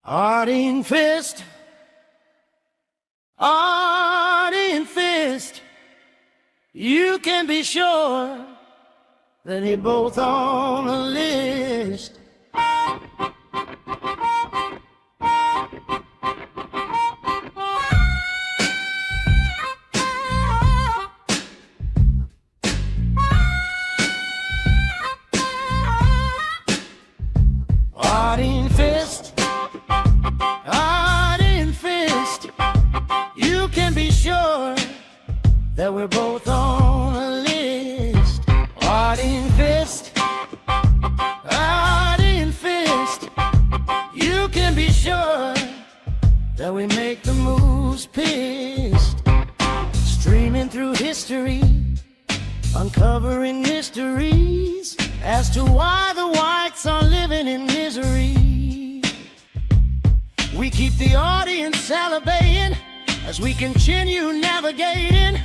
Harden fist, Harden fist. You can be sure that they're both on the list. Harden fist, Harden fist. You can be sure that we're both on a list. Harden fist, Harden fist. You can be sure that we make the moves pissed. Streaming through history, uncovering mysteries as to why the whites are living in misery. We keep the audience salivating as we continue navigating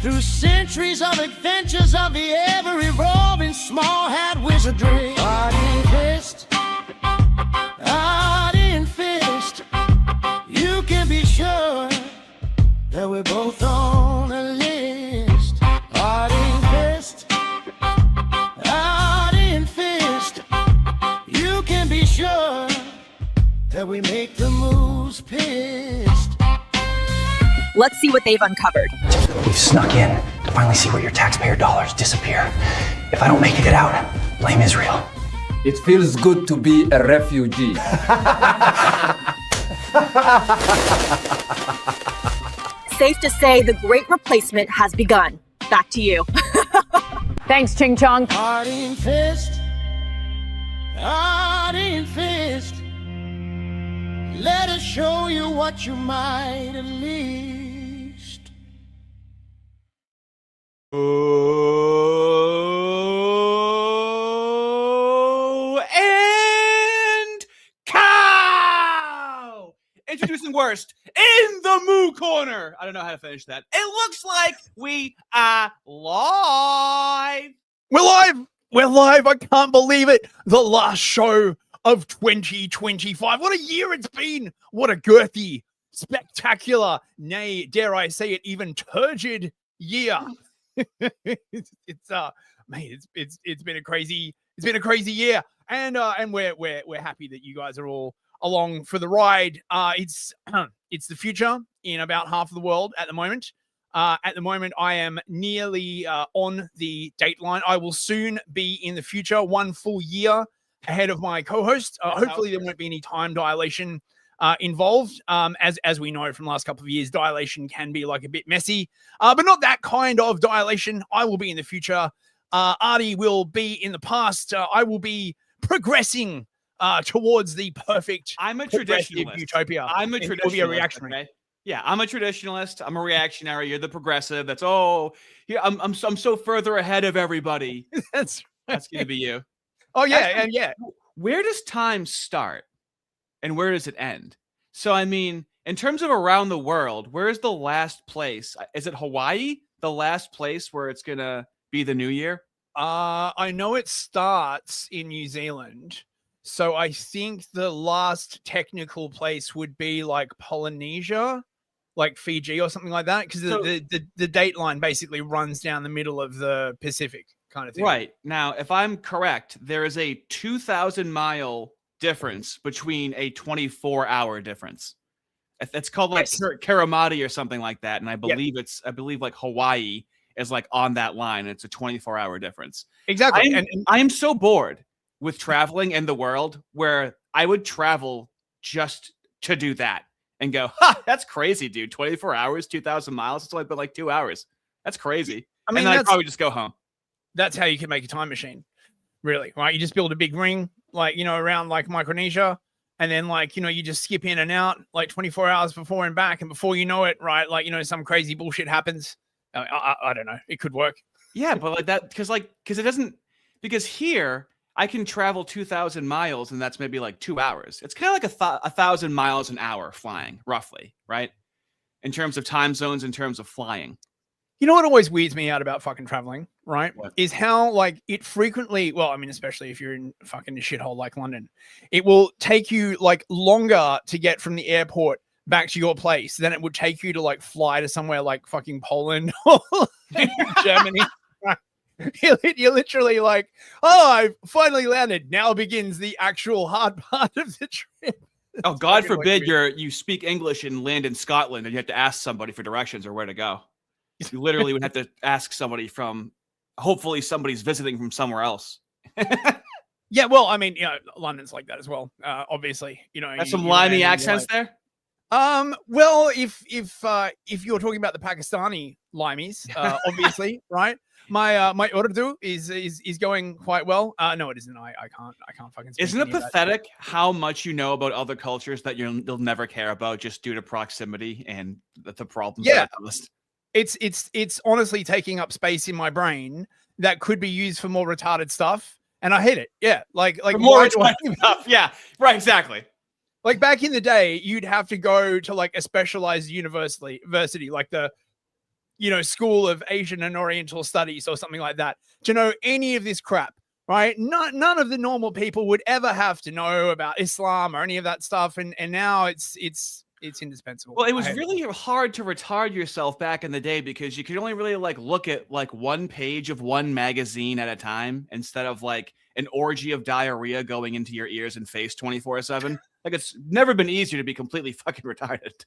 through centuries of adventures of the ever-evolving small hat wizardry. Harden fist, Harden fist. You can be sure that we're both on a list. Harden fist, Harden fist. You can be sure that we make the moves pissed. Let's see what they've uncovered. We've snuck in to finally see where your taxpayer dollars disappear. If I don't make it out, blame Israel. It feels good to be a refugee. Safe to say the great replacement has begun. Back to you. Thanks, Ching Chong. Harden fist, Harden fist. Let us show you what you might have missed. Oh, and cow! Introducing worst in the Moo Corner. I don't know how to finish that. It looks like we are live. We're live! We're live! I can't believe it! The last show of 2025. What a year it's been! What a girthy, spectacular, nay, dare I say it, even turgid year. It's been a crazy year, and we're happy that you guys are all along for the ride. It's the future in about half of the world at the moment. At the moment, I am nearly on the date line. I will soon be in the future, 1 full year ahead of my co-host. Hopefully, there won't be any time dilation involved. As we know from the last couple of years, dilation can be like a bit messy, but not that kind of dilation. I will be in the future. Artie will be in the past. I will be progressing towards the perfect. I'm a traditionalist. Utopia. I'm a traditionalist. Be a reactionary. Okay? Yeah, I'm a traditionalist. I'm a reactionary. You're the progressive. That's yeah. I'm so further ahead of everybody. That's gonna be you. Oh yeah, Actually, and yeah. Where does time start, and where does it end? So I mean, in terms of around the world, where is the last place? Is it Hawaii? The last place where it's gonna be the new year? I know it starts in New Zealand. So I think the last technical place would be like Polynesia, like Fiji or something like that, because the date line basically runs down the middle of the Pacific kind of thing. Right. Now, if I'm correct, there is a 2,000-mile difference between a 24-hour difference. It's called like Karamati or something like that, and I believe like Hawaii is like on that line. It's a 24-hour difference. Exactly. I am so bored with traveling in the world where I would travel just to do that and go, ha, that's crazy, dude. 24 hours, 2,000 miles. It's only been like 2 hours. That's crazy. I mean, and then I'd probably just go home. That's how you can make a time machine, really, right? You just build a big ring, like, around like Micronesia, and then like, you just skip in and out like 24 hours before and back. And before you know it, right, like, some crazy bullshit happens. I don't know. It could work. Yeah, but like that, because here, I can travel 2,000 miles, and that's maybe like 2 hours. It's kind of like 1,000 miles an hour flying, roughly, right? In terms of time zones, in terms of flying. You know what always weirds me out about fucking traveling, right? What? Is how like it frequently, well, I mean, especially if you're in fucking a shithole like London, it will take you like longer to get from the airport back to your place than it would take you to like fly to somewhere like fucking Poland or Germany. You're literally like, oh, I've finally landed. Now begins the actual hard part of the trip. Oh, God forbid you speak English and land in Scotland and you have to ask somebody for directions or where to go. You literally would have to ask somebody from, hopefully somebody's visiting from somewhere else. Yeah, well, I mean, London's like that as well. Obviously, That's some limey accents there. Well, if you're talking about the Pakistani limeys, obviously, right? My Urdu is going quite well. No, it isn't. I can't fucking speak. Isn't it pathetic how much you know about other cultures that you'll never care about just due to proximity and the problems? Yeah. That It's honestly taking up space in my brain that could be used for more retarded stuff, and I hate it. Yeah, like more retarded stuff. Yeah, right, exactly. Like back in the day, you'd have to go to like a specialized university, like the School of Asian and Oriental Studies or something like that, to know any of this crap, right? None of the normal people would ever have to know about Islam or any of that stuff, and now it's indispensable. Well, it was really hard to retard yourself back in the day because you could only really like look at like one page of one magazine at a time instead of like an orgy of diarrhea going into your ears and face 24/7. Like it's never been easier to be completely fucking retarded.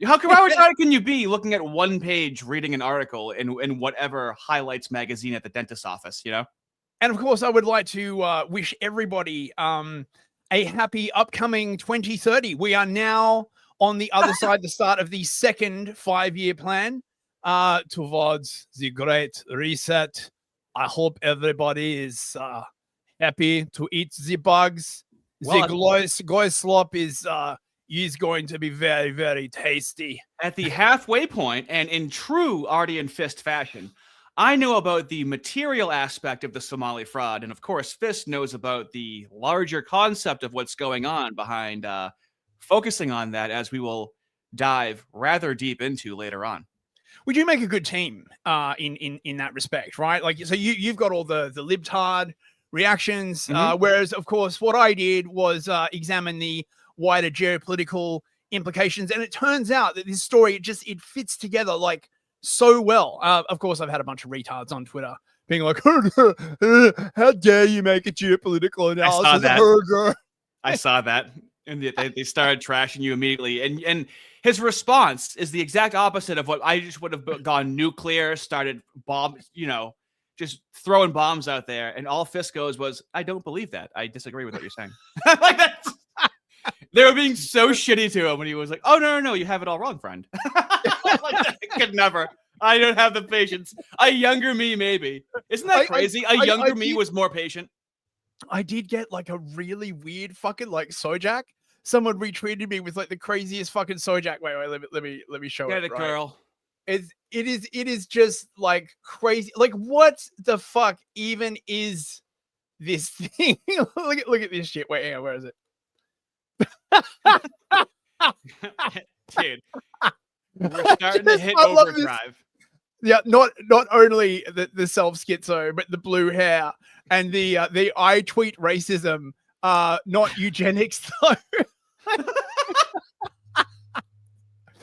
How retarded can you be looking at one page reading an article in whatever highlights magazine at the dentist's office, And of course, I would like to wish everybody a happy upcoming 2030. We are now on the other side, the start of the second 5-year plan towards the Great Reset. I hope everybody is happy to eat the bugs. Well, the Gloislop is going to be very, very tasty. At the halfway point, and in true Artie and Fist fashion, I know about the material aspect of the Somali fraud, and of course, Fist knows about the larger concept of what's going on behind focusing on that, as we will dive rather deep into later on. We do make a good team in that respect, right? Like, so you've got all the libtard reactions, whereas, of course, what I did was examine the wider geopolitical implications, and it turns out that this story it fits together like so well. Of course, I've had a bunch of retards on Twitter being like, "How dare you make a geopolitical analysis?" I saw that. And they started trashing you immediately. And his response is the exact opposite of what I just would have gone nuclear, started bombs, just throwing bombs out there. And all Fist goes was, I don't believe that. I disagree with what you're saying. Like that. They were being so shitty to him when he was like, oh, no, you have it all wrong, friend. Like, I could never. I don't have the patience. A younger me, maybe. Isn't that crazy? A younger me was more patient. I did get like a really weird fucking like Sojak. Someone retweeted me with like the craziest fucking Sojak. Wait, let me show it. Get it, girl. It is just like crazy. Like, what the fuck even is this thing? look at this shit. Wait, hang on, where is it? Dude, we're starting to hit overdrive. Yeah, not only the self schizo, but the blue hair and the I tweet racism, not eugenics though.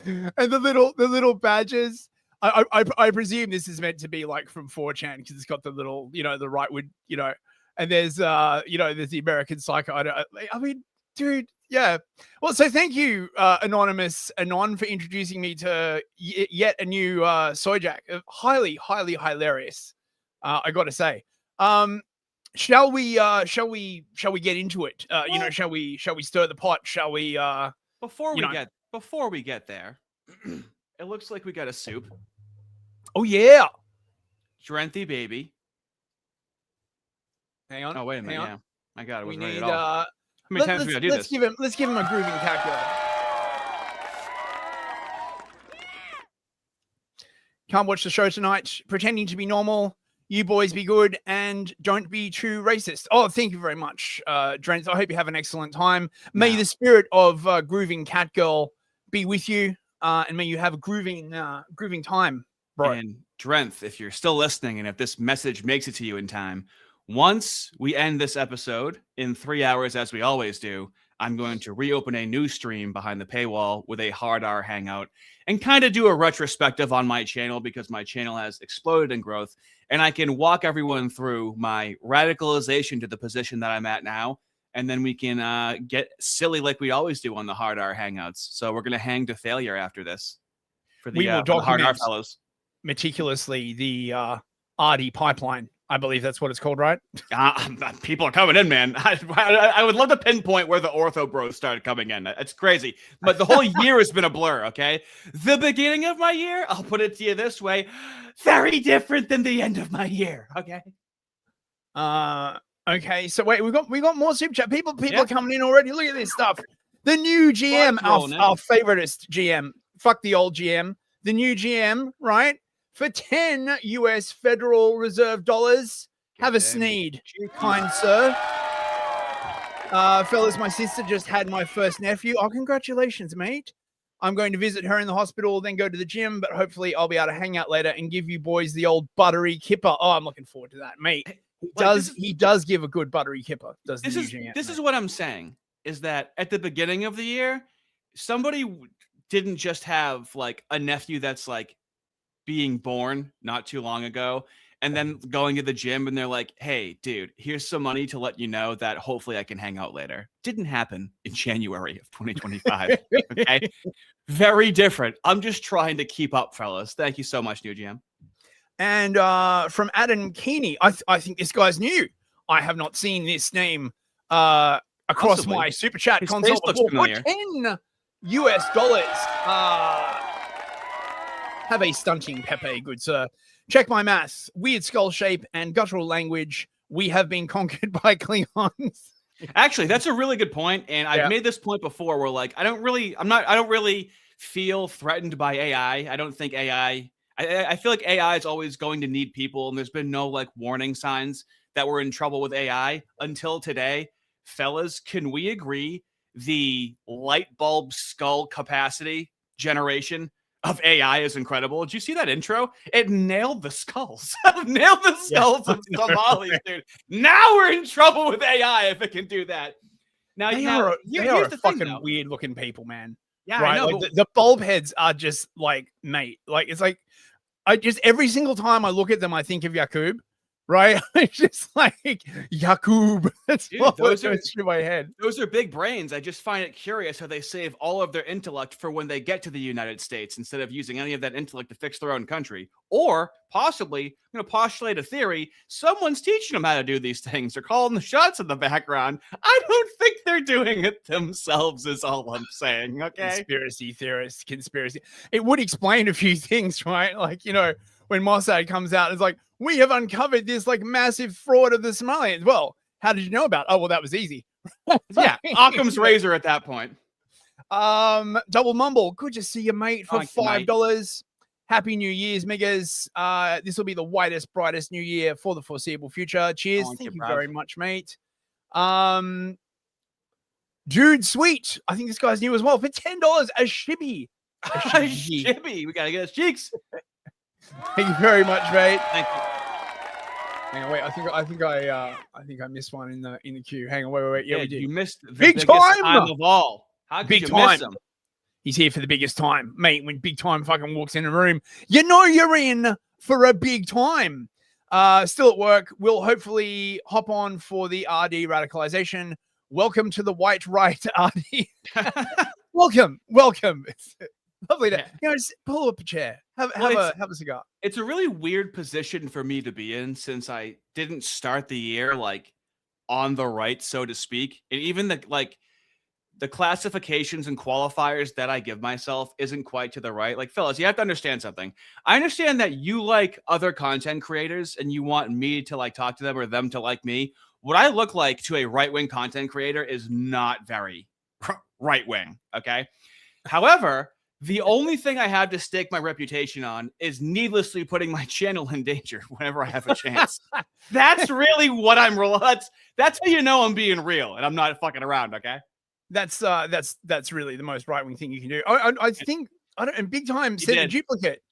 And the little badges. I presume this is meant to be like from 4chan because it's got the little, the rightward, and there's there's the American Psycho. I mean, dude, yeah. Well, so thank you, Anonymous Anon, for introducing me to yet a new Sojak. Highly, highly hilarious. I got to say. Shall we get into it? Shall we stir the pot? Shall we? Before we get there, it looks like we got a soup. Oh yeah, Strengthy baby. Hang on. Oh wait a minute. Yeah, I got it. We need. need. How many times we gotta do this? Let's give him a grooving calculator. Can't watch the show tonight. Pretending to be normal. You boys be good and don't be too racist. Oh, thank you very much, Drent. I hope you have an excellent time. May the spirit of grooving cat girl be with you, and may you have a grooving time, bro. And Drenth, if you're still listening and if this message makes it to you in time, once we end this episode in 3 hours, as we always do, I'm going to reopen a new stream behind the paywall with a Hard R hangout and kind of do a retrospective on my channel because my channel has exploded in growth. And I can walk everyone through my radicalization to the position that I'm at now. And then we can get silly like we always do on the Hard R hangouts. So we're going to hang to failure after this for the Hard R fellows. Meticulously the RD pipeline. I believe that's what it's called, right? People are coming in, man. I would love to pinpoint where the ortho bros started coming in. It's crazy. But the whole year has been a blur, okay? The beginning of my year, I'll put it to you this way, very different than the end of my year, okay? Okay, so wait, we got more super chat. People are coming in already. Look at this stuff. The new GM, our favoriteest GM. Fuck the old GM. The new GM, right? For 10 US Federal Reserve dollars. Have a sneed, kind sir. Fellas, my sister just had my first nephew. Oh, congratulations, mate. I'm going to visit her in the hospital, then go to the gym, but hopefully I'll be able to hang out later and give you boys the old buttery kipper. Oh, I'm looking forward to that, mate. He does give a good buttery kipper, does the new GM. This is what I'm saying, is that at the beginning of the year, somebody didn't just have like a nephew that's like being born not too long ago and then going to the gym and they're like, hey, dude, here's some money to let you know that hopefully I can hang out later. Didn't happen in January of 2025. Okay. Very different. I'm just trying to keep up, fellas. Thank you so much, new GM. And from Adam Keeney, I think this guy's new. I have not seen this name across Possibly. my super chat His console face looks before. familiar. 10 US dollars. Have a stunting Pepe, good sir. Check my math. Weird skull shape and guttural language. We have been conquered by Klingons. Actually, that's a really good point. And I've made this point before where like, I don't really feel threatened by AI. I don't think AI, I feel like AI is always going to need people. And there's been no like warning signs that we're in trouble with AI until today. Fellas, can we agree the light bulb skull capacity generation of AI is incredible? Did you see that intro? It nailed the skulls. Nailed the skulls of Somali, dude. Now we're in trouble with AI if it can do that. Now, They now are here's the thing, fucking though. weird looking people, man. Yeah, right? I know. Like, the bulb heads are just like, mate, like it's like I just every single time I look at them, I think of Yakub, right? It's just like Yakub. That's Dude, what those goes are- through my head. Those are big brains. I just find it curious how they save all of their intellect for when they get to the United States instead of using any of that intellect to fix their own country. Or possibly, I'm going to postulate a theory, someone's teaching them how to do these things. They're calling the shots in the background. I don't think they're doing it themselves is all I'm saying, okay? Conspiracy theorists, conspiracy. It would explain a few things, right? Like, you know, when Mossad comes out, it's like, we have uncovered this like massive fraud of the Somalians. Well, how did you know about it? Oh, well, that was easy. Yeah, Occam's razor at that point. Double Mumble, good to see you, mate, for Thank you, mate. $5. Happy New Year's, Migas. This will be the whitest, brightest new year for the foreseeable future. Cheers. Thank Thank you, you bruv. very much, mate. Dude, sweet. I think this guy's new as well for $10. A shibby. Shibby, we gotta get his cheeks. Thank you very much, mate. Thank you. Hang on, wait. I think I missed one in the queue. Hang on, wait. Yeah, we did. You missed the Big biggest time! of all. How could Big you time. miss him? He's here for the biggest time, mate. When big time fucking walks in a room, you know you're in for a big time. Still at work. We'll hopefully hop on for the RD radicalization. Welcome to the white right, RD. welcome. It's lovely to just pull up a chair. Have a cigar. It's a really weird position for me to be in since I didn't start the year like on the right, so to speak. And even the classifications and qualifiers that I give myself isn't quite to the right. Like, fellas, you have to understand something. I understand that you like other content creators and you want me to like talk to them or them to like me. What I look like to a right-wing content creator is not very right-wing, okay? However, the only thing I have to stake my reputation on is needlessly putting my channel in danger whenever I have a chance. That's really what I'm real. That's how you know I'm being real and I'm not fucking around, okay? That's really the most right wing thing you can do. I think and big time send a duplicate.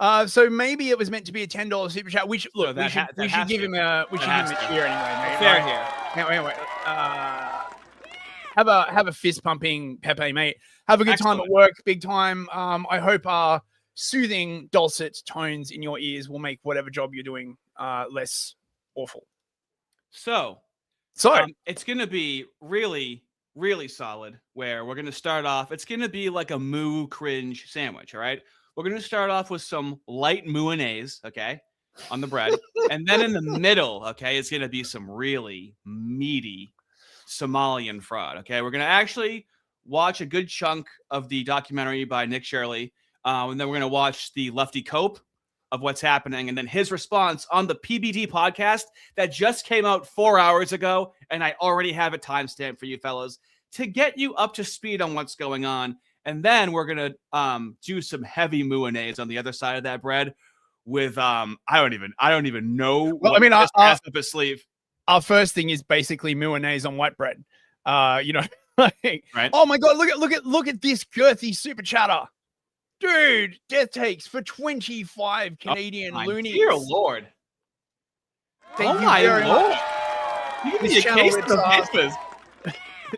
So maybe it was meant to be a $10 super chat. We should look. We should give him a cheer anyway, mate. Fair right? here. Anyway, have a fist pumping Pepe, mate. Have a good time at work, big time. I hope our soothing dulcet tones in your ears will make whatever job you're doing less awful. So it's gonna be really, really solid. Where we're gonna start off. It's gonna be like a moo cringe sandwich. All right. We're going to start off with some light mayonnaise, okay, on the bread. And then in the middle, okay, it's going to be some really meaty Somalian fraud, okay? We're going to actually watch a good chunk of the documentary by Nick Shirley. And then we're going to watch the Lefty Cope of what's happening. And then his response on the PBD podcast that just came out 4 hours ago. And I already have a timestamp for you fellas to get you up to speed on what's going on. And then we're gonna do some heavy mayonnaise on the other side of that bread with I don't even know. Well, I mean, up his sleeve. Our first thing is basically mayonnaise on white bread. Like, right? Oh my god, look at this girthy super chatter, dude! Death takes for 25 Canadian loonies. Dear Lord! Thank you very much. You give me a case of pizzas.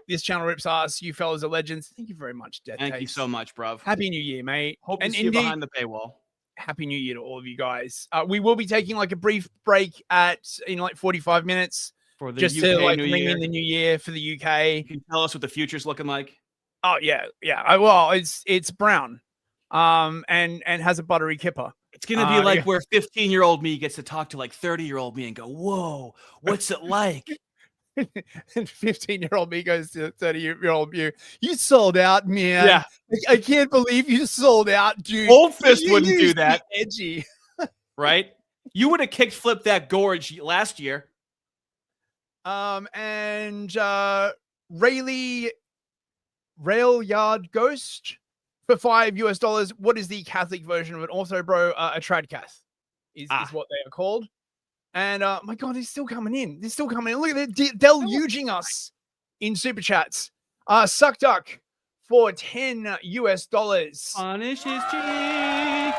This channel rips ass. You fellas are legends. Thank you very much, Death Thank you so much, bruv. Happy New Year, mate. Hope to see you behind the paywall. Happy New Year to all of you guys. We will be taking like a brief break in like 45 minutes for the just UK to like New ring Year. in the new year for the UK. You can tell us what the future's looking like. Oh yeah. Well, it's brown, and has a buttery kipper. It's gonna be like where 15-year-old me gets to talk to like 30-year-old me and go, "Whoa, what's it like?" And 15-year-old me goes to 30-year-old you. You sold out, man. Yeah. I can't believe you sold out, dude. Old Fist wouldn't do that. Edgy. Right? You would have kick flipped that gorge last year. And Rail Yard Ghost for $5 US. What is the Catholic version of an ortho bro? A tradcath is what they are called. And my God, they're still coming in. They're still coming in. Look at that, deluging us in super chats. Suck Duck for $10 US. Punish his cheek.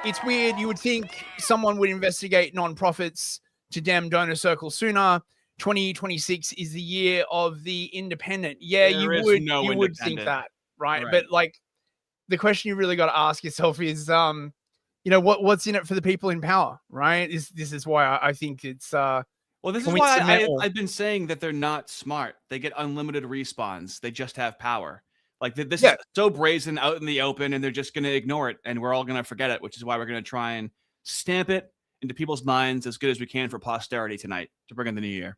It's weird. You would think someone would investigate non-profits to damn donor circle sooner. 2026 is the year of the independent. Yeah, you would think that, right? But like, the question you really got to ask yourself is, what's in it for the people in power, right? This is why I think it's well, this is why I've been saying that they're not smart. They get unlimited respawns. They just have power. Like this is so brazen out in the open, and they're just going to ignore it, and we're all going to forget it, which is why we're going to try and stamp it into people's minds as good as we can for posterity tonight to bring in the new year.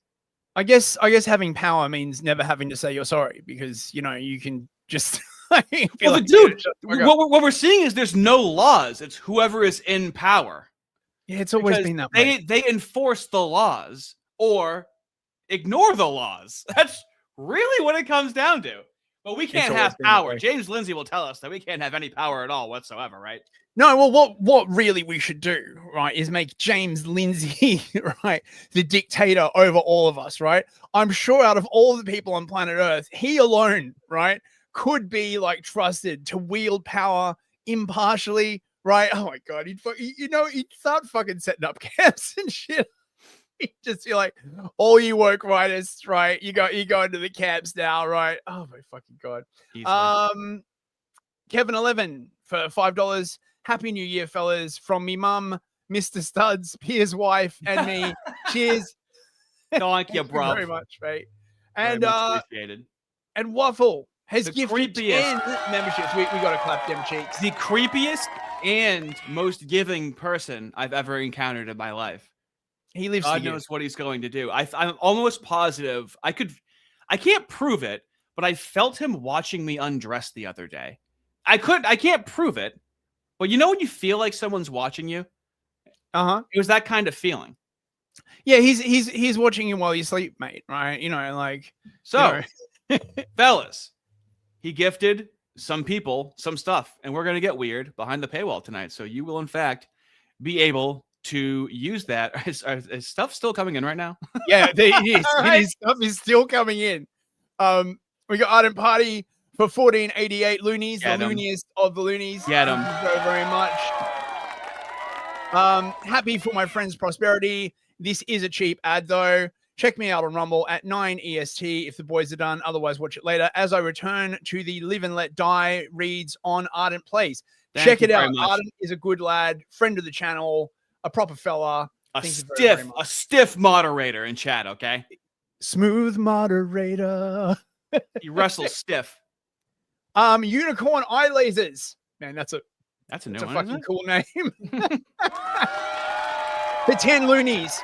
I guess having power means never having to say you're sorry, because you can just dude, what we're seeing is there's no laws. It's whoever is in power. Yeah, it's always been that way. They enforce the laws or ignore the laws. That's really what it comes down to. But we can't have power. James Lindsay will tell us that we can't have any power at all whatsoever, right? No, well, what really we should do, right, is make James Lindsay, right, the dictator over all of us, right? I'm sure out of all the people on planet Earth, he alone, right, could be like trusted to wield power impartially, right? Oh my God, he'd start fucking setting up camps and shit. He'd just be like, all you woke writers, right? You go into the camps now, right? Oh my fucking God. Easily. Kevin 11 for $5. Happy New Year, fellas, from me mum, Mr. Studs, Pierre's wife, and me. Cheers. Thank you, bro. Very much, mate. And appreciated. And Waffle has the gifted 10 memberships. We got to clap them cheeks. The creepiest and most giving person I've ever encountered in my life. He lives. God knows what he's going to do. I'm almost positive. I can't prove it, but I felt him watching me undress the other day. I can't prove it, but you know when you feel like someone's watching you? It was that kind of feeling. Yeah, he's watching you while you sleep, mate. Right? Fellas, he gifted some people some stuff, and we're gonna get weird behind the paywall tonight. So you will, in fact, be able to use that. Is stuff still coming in right now? Yeah, it is. Right. Stuff is still coming in. We got Ardent Party for 1488 loonies, Get the 'em. looniest of the loonies. Get 'em. Thank you very, very much. Happy for my friend's prosperity. This is a cheap ad though. Check me out on Rumble at 9 EST if the boys are done. Otherwise, watch it later as I return to the Live and Let Die reads on Ardent Plays. Check it out. Ardent is a good lad, friend of the channel, a proper fella. A Thank you very, very much. stiff moderator in chat, okay? Smooth moderator. He wrestles stiff. Unicorn eye lasers. Man, that's a new one, fucking isn't it? cool name. The 10 loonies.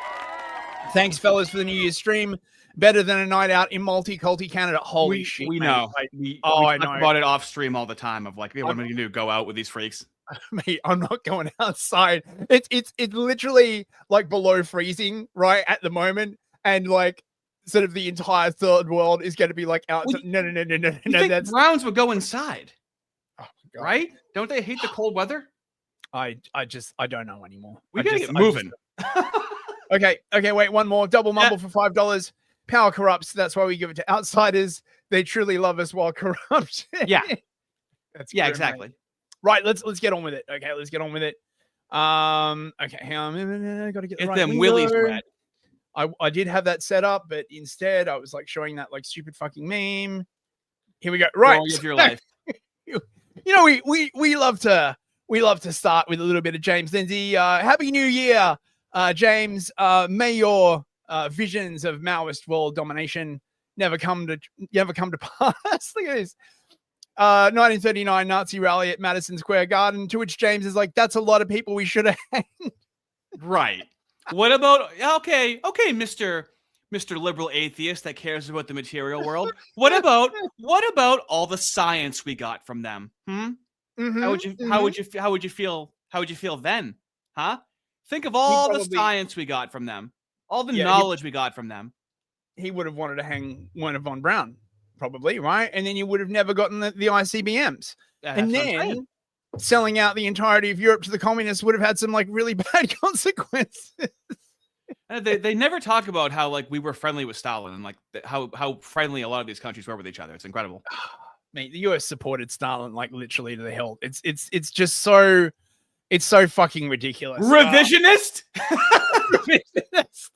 Thanks, fellas, for the New Year's stream. Better than a night out in multi-culti Canada. Holy shit, we mate. know. We I know. talk about it off stream all the time of like, what am I gonna do? Go out with these freaks? Mate, I'm not going outside. It's literally like below freezing right at the moment, and like sort of the entire third world is going to be like outside. No. That's Browns would go inside, oh my God. right? Don't they hate the cold weather? I don't know anymore. We gotta get moving. Okay, wait, one more. Double mumble for $5. Power corrupts. That's why we give it to outsiders. They truly love us while corrupt. Yeah. That's Yeah, grim, exactly. mate. Right, let's get on with it. Okay, let's get on with it. Okay, hang on. I gotta get the Get right them window. willies wet. I did have that set up, but instead I was like showing that like stupid fucking meme. Here we go. Right. Story of your life. You know, we love to start with a little bit of James Lindsay. Happy New Year, James. May your visions of Maoist world domination never come to pass. Look at this. 1939 Nazi rally at Madison Square Garden, to which James is like, that's a lot of people we should have hanged. Right. What about okay, Mr. Liberal atheist that cares about the material world? What about all the science we got from them? Mm-hmm, How would you feel then? Huh? Think of all the science we got from them. All the knowledge we got from them. He would have wanted to hang Werner von Braun, probably, right? And then you would have never gotten the ICBMs. And then selling out the entirety of Europe to the communists would have had some like really bad consequences. They never talk about how like we were friendly with Stalin and like how friendly a lot of these countries were with each other. It's incredible. Mate, the US supported Stalin like literally to the hilt. It's just so fucking ridiculous. Revisionist? Revisionist.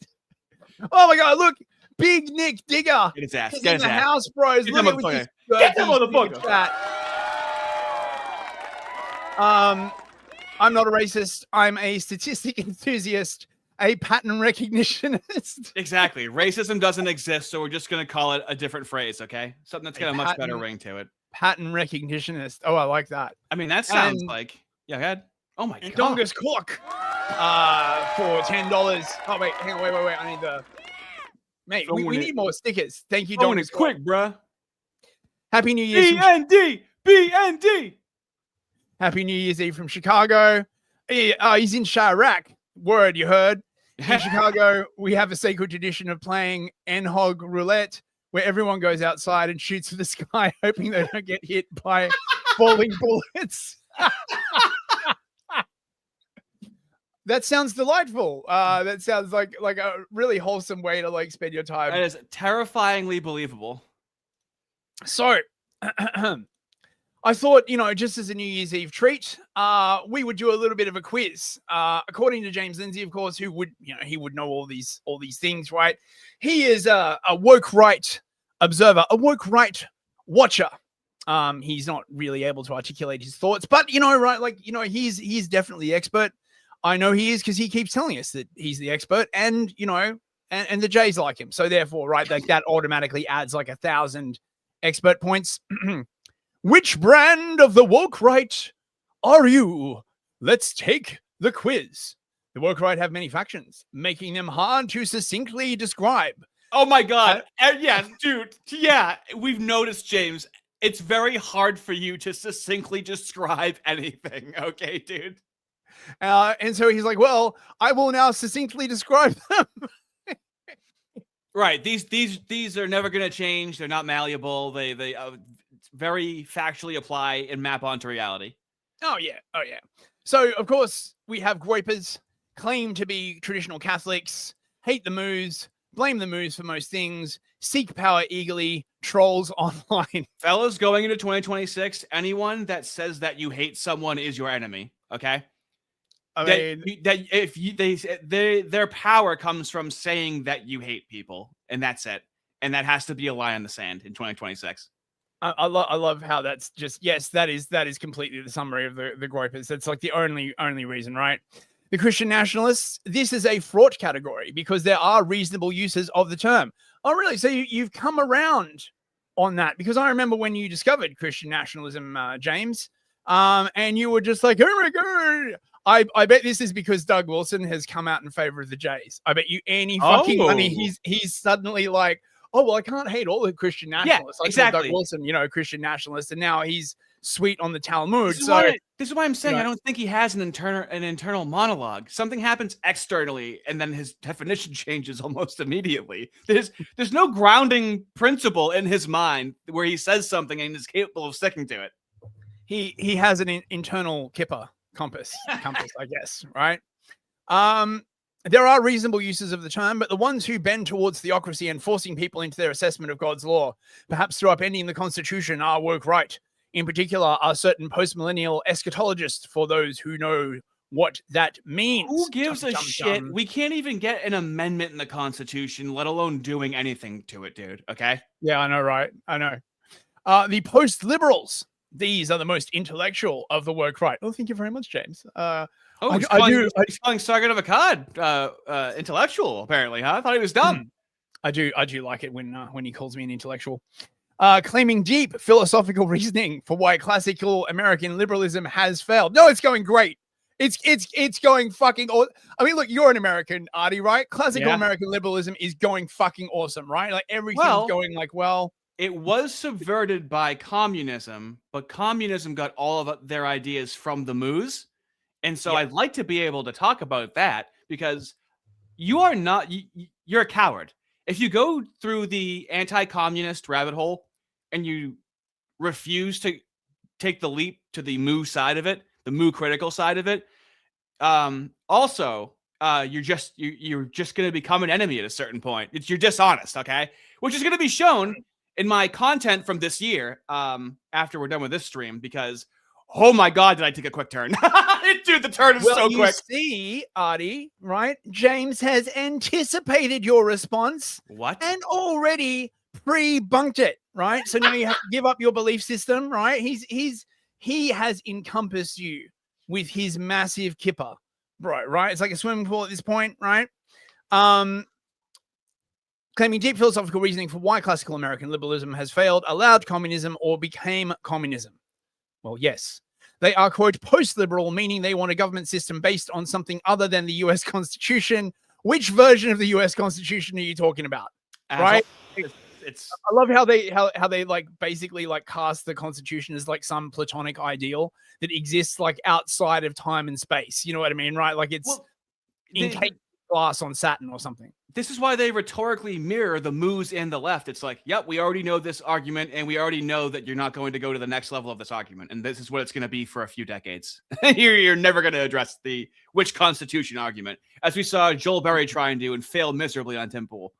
Oh my God, look, Big Nick Digger. Get his ass. He's Get in his the ass. house, bros. Get Look that at motherfucker. this Get that dirty motherfucker. chat. I'm not a racist. I'm a statistic enthusiast, a pattern recognitionist. Exactly. Racism doesn't exist, so we're just going to call it a different phrase, okay? Something that's got a much better ring to it. Pattern recognitionist. Oh, I like that. I mean, that sounds like... Yeah, go ahead. Oh, my God. Dongus Clock for $10. Oh, wait. Hang on. Wait. I need the... Mate, we need more stickers. Thank you, Dongus Clock. Quick, bruh. Happy New Year's. BND! Happy New Year's Eve from Chicago. He's in Chirac. Word, you heard. In Chicago, we have a sacred tradition of playing N-Hog roulette, where everyone goes outside and shoots for the sky, hoping they don't get hit by falling bullets. That sounds delightful. That sounds like a really wholesome way to like spend your time. That is terrifyingly believable. So, I thought, just as a New Year's Eve treat, we would do a little bit of a quiz. According to James Lindsay, of course, who would, he would know all these things, right? He is a woke right observer, a woke right watcher. He's not really able to articulate his thoughts, but right, like he's definitely the expert. I know he is because he keeps telling us that he's the expert, and and the Jays like him. So therefore, right, like that automatically adds like 1,000 expert points. Which brand of the woke right are you? Let's take the quiz. The woke right have many factions, making them hard to succinctly describe. Oh my God. Yeah, dude. Yeah, we've noticed, James. It's very hard for you to succinctly describe anything. Okay, dude. And so he's like, well, I will now succinctly describe them. Right. These are never going to change. They're not malleable. They very factually apply and map onto reality. Oh yeah. So of course we have groypers, claim to be traditional Catholics, hate the moos, blame the moves for most things, seek power eagerly, trolls online. Fellas, going into 2026, anyone that says that you hate someone is your enemy. Okay. Their power comes from saying that you hate people, and that's it. And that has to be a line in the sand in 2026. I love how that's just, yes, that is completely the summary of the gropers. That's like the only reason, right? The Christian nationalists, this is a fraught category because there are reasonable uses of the term. Oh, really? So you've come around on that? Because I remember when you discovered Christian nationalism, James, and you were just like, oh my God. I bet this is because Doug Wilson has come out in favor of the Jays. I bet you any fucking money he's suddenly like, oh, well, I can't hate all the Christian nationalists. Yeah, exactly. Doug Wilson, Christian nationalist, and now he's sweet on the Talmud. This is why I'm saying I don't think he has an internal monologue. Something happens externally, and then his definition changes almost immediately. There's no grounding principle in his mind where he says something and is capable of sticking to it. He has an internal kipper compass, I guess, right? There are reasonable uses of the term, but the ones who bend towards theocracy and forcing people into their assessment of God's law, perhaps through upending the Constitution, are woke right. In particular, are certain post-millennial eschatologists, for those who know what that means. Who gives a shit? We can't even get an amendment in the Constitution, let alone doing anything to it, dude. Okay? Yeah, I know, right? I know. The post-liberals. These are the most intellectual of the woke right. Oh, thank you very much, James. He's calling Sargon of Akkad intellectual, apparently, huh? I thought he was dumb. I do like it when he calls me an intellectual. Claiming deep philosophical reasoning for why classical American liberalism has failed. No, it's going great. It's going fucking awesome. I mean, look, you're an American, Artie, right? Classical American liberalism is going fucking awesome, right? Like everything's going like, well. It was subverted by communism, but communism got all of their ideas from the moose. And so I'd like to be able to talk about that because you're a coward. If you go through the anti-communist rabbit hole and you refuse to take the leap to the moo side of it, the moo critical side of it, you're just going to become an enemy at a certain point. You're dishonest, okay? Which is going to be shown in my content from this year after we're done with this stream, because oh my God, did I take a quick turn? Dude, the turn is so quick. You see, Artie, right? James has anticipated your response. What? And already pre-bunked it, right? So now you have to give up your belief system, right? He has encompassed you with his massive kipper, bro, right? It's like a swimming pool at this point, right? Claiming deep philosophical reasoning for why classical American liberalism has failed, allowed communism, or became communism. Well, yes. They are, quote, post-liberal, meaning they want a government system based on something other than the U.S. Constitution. Which version of the U.S. Constitution are you talking about? Right? I love how they like basically like cast the Constitution as like some platonic ideal that exists like outside of time and space. You know what I mean, right? Like it's encased glass on Saturn or something. This is why they rhetorically mirror the moos and the left. It's like, yep, we already know this argument, and we already know that you're not going to go to the next level of this argument, and this is what it's going to be for a few decades. You're never going to address the which Constitution argument, as we saw Joel Berry try and do and fail miserably on Tim Pool.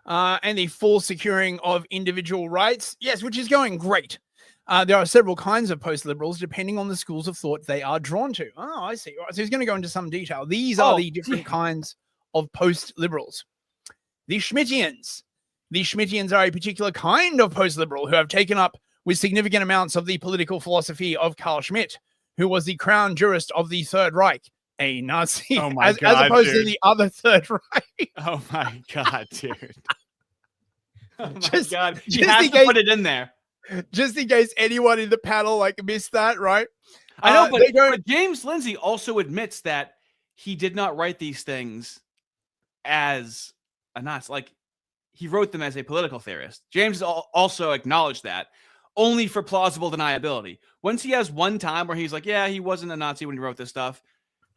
And the full securing of individual rights, yes, which is going great. There are several kinds of post-liberals depending on the schools of thought they are drawn to. Oh, I see. All right, so he's going to go into some detail. These are the different kinds of post-liberals. The Schmittians. The Schmittians are a particular kind of post-liberal who have taken up with significant amounts of the political philosophy of Carl Schmitt, who was the crown jurist of the Third Reich, a Nazi, oh my as opposed to the other Third Reich. Oh my God, dude. Oh my God. You have to put it in there. Just in case anyone in the panel like missed that, right? I know, but James Lindsay also admits that he did not write these things as a Nazi. Like, he wrote them as a political theorist. James also acknowledged that, only for plausible deniability. Once he has one time where he's like, yeah, he wasn't a Nazi when he wrote this stuff,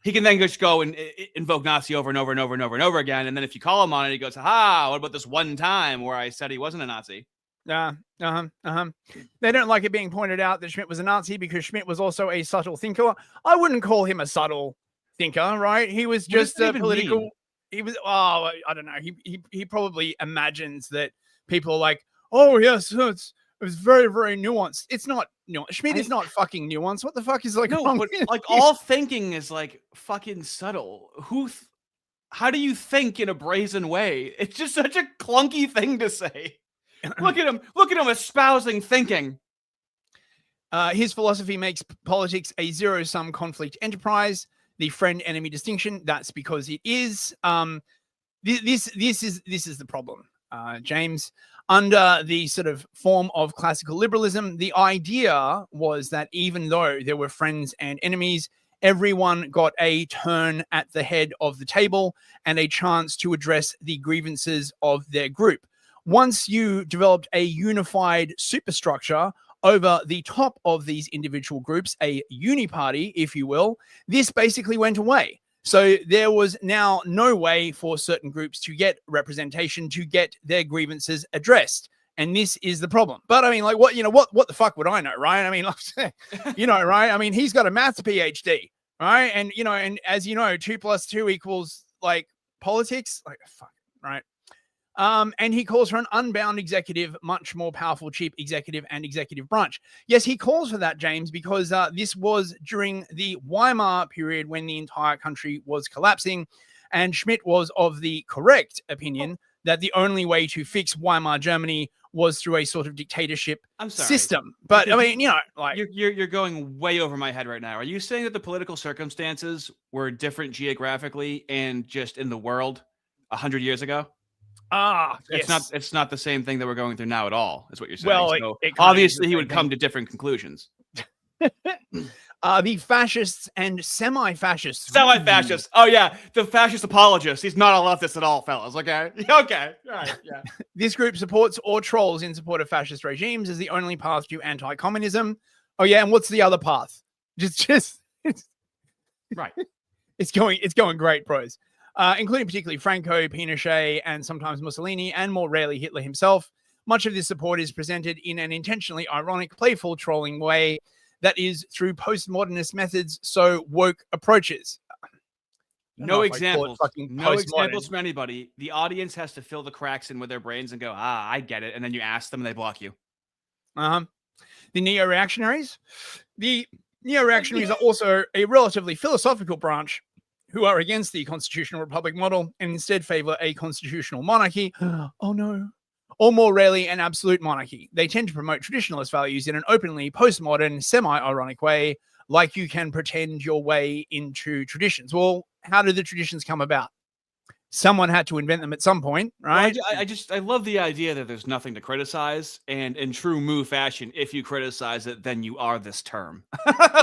he can then just go and invoke Nazi over and over and over and over and over again. And then if you call him on it, he goes, what about this one time where I said he wasn't a Nazi? They don't like it being pointed out that Schmitt was a Nazi because Schmitt was also a subtle thinker. I wouldn't call him a subtle thinker, right? He was just a political. he was. Oh, I don't know. He probably imagines that people are like, oh yes, it was very, very nuanced. It's not nuanced. Schmidt is not fucking nuanced. What the fuck is like? No, wrong but with like you? all thinking is like fucking subtle. How do you think in a brazen way? It's just such a clunky thing to say. Look at him espousing thinking. His philosophy makes politics a zero-sum conflict enterprise. The friend-enemy distinction. That's because it is. This is the problem, James. Under the sort of form of classical liberalism, the idea was that even though there were friends and enemies, everyone got a turn at the head of the table and a chance to address the grievances of their group. Once you developed a unified superstructure over the top of these individual groups, a uniparty, if you will, this basically went away. So there was now no way for certain groups to get representation, to get their grievances addressed. And this is the problem. But I mean, like, what the fuck would I know, right? I mean, like, right? I mean, he's got a maths PhD, right? And, and as you know, 2 + 2 equals like politics, like, fuck, right? And he calls for an unbound executive, much more powerful, cheap executive and executive branch. Yes, he calls for that, James, because this was during the Weimar period when the entire country was collapsing. And Schmidt was of the correct opinion that the only way to fix Weimar Germany was through a sort of dictatorship system. But I mean, like you're going way over my head right now. Are you saying that the political circumstances were different geographically and just in the world 100 years ago? Yes. It's not the same thing that we're going through now at all, is what you're saying. Well, so obviously he would come to different conclusions. The fascists and semi-fascists. Semi-fascists. Oh yeah, the fascist apologist. He's not a leftist at all, fellas. Okay. Okay. All right. Yeah. This group supports or trolls in support of fascist regimes as the only path to anti-communism. Oh yeah, and what's the other path? Just right. It's going great, bros. Including particularly Franco, Pinochet, and sometimes Mussolini, and more rarely Hitler himself. Much of this support is presented in an intentionally ironic, playful, trolling way that is through postmodernist methods, so woke approaches. No examples. No examples from anybody. The audience has to fill the cracks in with their brains and go, I get it. And then you ask them and they block you. The neo-reactionaries. The neo-reactionaries are also a relatively philosophical branch who are against the constitutional republic model and instead favor a constitutional monarchy. Oh no. Or more rarely, an absolute monarchy. They tend to promote traditionalist values in an openly postmodern, semi-ironic way, like you can pretend your way into traditions. Well, how did the traditions come about? Someone had to invent them at some point, right? Well, I love the idea that there's nothing to criticize, and in true Moo fashion, if you criticize it, then you are this term.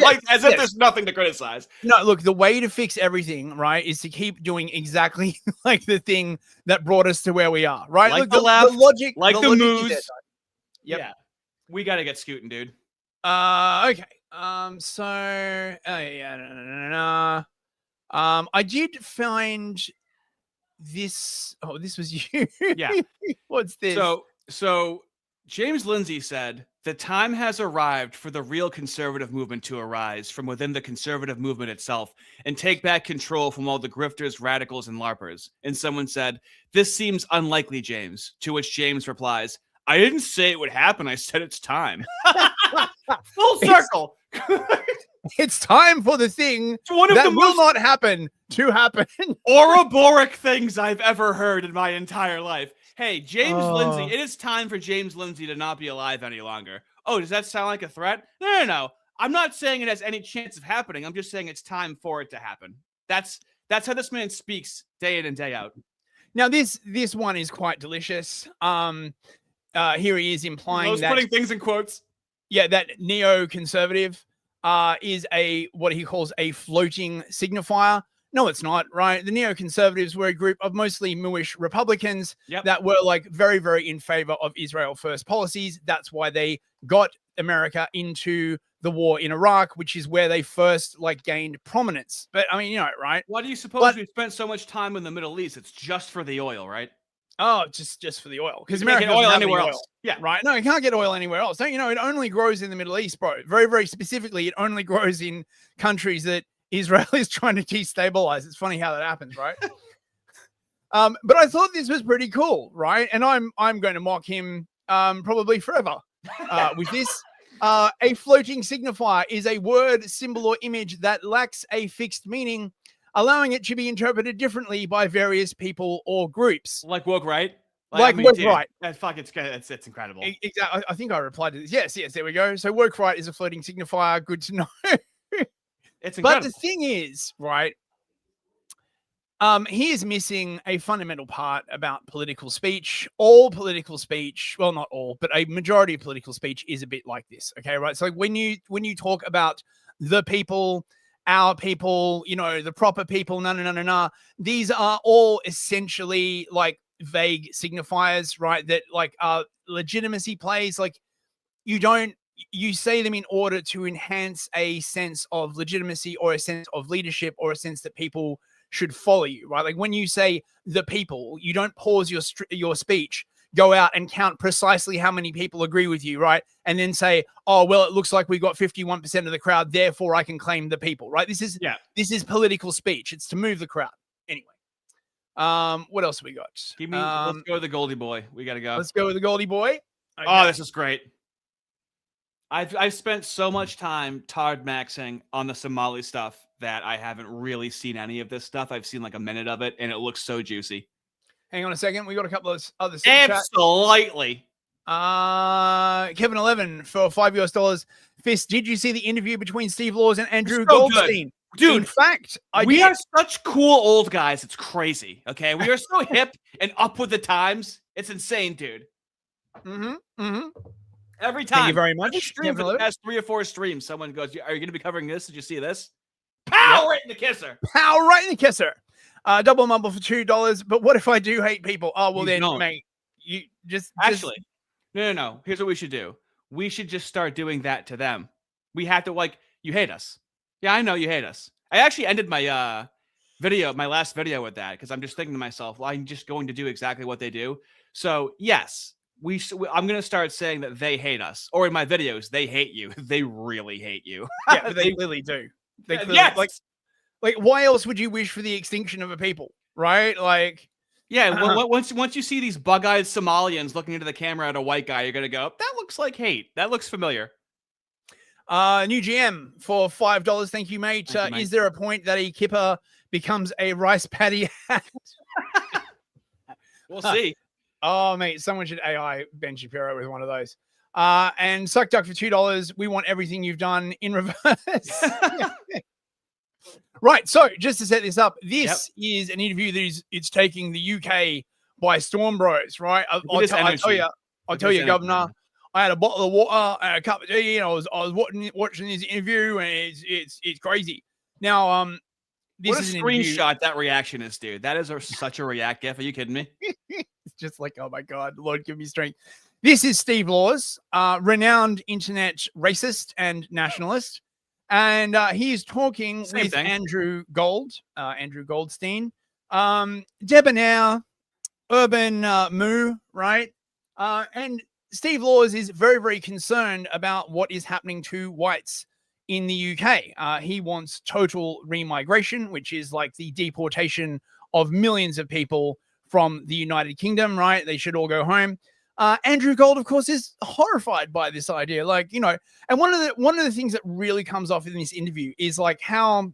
Like as if there's nothing to criticize. No, look, the way to fix everything, right, is to keep doing exactly like the thing that brought us to where we are, right? Like look, the left, the logic, like the moves. Yep. Yeah, we got to get scooting, dude. Okay. I did find this. Oh, this was you. Yeah. What's this? So James Lindsay said, the time has arrived for the real conservative movement to arise from within the conservative movement itself and take back control from all the grifters, radicals, and LARPers. And someone said, this seems unlikely, James. To which James replies, I didn't say it would happen. I said it's time. Full circle. It's time for the thing one of that the will not happen to happen. Ouroboros things I've ever heard in my entire life. Hey, James Lindsay, it is time for James Lindsay to not be alive any longer. Oh, does that sound like a threat? No. I'm not saying it has any chance of happening. I'm just saying it's time for it to happen. That's how this man speaks day in and day out. Now, this one is quite delicious. Here he is implying that putting things in quotes. Yeah, that neoconservative is what he calls a floating signifier. No, it's not, right? The neoconservatives were a group of mostly Mooish Republicans that were like very, very in favor of Israel first policies. That's why they got America into the war in Iraq, which is where they first like gained prominence. But I mean, right? Why do you suppose we spent so much time in the Middle East? It's just for the oil, right? Oh, just for the oil. Because America doesn't oil have anywhere any else. Yeah. Right. No, you can't get oil anywhere else. Don't you know? It only grows in the Middle East, bro. Very, very specifically, it only grows in countries that Israel is trying to destabilize. It's funny how that happens, right? But I thought this was pretty cool, right? And I'm going to mock him probably forever with this. A floating signifier is a word, symbol, or image that lacks a fixed meaning, allowing it to be interpreted differently by various people or groups. Like woke right? Like woke right. It's incredible. Exactly. I think I replied to this. Yes, there we go. So woke right is a floating signifier. Good to know. It's incredible. But the thing is, right, he is missing a fundamental part about political speech. All political speech, well, not all, but a majority of political speech is a bit like this. Okay, right? So when you talk about the people, our people, you know, the proper people, no, these are all essentially like vague signifiers, right? That like legitimacy plays. Like you say them in order to enhance a sense of legitimacy or a sense of leadership or a sense that people should follow you, right? Like when you say the people, you don't pause your speech, go out and count precisely how many people agree with you, right? And then say, oh, well, it looks like we got 51% of the crowd, therefore I can claim the people, right? This is political speech. It's to move the crowd. Anyway, what else have we got? Let's go with the Goldie Boy. We got to go. Let's go with the Goldie Boy. Okay. Oh, this is great. I've spent so much time tard maxing on the Somali stuff that I haven't really seen any of this stuff. I've seen like a minute of it, and it looks so juicy. Hang on a second. We got a couple of other Absolutely. Kevin 11 for $5 US. Fist, did you see the interview between Steve Walz and Andrew Goldstein? Good. Dude, in fact, we are such cool old guys. It's crazy. Okay, we are so hip and up with the times. It's insane, dude. Every time. Thank you very much. Stream for the past 3 or 4 streams, someone goes, "Are you going to be covering this? Did you see this?" Pow! Right in the kisser. Pow! Right in the kisser. Double mumble for $2. But what if I do hate people? Oh well, then mate, you just no. Here's what we should do. We should just start doing that to them. We have to like, you hate us. Yeah, I know you hate us. I actually ended my my last video with that because I'm just thinking to myself, well, I'm just going to do exactly what they do. So yes. I'm going to start saying that they hate us, or in my videos, they hate you. They really hate you. Yeah, but they clearly do. They clearly, yes! Like, why else would you wish for the extinction of a people, right? Like, yeah, once you see these bug-eyed Somalians looking into the camera at a white guy, you're going to go, that looks like hate. That looks familiar. New GM for $5. Thank you, mate. Thank you, mate. Is there a point that a kipper becomes a rice paddy hat? We'll see. Oh, mate, someone should AI Ben Shapiro with one of those. And Suck Duck for $2. We want everything you've done in reverse. Right. So just to set this up, this is an interview that it's taking the UK by storm, bros. Right. I'll tell you, Governor. I had a bottle of water and a cup of tea, and I was watching this interview, and it's crazy. Now, this what a is screenshot that reaction is, dude. That is such a react gif. Are you kidding me? It's just like, oh my God, Lord, give me strength. This is Steve Walz, renowned internet racist and nationalist. And he is talking with Andrew Goldstein, debonair, urban moo, right? And Steve Walz is very, very concerned about what is happening to whites in the UK. He wants total remigration, which is like the deportation of millions of people from the United Kingdom, right? They should all go home. Andrew Gold, of course, is horrified by this idea. Like, you know, and one of the things that really comes off in this interview is like how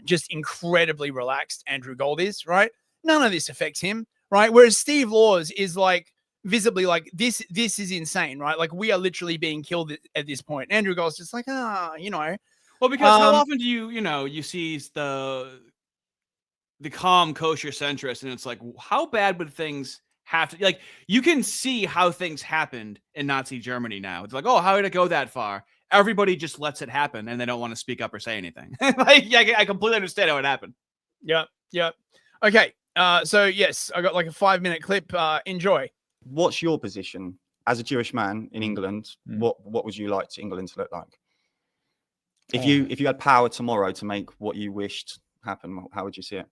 just incredibly relaxed Andrew Gold is, right? None of this affects him, right? Whereas Steve Walz is like visibly like, this is insane, right? Like, we are literally being killed at this point. Andrew Gold's just like, you know. Well, because how often do you see the calm kosher centrist, and it's like, how bad would things have to, like, you can see how things happened in Nazi Germany now. It's like, oh, how did it go that far? Everybody just lets it happen and they don't want to speak up or say anything. Like, yeah, I completely understand how it happened. Yeah. Okay. So yes, I got like a 5-minute clip. Enjoy. What's your position as a Jewish man in England? What would you like England to look like? If you had power tomorrow to make what you wished happen, how would you see it?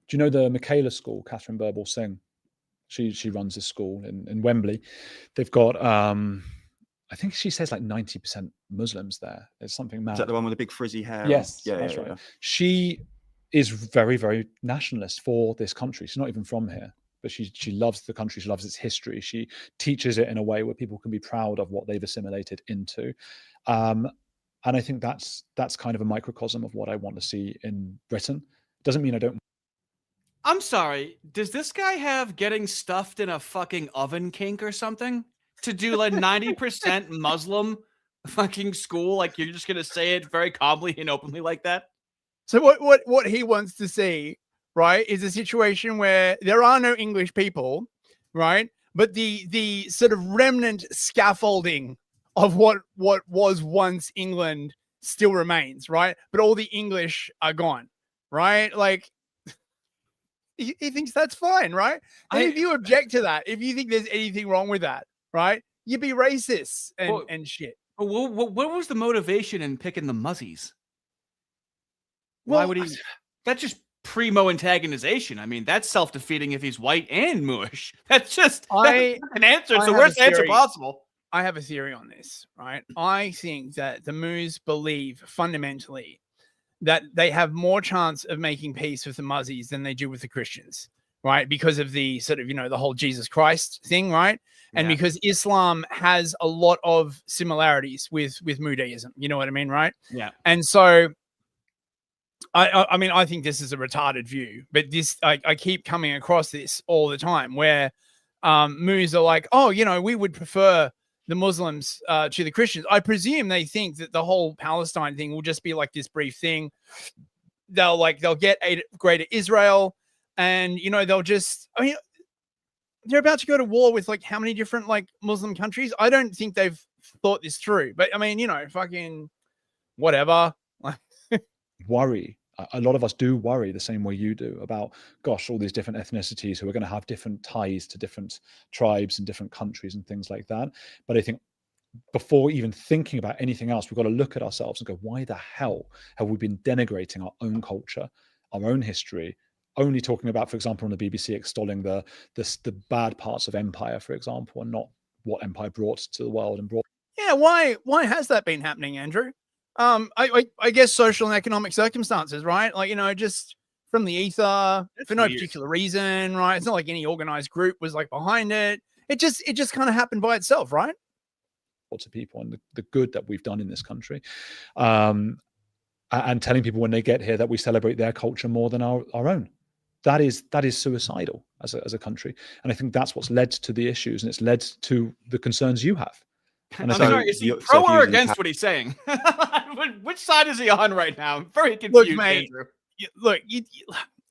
Do you know the Michaela School, Catherine Birbal Singh? She runs this school in Wembley. They've got, I think she says like 90% Muslims there. It's something mad. Is that the one with the big frizzy hair? Yes, Yeah, that's yeah, right. Yeah. She is very, very nationalist for this country. She's not even from here, but she loves the country. She loves its history. She teaches it in a way where people can be proud of what they've assimilated into. And I think that's kind of a microcosm of what I want to see in Britain. Doesn't mean I don't. I'm sorry. Does this guy have getting stuffed in a fucking oven kink or something to do like 90% Muslim fucking school? Like you're just gonna say it very calmly and openly like that? So what he wants to see, right, is a situation where there are no English people, right? But the sort of remnant scaffolding of what was once England still remains, right? But all the English are gone, right? Like he thinks that's fine, right? And if you object to that, if you think there's anything wrong with that, right, you'd be racist and shit. What was the motivation in picking the Muzzies? Well, why would he? That's just primo antagonization. I mean, that's self-defeating if he's white and Moorish. That's just an answer. It's the worst answer possible. I have a theory on this, right? I think that the Moors believe fundamentally that they have more chance of making peace with the Muzzies than they do with the Christians, right? Because of the sort of, the whole Jesus Christ thing, right? And because Islam has a lot of similarities with Moodaism, you know what I mean, right? Yeah. And so I mean, I think this is a retarded view, but I keep coming across this all the time where Moors are like, oh, we would prefer the Muslims to the Christians. I presume they think that the whole Palestine thing will just be like this brief thing. They'll get a greater Israel, and they'll just. I mean, they're about to go to war with like how many different like Muslim countries? I don't think they've thought this through. But I mean, fucking whatever. Worry. A lot of us do worry the same way you do about, gosh, all these different ethnicities who are going to have different ties to different tribes and different countries and things like that. But I think before even thinking about anything else, we've got to look at ourselves and go, why the hell have we been denigrating our own culture, our own history, only talking about, for example, on the BBC, extolling the bad parts of empire, for example, and not what empire brought to the world and brought. Yeah, why has that been happening, Andrew? I guess social and economic circumstances, right? Like, just from the ether for no particular reason, right? It's not like any organized group was like behind it. It just kind of happened by itself, right? To people and the good that we've done in this country. And telling people when they get here that we celebrate their culture more than our own. That is suicidal as a country. And I think that's what's led to the issues, and it's led to the concerns you have. And I'm sorry, is he pro or against what he's saying? Which side is he on right now? I'm very confused. Look, mate,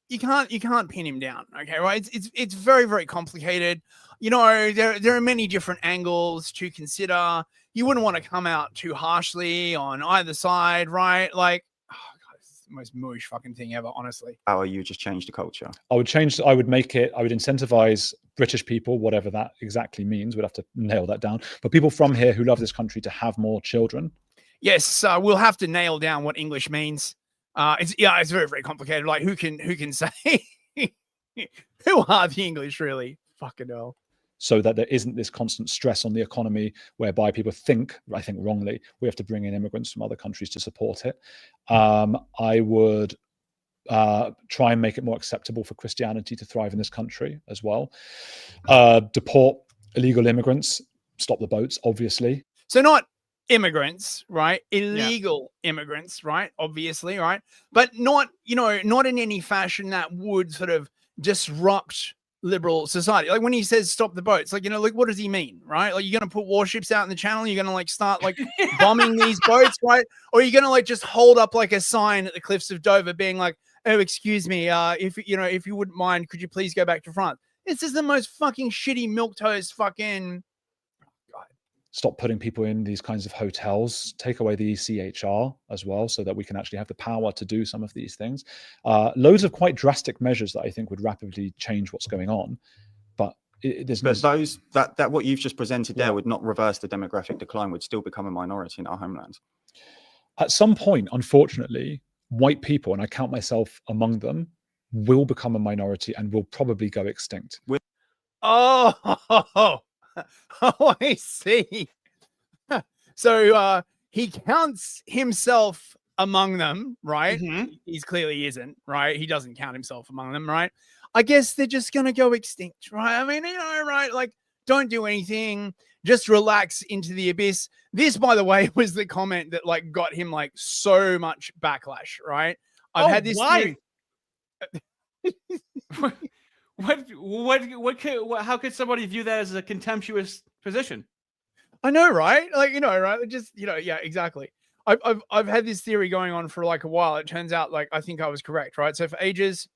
you can't pin him down. Okay, right? It's very, very complicated. There are many different angles to consider. You wouldn't want to come out too harshly on either side, right? Like, oh God, it's the most Moorish fucking thing ever, honestly. How you just change the culture? I would incentivize British people, whatever that exactly means. We'd have to nail that down. But people from here who love this country to have more children. Yes, we'll have to nail down what English means. It's very, very complicated. Like, who can say who are the English really? Fucking hell. So that there isn't this constant stress on the economy whereby people think, I think wrongly, we have to bring in immigrants from other countries to support it. I would try and make it more acceptable for Christianity to thrive in this country as well. Deport illegal immigrants, stop the boats, obviously. So not immigrants, right? Illegal immigrants, right? Obviously, right? But not in any fashion that would sort of disrupt liberal society. Like when he says stop the boats, like, like what does he mean, right? Like, you're going to put warships out in the channel, you're going to like start like bombing these boats, right? Or you're going to like just hold up like a sign at the cliffs of Dover being like, oh, excuse me, if you wouldn't mind, could you please go back to France? This is the most fucking shitty milquetoast fucking. Stop putting people in these kinds of hotels, take away the ECHR as well, so that we can actually have the power to do some of these things. Loads of quite drastic measures that I think would rapidly change what's going on. But that what you've just presented there would not reverse the demographic decline, would still become a minority in our homeland. At some point, unfortunately, white people, and I count myself among them, will become a minority and will probably go extinct. I see. So he counts himself among them, right? Mhm. He's clearly isn't, right? He doesn't count himself among them, right? I guess they're just going to go extinct, right? I mean, right? Like, don't do anything, just relax into the abyss. This, by the way, was the comment that like got him like so much backlash, right? I've had this. Why? How could somebody view that as a contemptuous position? I know, right? Like, right? Just, yeah, exactly. I've had this theory going on for like a while. It turns out like I think I was correct, right? So for ages,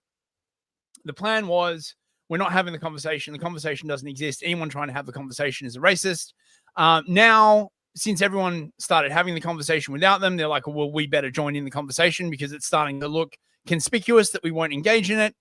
the plan was we're not having the conversation. The conversation doesn't exist. Anyone trying to have the conversation is a racist. Now, since everyone started having the conversation without them, they're like, well, we better join in the conversation because it's starting to look conspicuous that we won't engage in it.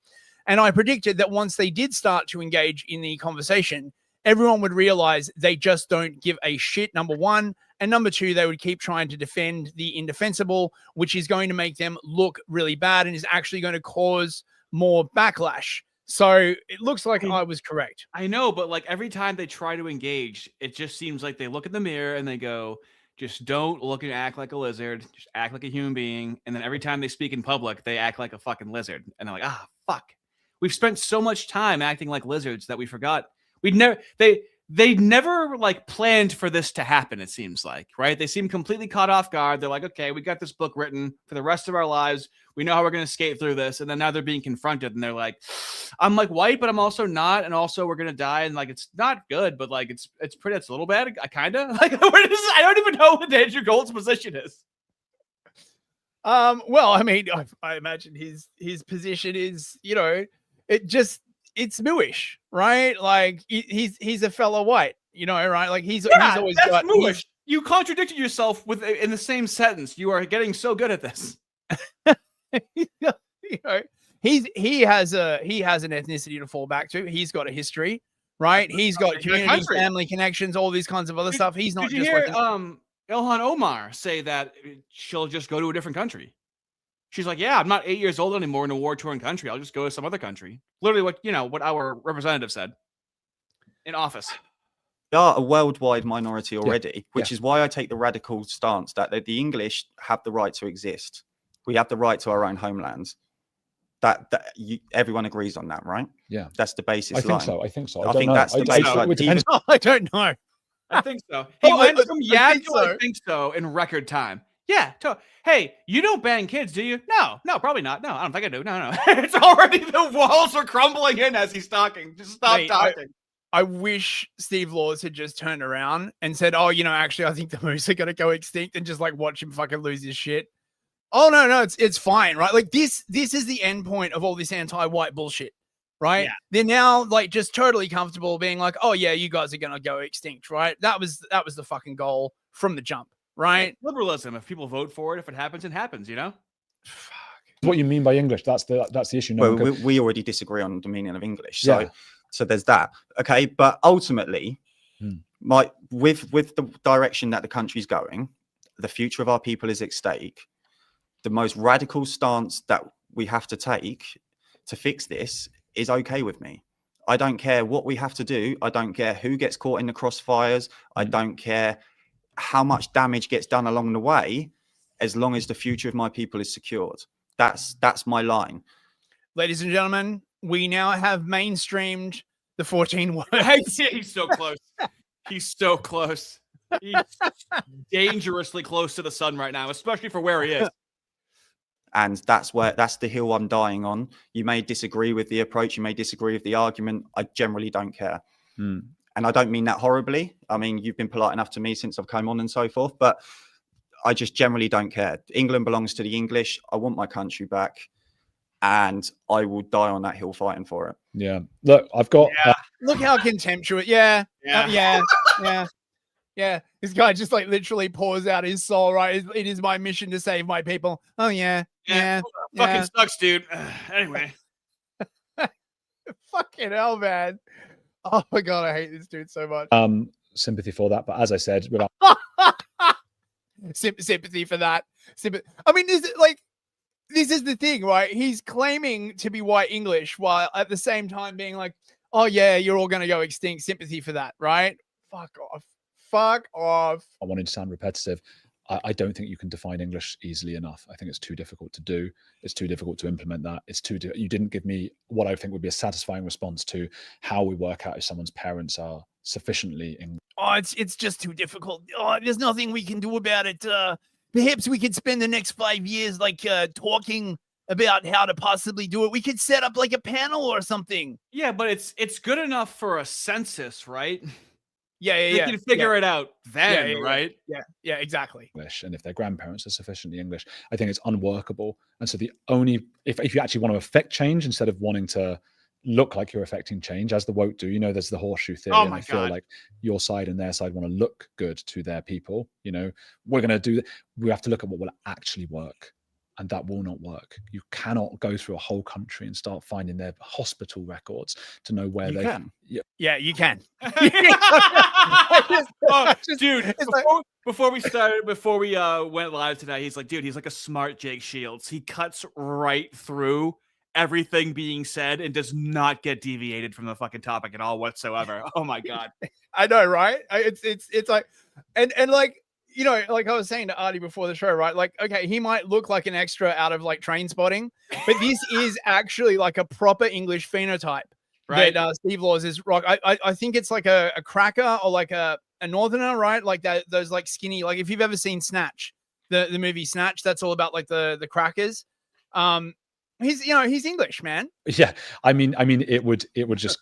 And I predicted that once they did start to engage in the conversation, everyone would realize they just don't give a shit, number one. And number two, they would keep trying to defend the indefensible, which is going to make them look really bad and is actually going to cause more backlash. So it looks like I was correct. I know, but like every time they try to engage, it just seems like they look in the mirror and they go, just don't look and act like a lizard. Just act like a human being. And then every time they speak in public, they act like a fucking lizard. And they're like, fuck. We've spent so much time acting like lizards that we forgot. They never like planned for this to happen, it seems like, right? They seem completely caught off guard. They're like, okay, we got this book written for the rest of our lives. We know how we're going to skate through this. And then now they're being confronted and they're like, I'm like white, but I'm also not. And also we're going to die. And like, it's not good, but like, it's a little bad. I kind of like, I don't even know what Andrew Gold's position is. Well, I mean, I imagine his position is, it's mooish, right? Like he's a fellow white, right? Like he's always got mooish. You contradicted yourself in the same sentence. You are getting so good at this. he has an ethnicity to fall back to. He's got a history, right? He's got community, family connections, all these kinds of other stuff. He's not just like Ilhan Omar say that she'll just go to a different country. She's like, yeah, I'm not 8 years old anymore in a war-torn country. I'll just go to some other country. Literally what our representative said in office. They are a worldwide minority already, which is why I take the radical stance that the English have the right to exist. We have the right to our own homelands. Everyone agrees on that, right? Yeah. That's the basis I think so. I think so. I think that's the baseline. I don't know. I think so. He went from I think so in record time. Yeah. Hey, you don't bang kids, do you? No, probably not. No, I don't think I do. No. It's already, the walls are crumbling in as he's talking. Just stop talking. I wish Steve Laws had just turned around and said, oh, actually, I think the moose are going to go extinct, and just like watch him fucking lose his shit. Oh, no, it's fine, right? Like this is the end point of all this anti-white bullshit, right? Yeah. They're now like just totally comfortable being like, oh yeah, you guys are going to go extinct, right? That was the fucking goal from the jump. Right, liberalism. If people vote for it, if it happens, Fuck. What you mean by English? That's the issue. No, well, we already disagree on the meaning of English, so there's that. Okay, but ultimately, with the direction that the country's going, the future of our people is at stake. The most radical stance that we have to take to fix this is okay with me. I don't care what we have to do. I don't care who gets caught in the crossfires. I don't care how much damage gets done along the way, as long as the future of my people is secured. That's my line. Ladies and gentlemen, we now have mainstreamed the 14 words. He's so close. He's so close. He's dangerously close to the sun right now, especially for where he is. And that's the hill I'm dying on. You may disagree with the approach. You may disagree with the argument. I generally don't care. And I don't mean that horribly. I mean, you've been polite enough to me since I've come on and so forth, but I just generally don't care. England belongs to the English. I want my country back, and I will die on that hill fighting for it. Yeah. Look, I've got... Look how contemptuous. Yeah. This guy just like literally pours out his soul, right? It is my mission to save my people. Oh, yeah. Fucking sucks, dude. Anyway. Fucking hell, man. Oh my God, I hate this dude so much. Sympathy for that, but as I said, without sympathy for that. I mean, this is the thing, right? He's claiming to be white English while at the same time being like, oh yeah, you're all gonna go extinct. Sympathy for that, right? Fuck off. I wanted to sound repetitive. I don't think you can define English easily enough. I think it's too difficult to do. It's too difficult to implement that. You didn't give me what I think would be a satisfying response to how we work out if someone's parents are sufficiently English. Oh, it's just too difficult. Oh, there's nothing we can do about it. Perhaps we could spend the next 5 years talking about how to possibly do it. We could set up like a panel or something. Yeah, but it's good enough for a census, right? Yeah. You can figure it out then, right? Yeah, exactly. English, and if their grandparents are sufficiently English, I think it's unworkable. And so if you actually want to affect change instead of wanting to look like you're affecting change, as the woke do, there's the horseshoe theory, and I feel like your side and their side want to look good to their people. We're going to do that. We have to look at what will actually work, and that will not work. You cannot go through a whole country and start finding their hospital records to know where they can. Yeah, you can. Dude, before we went live today, he's like a smart Jake Shields. He cuts right through everything being said and does not get deviated from the fucking topic at all whatsoever. Oh my God. I know, right? It's like, and like, like I was saying to Artie before the show, right? Like, okay, he might look like an extra out of like Train Spotting, but this is actually like a proper English phenotype, right? That Steve Laws is rock. I think it's like a cracker or like a northerner, right? Like that, those like skinny, like if you've ever seen Snatch, the movie Snatch, that's all about like the crackers. He's English, man. Yeah, I mean, it would just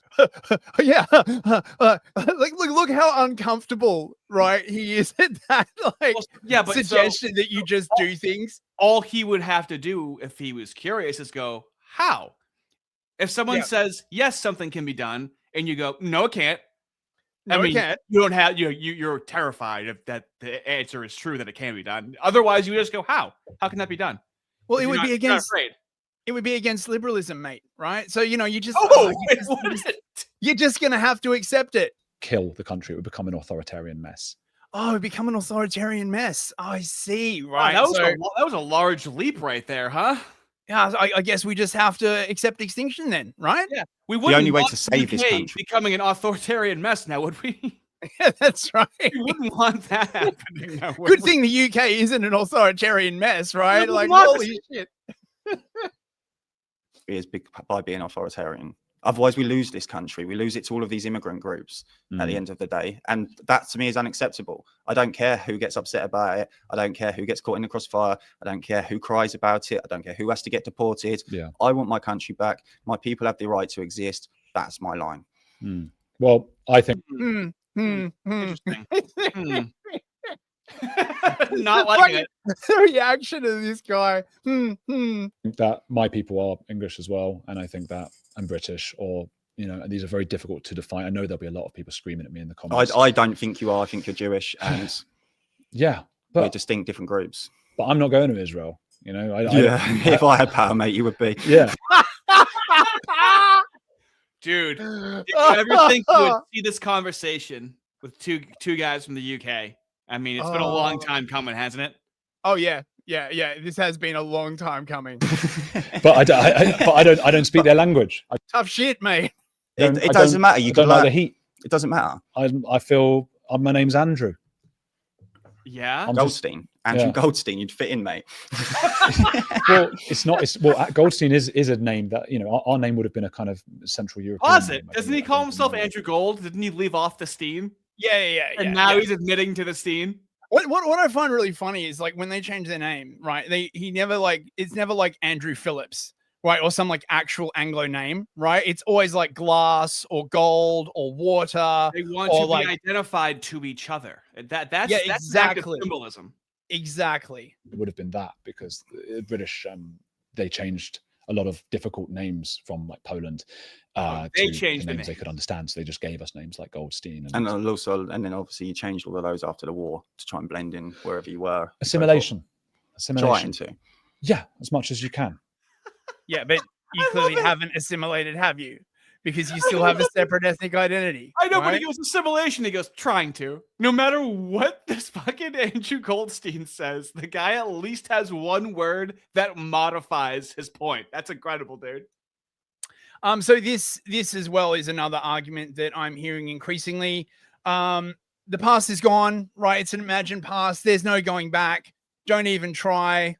yeah. Look how uncomfortable, right? He is at that but suggestion that you just do things. All he would have to do if he was curious is go, how? If someone says yes, something can be done, and you go, no, it can't. It can't. You don't have you're terrified if that the answer is true that it can be done. Otherwise, you just go, how? How can that be done? Well, it would be against. It would be against liberalism, mate, right? So, you just... you're just going to have to accept it. Kill the country. It would become an authoritarian mess. Oh, it would become an authoritarian mess. Oh, I see, right? That was a large leap right there, huh? Yeah, I guess we just have to accept extinction then, right? Yeah. The only way to save this country. Becoming an authoritarian mess now, would we? Yeah, that's right. We wouldn't want that happening now. Good thing the UK isn't an authoritarian mess, right? Like, holy shit. Is big by being authoritarian. Otherwise, we lose this country. We lose it to all of these immigrant groups at the end of the day. And that to me is unacceptable. I don't care who gets upset about it. I don't care who gets caught in the crossfire. I don't care who cries about it. I don't care who has to get deported. Yeah. I want my country back. My people have the right to exist. That's my line. Well, I think Interesting. Not liking it. The reaction of this guy. that my people are English as well, and I think that I'm British, or and these are very difficult to define. I know there'll be a lot of people screaming at me in the comments. I don't think you are. I think you're Jewish, and yeah, we're distinct different groups. But I'm not going to Israel. If I had power, mate, you would be. Yeah. Dude, did you ever think you would see this conversation with two guys from the UK? I mean, it's been a long time coming, hasn't it? Oh yeah. This has been a long time coming. But I don't speak their language. Tough shit, mate. It doesn't matter. You don't like the heat. It doesn't matter. I feel my name's Andrew. Yeah, Goldstein. Andrew Goldstein. You'd fit in, mate. Well, it's not. Goldstein is a name that our name would have been a kind of Central European. Was it? Doesn't he call himself Andrew Gold? Didn't he leave off the Steen? Yeah. And now he's admitting to the Steen. What I find really funny is like when they change their name, right? It's never like Andrew Phillips, right? Or some like actual Anglo name, right? It's always like glass or gold or water. They want to be identified to each other. That's exactly symbolism. Exactly. It would have been that because the British they changed a lot of difficult names from like Poland they to changed names they could understand, so they just gave us names like Goldstein and then obviously you changed all of those after the war to try and blend in wherever you were. Assimilation. Trying to. Yeah, as much as you can. Yeah, but you clearly haven't assimilated, have you? Because you still have a separate ethnic identity. I know, right? but he goes assimilation. He goes trying to. No matter what this fucking Andrew Goldstein says, the guy at least has one word that modifies his point. That's incredible, dude. So this as well is another argument that I'm hearing increasingly. the past is gone, right? It's an imagined past. There's no going back. Don't even try.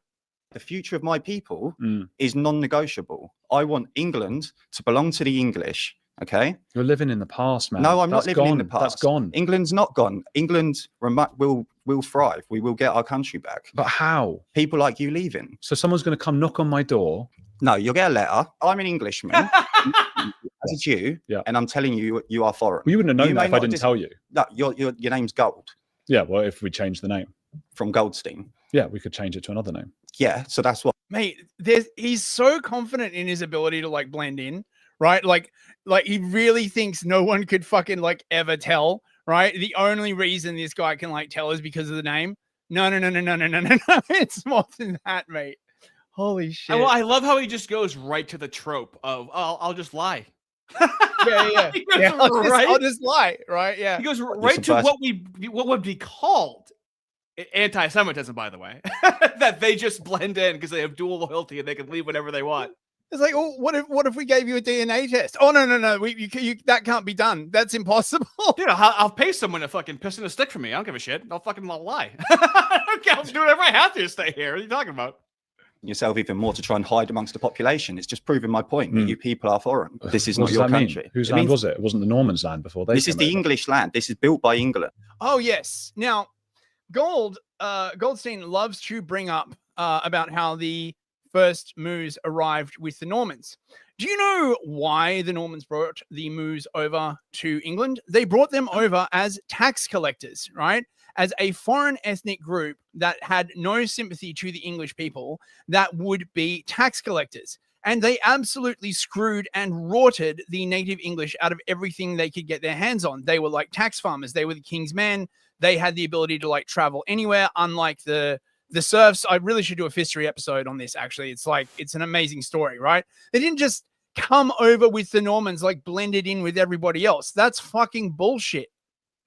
The future of my people is non-negotiable. I want England to belong to the English. Okay. You're living in the past, man. No, I'm That's not living in the gone. past. That's gone. England's not gone. England will thrive. We will get our country back. But how? People like you leaving. So someone's going to come knock on my door. No, you'll get a letter. I'm an Englishman, as a Jew, and I'm telling you, you are foreign. Well, you wouldn't have known that if I didn't tell you. No, your name's Gold. Yeah, well, if we change the name from Goldstein. Yeah, we could change it to another name. Yeah, so that's what. Mate, he's so confident in his ability to like blend in, right? Like he really thinks no one could fucking like ever tell, right? The only reason this guy can like tell is because of the name. No. It's more than that, mate. Holy shit. Well, I love how he just goes right to the trope of, oh, I'll just lie. Yeah. I'll just lie, right? Yeah. He goes right to what would be called anti-Semitism, by the way, that they just blend in because they have dual loyalty and they can leave whenever they want. It's like, oh, what if we gave you a DNA test? Oh no, that can't be done. That's impossible. Dude, I'll pay someone to fucking piss in a stick for me. I don't give a shit. I'll fucking lie. I'll do whatever I have to stay here. What are you talking about? Yourself even more to try and hide amongst the population. It's just proving my point that you people are foreign. This is not your country. Whose land was it? It wasn't the Normans' land before they. This is the English land. This is built by England. Oh yes. Now, Goldstein loves to bring up about how the first Moors arrived with the Normans. Do you know why the Normans brought the Moors over to England? They brought them over as tax collectors, right? As a foreign ethnic group that had no sympathy to the English people, that would be tax collectors. And they absolutely screwed and rorted the native English out of everything they could get their hands on. They were like tax farmers. They were the king's men. They had the ability to like travel anywhere, unlike the serfs. I really should do a history episode on this, actually. It's an amazing story, right? They didn't just come over with the Normans, like blended in with everybody else. That's fucking bullshit.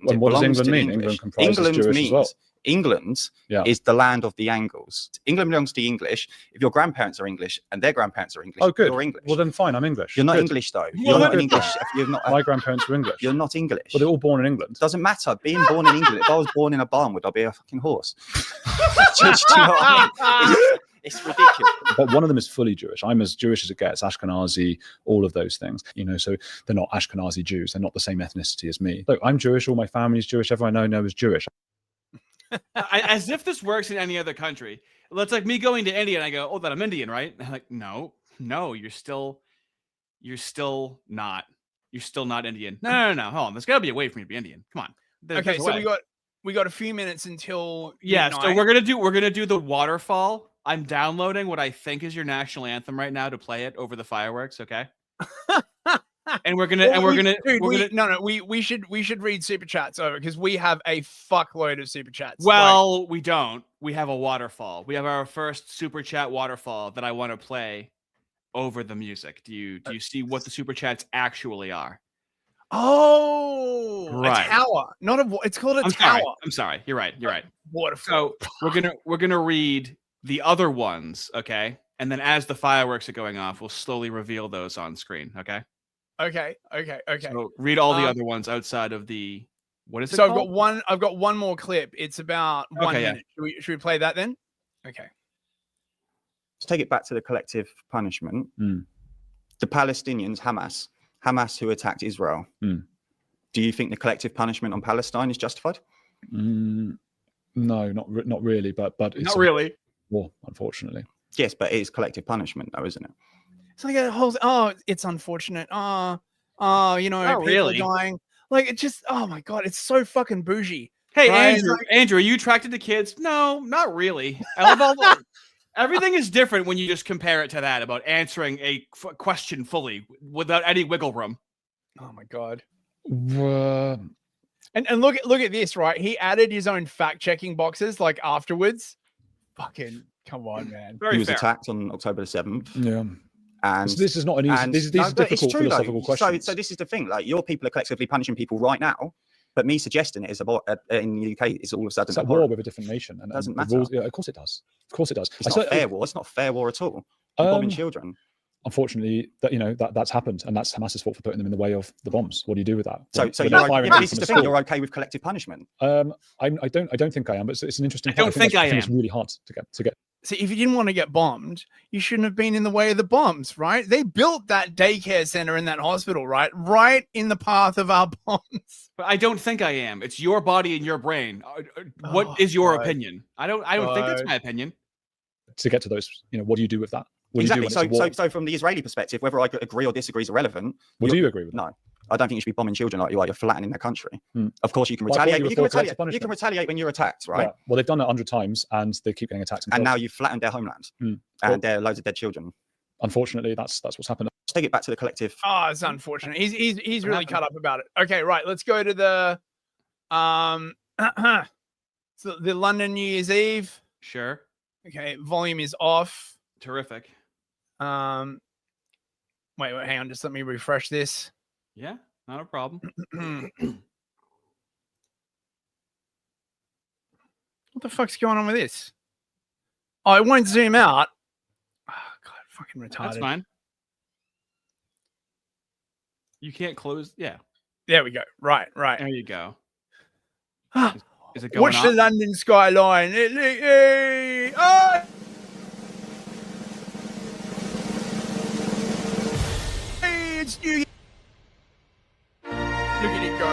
And what does England mean? England comprises Jewish as well. England is the land of the Angles. England belongs to the English. If your grandparents are English and their grandparents are English, you're English. Well, then fine, I'm English. You're not English, though. You're not English. You're not. My grandparents were English. You're not English. Well, they're all born in England. Doesn't matter. Being born in England. If I was born in a barn, would I be a fucking horse? Do you know what I mean? It's ridiculous. But one of them is fully Jewish. I'm as Jewish as it gets, Ashkenazi, all of those things. So they're not Ashkenazi Jews. They're not the same ethnicity as me. Look, I'm Jewish. All my family's Jewish. Everyone I know is Jewish. As if this works in any other country. It's like me going to India and I go, oh, that I'm Indian, right? And I'm like, no, you're still not. You're still not Indian. No. Hold on. There's got to be a way for me to be Indian. Come on. Okay, so we got a few minutes until midnight. So we're gonna do the waterfall. I'm downloading what I think is your national anthem right now to play it over the fireworks. Okay. And we should read super chats over because we have a fuckload of super chats. Well, we don't. We have a waterfall. We have our first super chat waterfall that I want to play over the music. Do you see what the super chats actually are? Oh, right. A tower, not a. It's called a tower. I'm sorry. You're right. Waterfall. So we're gonna read the other ones, okay? And then as the fireworks are going off, we'll slowly reveal those on screen, okay? Okay. So read all the other ones outside of the what is it? So called? I've got one more clip. It's about 1 minute. Should we play that then? Okay. Let's take it back to the collective punishment. The Palestinians, Hamas, who attacked Israel. Do you think the collective punishment on Palestine is justified? No, not really. But it's not really. War, unfortunately. Yes, but it is collective punishment, though, isn't it? It's like a whole. Oh, it's unfortunate. Not people really. are dying. Like it just. Oh my god, it's so fucking bougie. Hey, right? Andrew, are you attracted to kids? No, not really. I love all the. Everything is different when you just compare it to that about answering a question fully without any wiggle room. Oh my god. And look at this, right? He added his own fact checking boxes like afterwards. Fucking come on, man. He was attacked on October the 7th. Yeah. And so this is not an easy. These are difficult philosophical questions. So this is the thing. Like your people are collectively punishing people right now. But me suggesting it is about in the UK is all of a sudden it's a war with a different nation, and doesn't matter. Rules, of course it does. Of course it does. It's not a fair war. It's not a fair war at all. You're bombing children. unfortunately, that's happened, and that's Hamas's fault for putting them in the way of the bombs. What do you do with that? So When you're, they're firing this from is the the thing, school. you're okay with collective punishment. I don't think I am, but it's an interesting. I don't think I am. It's really hard to get. See, if you didn't want to get bombed, you shouldn't have been in the way of the bombs, right? They built that daycare center in that hospital, right? Right in the path of our bombs. But I don't think I am. It's your body and your brain. What is your opinion? I don't think that's my opinion. To get to those, what do you do with that? What Exactly. do you do when it's a war? So from the Israeli perspective, whether I agree or disagree is irrelevant. Well, do you agree with that? No. I don't think you should be bombing children like you are. You're flattening their country. Of course, you can Well, I thought retaliate. you You can were for retaliate. collective You can retaliate when you're attacked, right? Yeah. Well, they've done it 100 times, and they keep getting attacked. And now you've flattened their homeland, and there are loads of dead children. Unfortunately, that's what's happened. Let's take it back to the collective. Oh, it's unfortunate. He's really cut up about it. Okay, right. Let's go to the so the London New Year's Eve. Sure. Okay, volume is off. Terrific. Wait, hang on. Just let me refresh this. Yeah, not a problem. What the fuck's going on with this? Oh, it won't zoom out. Oh, God, fucking retarded. That's fine. You can't close. Yeah. There we go. Right. There you go. Is it going Watch the on? London skyline. Oh! Hey, it's New Year. Look at it go.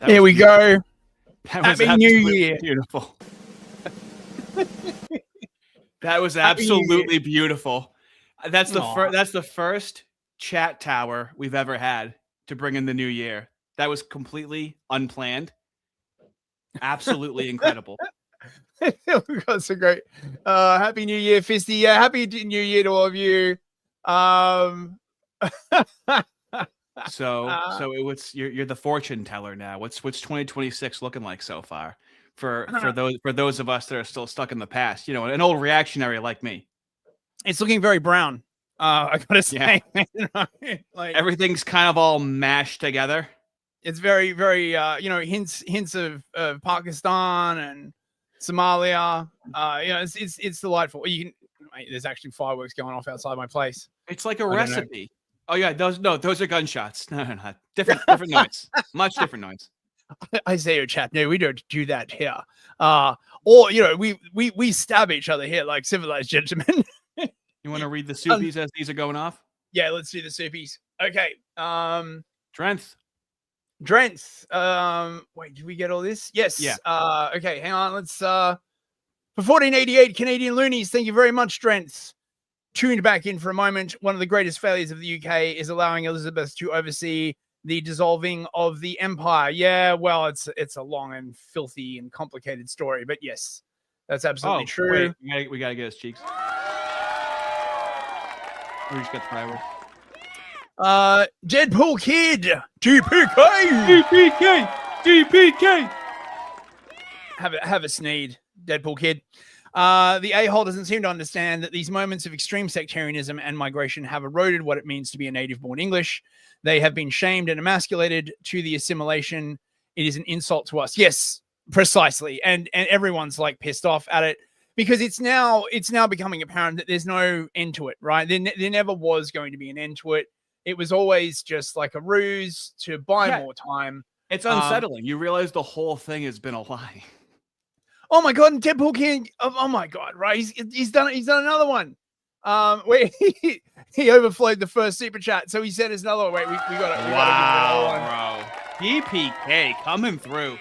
Here we go. Happy New Year. Beautiful. That was absolutely beautiful. That's the first chat tower we've ever had to bring in the new year. That was completely unplanned. Absolutely incredible. That's so great. Happy New Year, Fisty. Yeah, happy New Year to all of you. So you're the fortune teller now. What's 2026 looking like so far for those of us that are still stuck in the past? An old reactionary like me. It's looking very brown. I gotta say, like everything's kind of all mashed together. It's very, very hints of Pakistan and Somalia. It's delightful. There's actually fireworks going off outside my place. It's like a recipe. Oh yeah, those are gunshots. No, different noise. Much different noise. I say, your chap, no, we don't do that here. Or we stab each other here like civilized gentlemen. You want to read the soupies as these are going off? Yeah, let's do the soupies. Okay. Drenth. Wait, did we get all this? Yes. Yeah. Okay, hang on. Let's for 1488 Canadian loonies. Thank you very much, Drenth. Tuned back in for a moment. One of the greatest failures of the UK is allowing Elizabeth to oversee the dissolving of the empire. Yeah, well, it's a long and filthy and complicated story, but yes, that's absolutely true. Wait, we gotta get his cheeks. We just got the fireworks. Deadpool Kid, DPK. Have a sneed, Deadpool Kid. The a-hole doesn't seem to understand that these moments of extreme sectarianism and migration have eroded what it means to be a native-born English. They have been shamed and emasculated to the assimilation. It is an insult to us. Yes, precisely. And everyone's like pissed off at it because it's now becoming apparent that there's no end to it, right? There never was going to be an end to it. It was always just like a ruse to buy more time. It's unsettling. You realize the whole thing has been a lie. Oh my god, and Deadpool King. Oh my god, right? He's done another one. Wait, he overflowed the first super chat, so he sent us another one. Wait, we got it. Wow, bro. DPK coming through.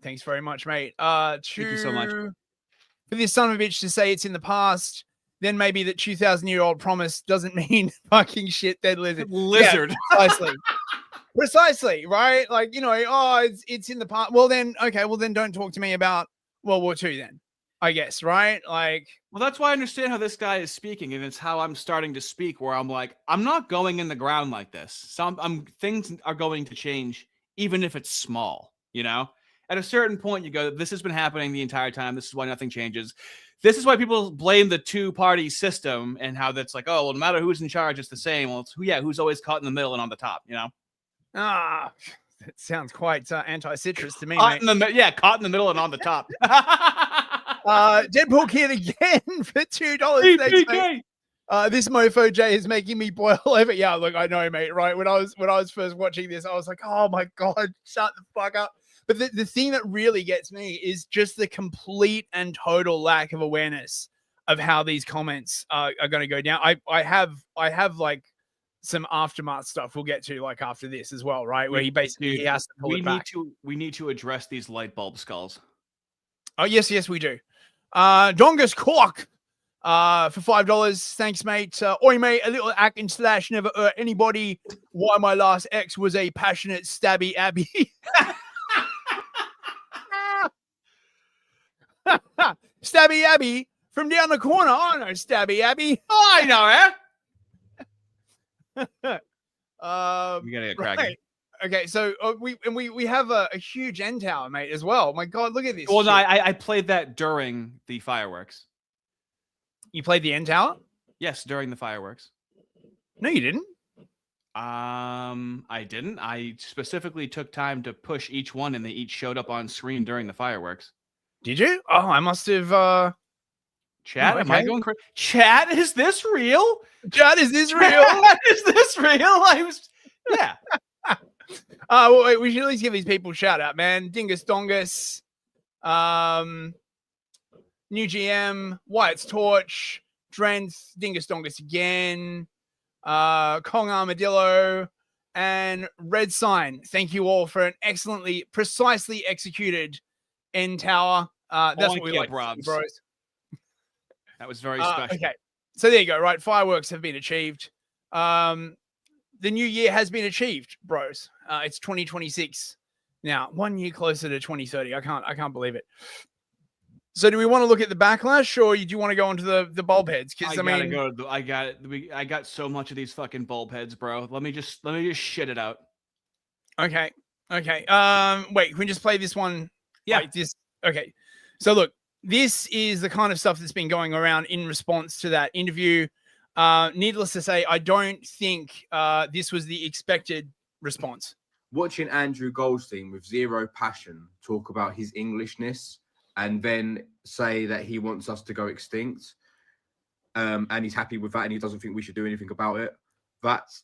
Thanks very much, mate. Thank you so much. For this son of a bitch to say it's in the past, then maybe that 2,000-year-old promise doesn't mean fucking shit dead lizard. Lizard. Yeah, precisely, right? Like, you know, oh, it's in the past. Well then, okay, well then don't talk to me about World War II then, I guess, right? Like, well, that's why I understand how this guy is speaking, and it's how I'm starting to speak, where I'm like, I'm not going in the ground like this. Things are going to change, even if it's small, you know? At a certain point, you go, this has been happening the entire time. This is why nothing changes. This is why people blame the two-party system and how that's like, oh, well, no matter who's in charge, it's the same. Well, it's who's always caught in the middle and on the top, you know? that sounds quite anti-citrus to me, caught mate. Caught in the middle and on the top. Deadpool Kid again for $2. Thanks, mate. This mofo Jay is making me boil over. Yeah, look, I know, mate. Right when I was first watching this, I was like, oh my god, shut the fuck up. But the thing that really gets me is just the complete and total lack of awareness of how these comments are going to go down. I have like some aftermath stuff we'll get to like after this as well, right? Where he basically he has to pull it back. We need to address these light bulb skulls. Oh yes, we do. Dongus Cork for $5. Thanks, mate. Oi, mate, a little acting slash never hurt anybody. Why my last ex was a passionate stabby Abby. Stabby Abby from down the corner. I know Stabby Abby. Oh, I know her. We gotta get cracking. Right. Okay, so we have a huge end tower, mate, as well. My God, look at this. Well, no, I played that during the fireworks. You played the end tower? Yes, during the fireworks. No, you didn't. I didn't. I specifically took time to push each one, and they each showed up on screen during the fireworks. Did you? Oh, I must have. Chat, am I going crazy? Chat, is this real? Chat, is this real? Is this real? Yeah. Well, wait, we should at least give these people a shout out, man. Dingus Dongus, New GM, Wyatt's Torch, Drenth, Dingus Dongus again, Kong Armadillo, and Red Sign. Thank you all for an excellently, precisely executed end tower. That's what we like, bros. That was very special. Okay, so there you go. Right, fireworks have been achieved. The new year has been achieved, bros. It's 2026 now, 1 year closer to 2030. I can't believe it. So, do we want to look at the backlash, or do you want to go into the bulb heads? Because I got so much of these fucking bulb heads, bro. Let me just shit it out. Okay. Wait, can we just play this one? Yeah. Like this. Okay. So look, this is the kind of stuff that's been going around in response to that interview. Needless to say, I don't think this was the expected response. Watching Andrew Goldstein with zero passion talk about his Englishness and then say that he wants us to go extinct and he's happy with that and he doesn't think we should do anything about it, that's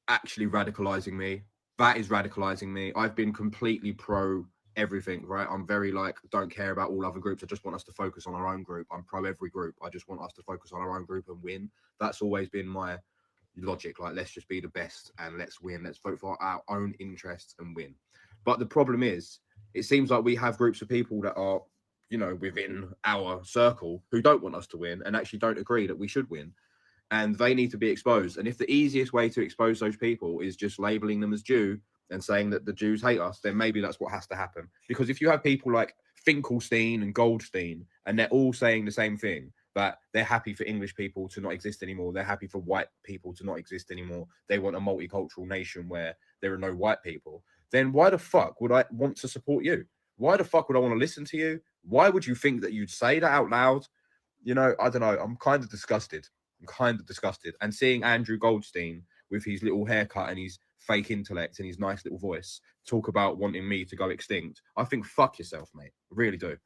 actually radicalizing me. That is radicalizing me. I've been completely pro everything, right? I'm very don't care about all other groups. I just want us to focus on our own group. I'm pro every group. I just want us to focus on our own group and win. That's always been my logic. Let's just be the best and let's win. Let's vote for our own interests and win. But the problem is, it seems like we have groups of people that are, within our circle who don't want us to win and actually don't agree that we should win. And they need to be exposed. And if the easiest way to expose those people is just labeling them as Jew and saying that the Jews hate us, then maybe that's what has to happen. Because if you have people like Finkelstein and Goldstein, and they're all saying the same thing, that they're happy for English people to not exist anymore, they're happy for white people to not exist anymore, they want a multicultural nation where there are no white people, then why the fuck would I want to support you? Why the fuck would I want to listen to you? Why would you think that you'd say that out loud? I don't know. I'm kind of disgusted. And seeing Andrew Goldstein with his little haircut and his fake intellect and his nice little voice talk about wanting me to go extinct, I think fuck yourself, mate. I really do.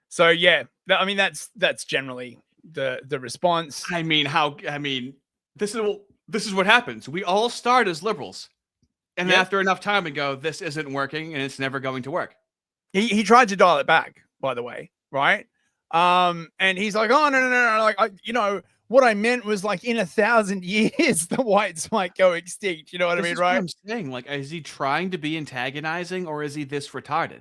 So yeah, that's generally the response. This is what happens. We all start as liberals, and after enough time we go, this isn't working and it's never going to work. He tried to dial it back, by the way, right? And he's like, oh, no. Like, what I meant was like in 1,000 years, the whites might go extinct. You know what I mean, right? What I'm saying, like, is he trying to be antagonizing or is he this retarded?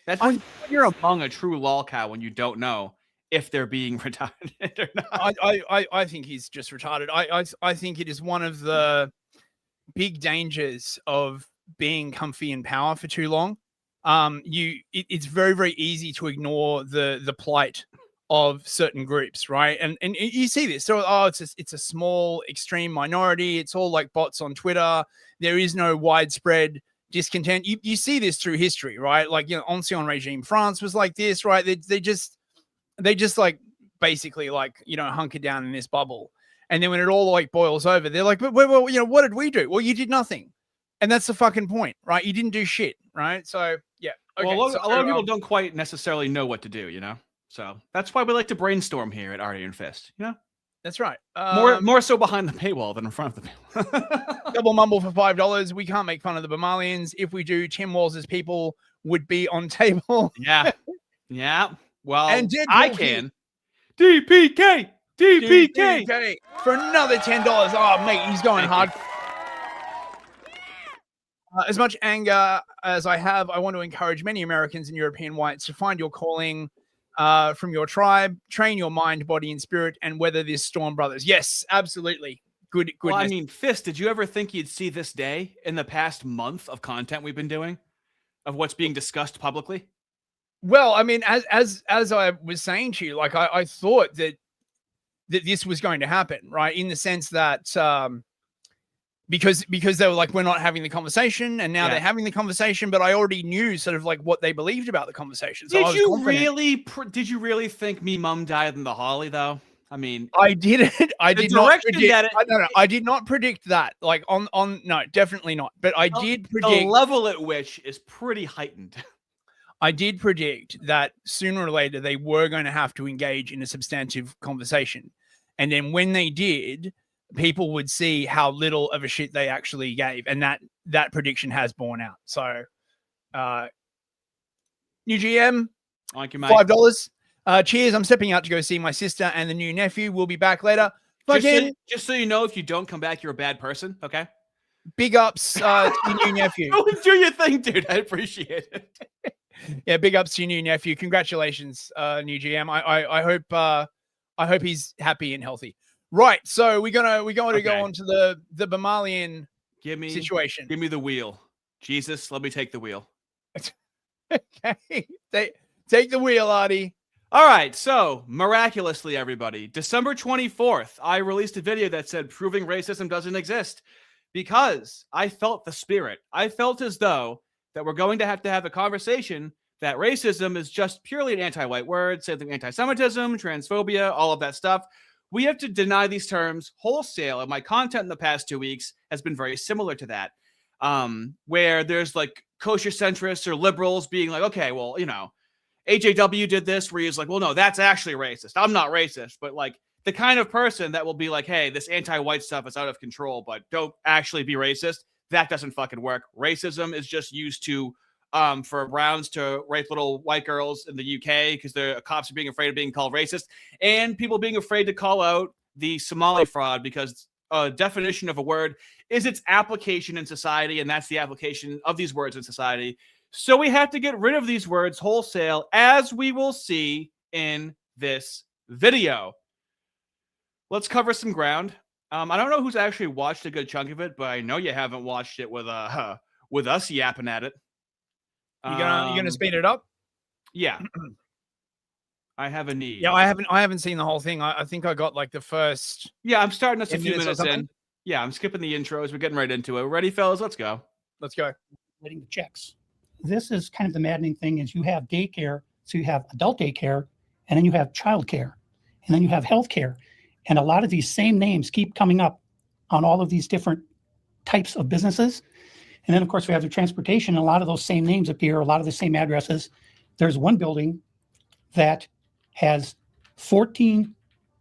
That's I- when you're among a true lolcow when you don't know if they're being retarded or not. I think he's just retarded. I think it is one of the big dangers of being comfy in power for too long. It's very, very easy to ignore the plight of certain groups, right? And you see this. So it's a small extreme minority. It's all like bots on Twitter. There is no widespread discontent. You see this through history, right? Like, Ancien regime France was like this, right? They just like basically like, hunker down in this bubble. And then when it all like boils over, they're like, but well, what did we do? Well, you did nothing. And that's the fucking point, right? You didn't do shit, right? So yeah. Okay, Well, a lot of people don't quite necessarily know what to do, So that's why we like to brainstorm here at Iron Fist, That's right. More so behind the paywall than in front of the paywall. Double mumble for $5. We can't make fun of the Somalians. If we do, Tim Walz's people would be on table. Yeah. Yeah. Well, And I can. DPK for another $10. Oh, mate, he's going hard. As much anger as I have, I want to encourage many Americans and European whites to find your calling from your tribe, train your mind, body, and spirit, and weather this storm, brothers. Yes, absolutely. Good. Well, I mean, Fist, did you ever think you'd see this day in the past month of content we've been doing, of what's being discussed publicly? Well, I mean, as I was saying to you, like I thought that this was going to happen, right? In the sense that because they were like, we're not having the conversation, and now they're having the conversation, but I already knew sort of like what they believed about the conversation. So did you really think me mum died in the holly though? I mean, I didn't. I did not predict that. Like no, definitely not. But I did predict the level at which is pretty heightened. I did predict that sooner or later they were going to have to engage in a substantive conversation, and then when they did, people would see how little of a shit they actually gave, and that prediction has borne out. So, new GM, thank you, mate. $5. Cheers! I'm stepping out to go see my sister and the new nephew. We'll be back later. Just so you know, if you don't come back, you're a bad person. Okay. Big ups to your new nephew. Do your thing, dude. I appreciate it. Yeah, big ups to your new nephew. Congratulations, new GM. I hope he's happy and healthy. Right, so we're gonna go on to the Somalian situation. Give me the wheel, Jesus. Let me take the wheel. Okay, take the wheel, Artie. All right, so miraculously, everybody, December 24th, I released a video that said proving racism doesn't exist because I felt the spirit. I felt as though that we're going to have a conversation that racism is just purely an anti-white word, same thing, anti-Semitism, transphobia, all of that stuff. We have to deny these terms wholesale, and my content in the past 2 weeks has been very similar to that, where there's like kosher centrists or liberals being like, okay, well, AJW did this, where he's like, well, no, that's actually racist. I'm not racist, but like the kind of person that will be like, hey, this anti-white stuff is out of control, but don't actually be racist. That doesn't fucking work. Racism is just used to for Browns to rape little white girls in the UK because the cops are being afraid of being called racist, and people being afraid to call out the Somali fraud because a definition of a word is its application in society, and that's the application of these words in society. So we have to get rid of these words wholesale, as we will see in this video. Let's cover some ground. I don't know who's actually watched a good chunk of it, but I know you haven't watched it with us yapping at it. You gonna speed it up? Yeah. I have a need. Yeah, I haven't seen the whole thing. I think I got like the first. Yeah, I'm starting us a few minutes in. Yeah, I'm skipping the intros. We're getting right into it. Ready, fellas? Let's go. Let's go. Writing the checks. This is kind of the maddening thing is you have daycare, so you have adult daycare, and then you have childcare, and then you have healthcare. And a lot of these same names keep coming up on all of these different types of businesses. And then, of course, we have the transportation. And a lot of those same names appear, a lot of the same addresses. There's one building that has 14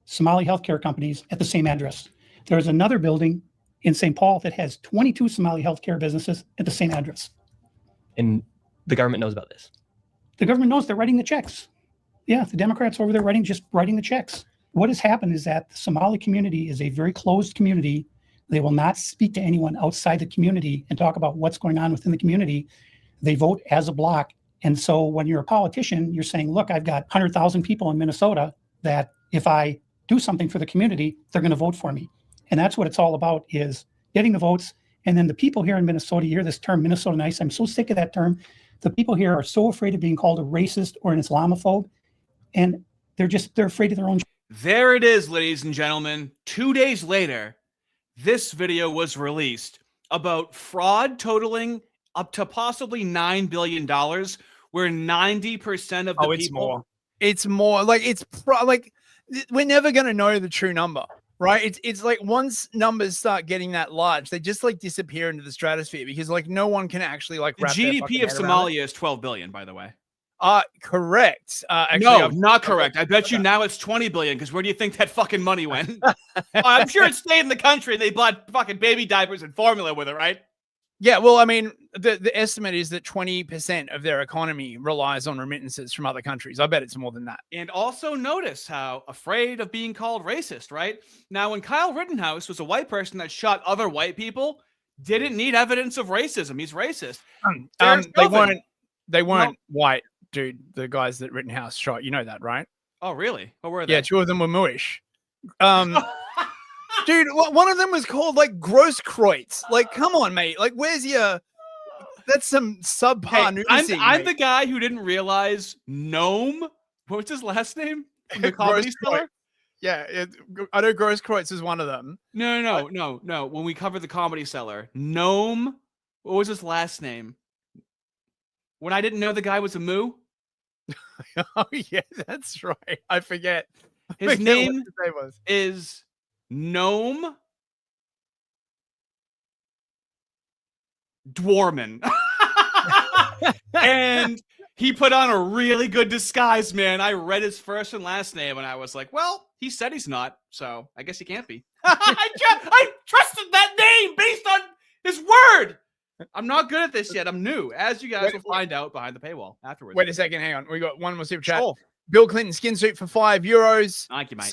Somali healthcare companies at the same address. There's another building in St. Paul that has 22 Somali healthcare businesses at the same address. And the government knows about this? The government knows they're writing the checks. Yeah, the Democrats over there just writing the checks. What has happened is that the Somali community is a very closed community. They will not speak to anyone outside the community and talk about what's going on within the community. They vote as a block. And so when you're a politician, you're saying, look, I've got 100,000 people in Minnesota that if I do something for the community, they're going to vote for me. And that's what it's all about, is getting the votes. And then the people here in Minnesota, you hear this term, Minnesota nice. I'm so sick of that term. The people here are so afraid of being called a racist or an Islamophobe. And they're afraid of their own. There it is, ladies and gentlemen. 2 days later, this video was released about fraud totaling up to possibly $9 billion, where 90% of the people... It's more. Like, we're never going to know the true number, right? It's like once numbers start getting that large, they just like disappear into the stratosphere because like no one can actually like the wrap their fucking GDP of head around it. Somalia is 12 billion, by the way. Correct. Actually, no, not correct. I bet you now it's 20 billion, because where do you think that fucking money went? I'm sure it stayed in the country. They bought fucking baby diapers and formula with it, right? Yeah, well, I mean, the estimate is that 20% of their economy relies on remittances from other countries. I bet it's more than that. And also notice how afraid of being called racist, right? Now, when Kyle Rittenhouse was a white person that shot other white people, didn't need evidence of racism. He's racist. They weren't white, dude. The guys that Rittenhouse shot, you know that, right? Oh, really? What were they? Yeah, two of them were Muish. Dude, one of them was called like Grosskreutz. Like, come on, mate. Like, where's your... That's some subpar nudity, I'm the guy who didn't realize Gnome. What was his last name? The Comedy Cellar? Yeah, I know Grosskreutz is one of them. No. When we covered the Comedy Cellar, Gnome, what was his last name? When I didn't know the guy was a moo? Oh, yeah, that's right. I forget. His name is Gnome Dwarman. And he put on a really good disguise, man. I read his first and last name and I was like, well, he said he's not, so I guess he can't be. I trusted that name based on his word. I'm not good at this yet. I'm new, as you guys will find out behind the paywall afterwards. Wait a second. Hang on. We got one more super chat. Sure. Bill Clinton skin suit for €5. Thank you, mate.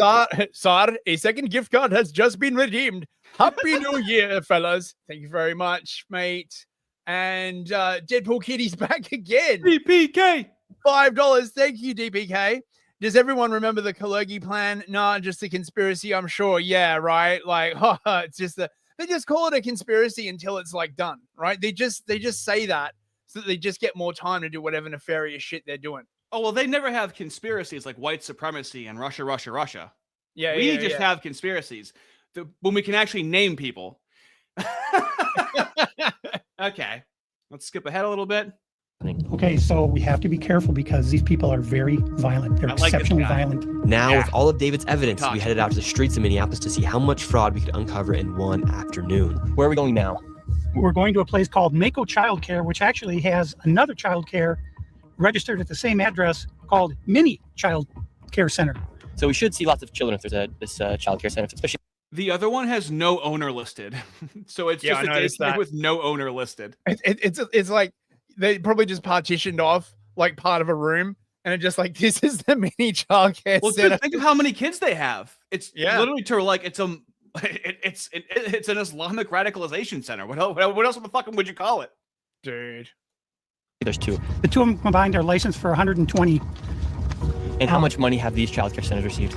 Sar, a second gift card has just been redeemed. Happy New Year, fellas. Thank you very much, mate. And Deadpool Kitty's back again. DPK. $5. Thank you, DPK. Does everyone remember the Kalergi plan? Nah, just a conspiracy, I'm sure. Yeah, right. Like, it's just they just call it a conspiracy until it's like done, right? They just say that so that they just get more time to do whatever nefarious shit they're doing. Oh, well, they never have conspiracies like white supremacy and Russia. Yeah, we just have conspiracies when we can actually name people. Okay, let's skip ahead a little bit. Okay, so we have to be careful because these people are very violent. They're exceptionally violent. Now, with all of David's evidence, we headed out to the streets of Minneapolis to see how much fraud we could uncover in one afternoon. Where are we going now? We're going to a place called Mako Child Care, which actually has another child care registered at the same address called Mini Child Care Center. So we should see lots of children if there's this child care center, especially. The other one has no owner listed. So it's just a daycare with no owner listed. It's like they probably just partitioned off like part of a room and it just like, this is the mini child care center. Think of how many kids they have. It's literally to like, it's an Islamic radicalization center. What else the fuck would you call it? Dude. There's two. The two of them combined are licensed for 120. And how much money have these child care centers received?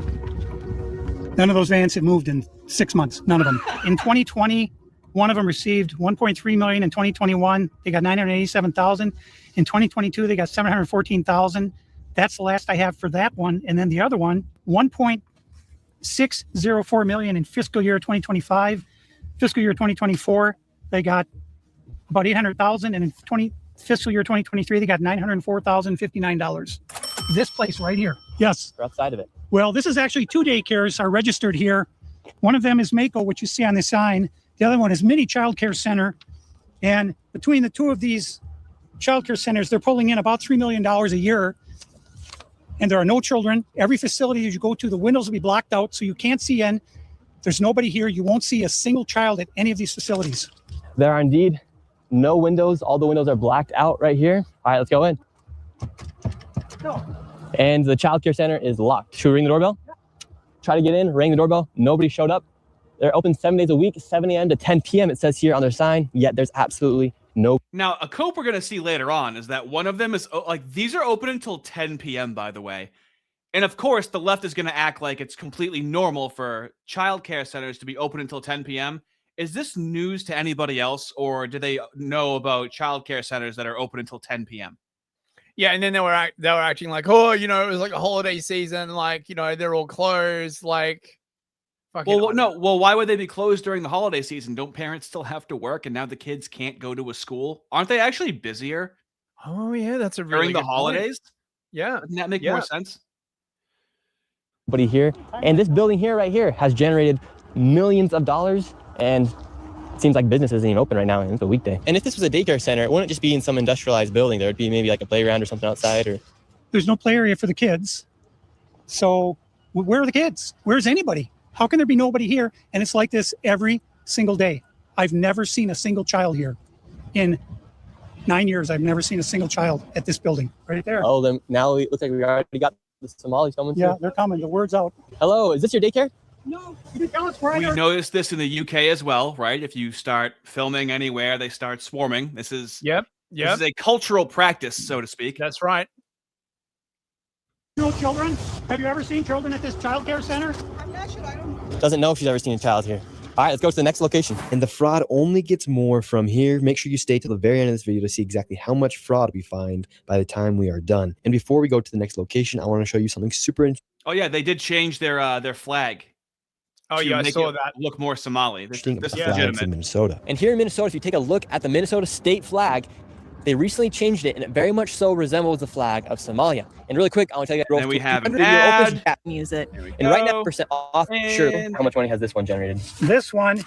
None of those vans have moved in 6 months. None of them. In 2020, one of them received $1.3 million. In 2021, they got $987,000. In 2022, they got $714,000. That's the last I have for that one. And then the other one, $1.604 million in fiscal year 2025. Fiscal year 2024, they got about $800,000, and in fiscal year 2023, they got $904,059. This place right here. Yes. We're outside of it. Well, this is actually two daycares are registered here. One of them is Mako, which you see on the sign. The other one is Mini Child Care Center. And between the two of these child care centers, they're pulling in about $3 million a year. And there are no children. Every facility as you go to, the windows will be blocked out, so you can't see in. There's nobody here. You won't see a single child at any of these facilities. There are indeed no windows. All the windows are blacked out right here. All right, let's go in. No. And the child care center is locked. Should we ring the doorbell? Try to get in, ring the doorbell. Nobody showed up. They're open 7 days a week, 7 a.m. to 10 p.m. It says here on their sign, yet there's absolutely no. Now, a cope we're going to see later on is that one of them is like, these are open until 10 p.m., by the way. And of course, the left is going to act like it's completely normal for childcare centers to be open until 10 p.m. Is this news to anybody else, or do they know about childcare centers that are open until 10 p.m.? Yeah, and then they were acting like, oh, you know, it was like a holiday season, like, you know, they're all closed, like. Well, why would they be closed during the holiday season? Don't parents still have to work, and now the kids can't go to a school? Aren't they actually busier? Oh yeah, that's a really during the holidays. Point. Yeah, doesn't that make more sense? Nobody here, and this building here, right here, has generated millions of dollars, and it seems like business isn't even open right now, and it's a weekday. And if this was a daycare center, it wouldn't just be in some industrialized building. There would be maybe like a playground or something outside. Or there's no play area for the kids, so where are the kids? Where's anybody? How can there be nobody here? And it's like this every single day. I've never seen a single child here. In 9 years, I've never seen a single child at this building. Right there. Oh, then now it looks like we already got the Somalis coming. Yeah, they're coming. The word's out. Hello, is this your daycare? No, you didn't tell us where We noticed this in the UK as well, right? If you start filming anywhere, they start swarming. This is Yep. This is a cultural practice, so to speak. That's right. No children? Have you ever seen children at this child care center? I'm not sure. I don't know. Doesn't know if she's ever seen a child here. All right, let's go to the next location. And the fraud only gets more from here. Make sure you stay till the very end of this video to see exactly how much fraud we find by the time we are done. And before we go to the next location, I want to show you something super interesting. Oh yeah, they did change their flag. Oh yeah, I saw that. Look more Somali. This is Flags legitimate. in Minnesota. And here in Minnesota, if you take a look at the Minnesota state flag, they recently changed it, and it very much so resembles the flag of Somalia. And really quick, I want to tell you, and we have an ad. Music. And right now, % off. Shirley, how much money has this one generated? This one,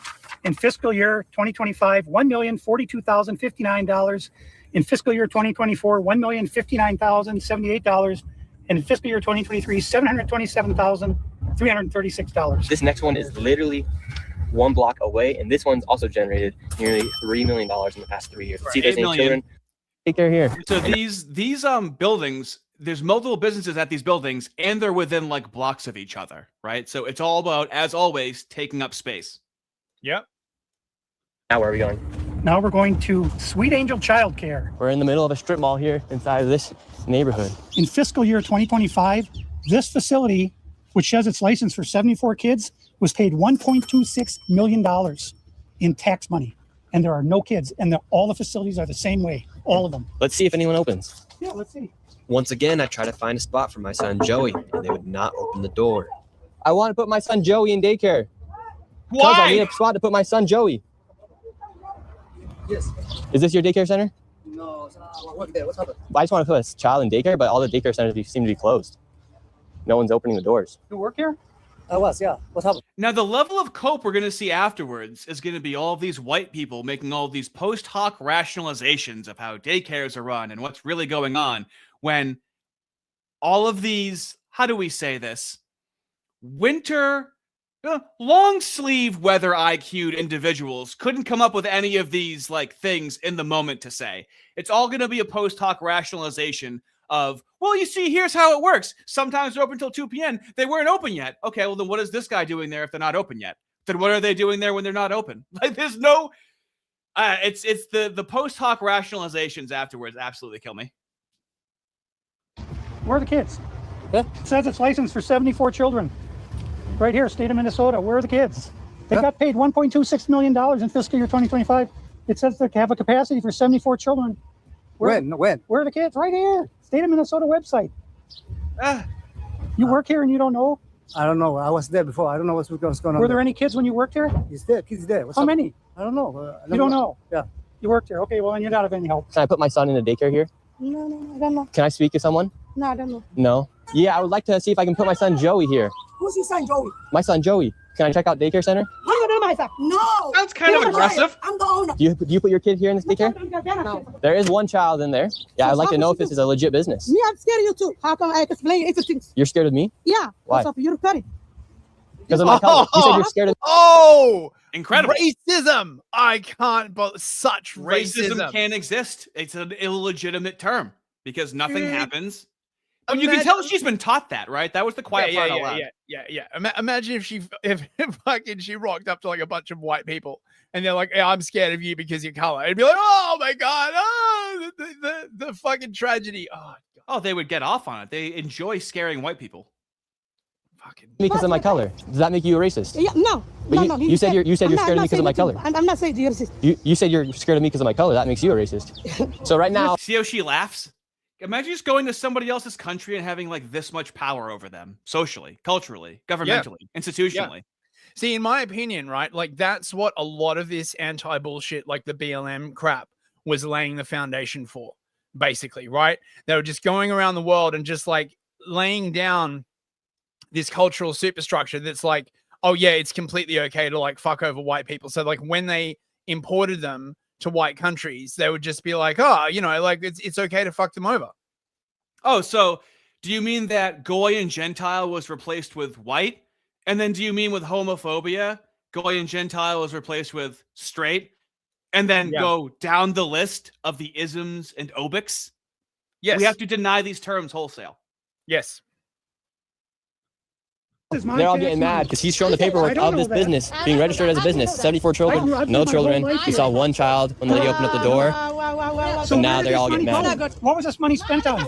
in fiscal year 2025, $1,042,059. In fiscal year 2024, $1,059,078. And in fiscal year 2023, $727,336. This next one is literally one block away, and this one's also generated nearly $3 million in the past 3 years. See, there's any children. Take care here. So these buildings, there's multiple businesses at these buildings, and they're within like blocks of each other, right? So it's all about, as always, taking up space. Yep. Now where are we going? Now we're going to Sweet Angel Childcare. We're in the middle of a strip mall here inside of this neighborhood. In fiscal year 2025, this facility, which has its license for 74 kids, was paid $1.26 million in tax money. And there are no kids, and all the facilities are the same way, all of them. Let's see if anyone opens. Yeah, let's see. Once again, I tried to find a spot for my son Joey, and they would not open the door. I want to put my son Joey in daycare. Why? Because I need a spot to put my son Joey. Yes. Is this your daycare center? No, what there? What's happened? I just want to put a child in daycare, but all the daycare centers seem to be closed. No one's opening the doors. You work here? I was, yeah. What's happened? Now, the level of cope we're going to see afterwards is going to be all of these white people making all of these post hoc rationalizations of how daycares are run and what's really going on, when all of these, how do we say this? Long sleeve weather IQ'd individuals couldn't come up with any of these like things in the moment to say. It's all going to be a post hoc rationalization of, well, you see, here's how it works. Sometimes they're open until 2 p.m. They weren't open yet. Okay, well, then what is this guy doing there if they're not open yet? Then what are they doing there when they're not open? Like, there's no... it's the post hoc rationalizations afterwards absolutely kill me. Where are the kids? Yeah. It says it's licensed for 74 children. Right here, state of Minnesota. Where are the kids? They got paid $1.26 million in fiscal year 2025. It says they have a capacity for 74 children. When? Where are the kids? Right here. State of Minnesota website. You work here and you don't know? I don't know. I was there before. I don't know what's going on. Were there any kids when you worked here? He's there. Kids there. How many? I don't know. You don't know? Yeah. You worked here. Okay, well, then you're not of any help. Can I put my son in a daycare here? No, I don't know. Can I speak to someone? No, I don't know. No? Yeah, I would like to see if I can put my son Joey here. Who's your son, Joey? My son Joey. Can I check out daycare center? I'm gonna do myself. No. That's kind of aggressive. I'm the owner. Do you put your kid here in this daycare? No. There is one child in there. Yeah, I'd like to know if this is a legit business. Me, I'm scared of you too. How come I explain everything? You're scared of me? Yeah. Why? Because of your petty. Because of my color. You said you're scared of me. Oh, incredible. Racism. I can't, but such racism. Can't exist. It's an illegitimate term because nothing happens And you can tell she's been taught that, right? That was the quiet part out loud. Yeah. Imagine if she fucking she rocked up to like a bunch of white people and they're like, "Yeah, I'm scared of you because you're color." It'd be like, "Oh my god, the fucking tragedy." Oh, they would get off on it. They enjoy scaring white people. Because of my color. Does that make you a racist? Yeah, no. But No. you said you're scared of me because of my color. I'm not saying you're racist. You said you're scared of me because of my color. That makes you a racist. So right now, See how she laughs? Imagine just going to somebody else's country and having like this much power over them, socially, culturally, governmentally, institutionally. See, in my opinion, right, like that's what a lot of this anti-bullshit, like the BLM crap, was laying the foundation for, basically, right? They were just going around the world and just like laying down this cultural superstructure that's like, oh yeah, it's completely okay to like fuck over white people. So like when they imported them to white countries, they would just be like, oh, you know, like it's okay to fuck them over. Oh, so do you mean that Goy and Gentile was replaced with white? And then do you mean with homophobia, Goy and Gentile was replaced with straight? And then go down the list of the isms and obics? Yes. We have to deny these terms wholesale. Yes. they're all getting mad because he's showing the paperwork of this business being registered as a business. 74 children, no children. We saw one child when the lady opened up the door. So now they're all getting mad. What was this money spent on?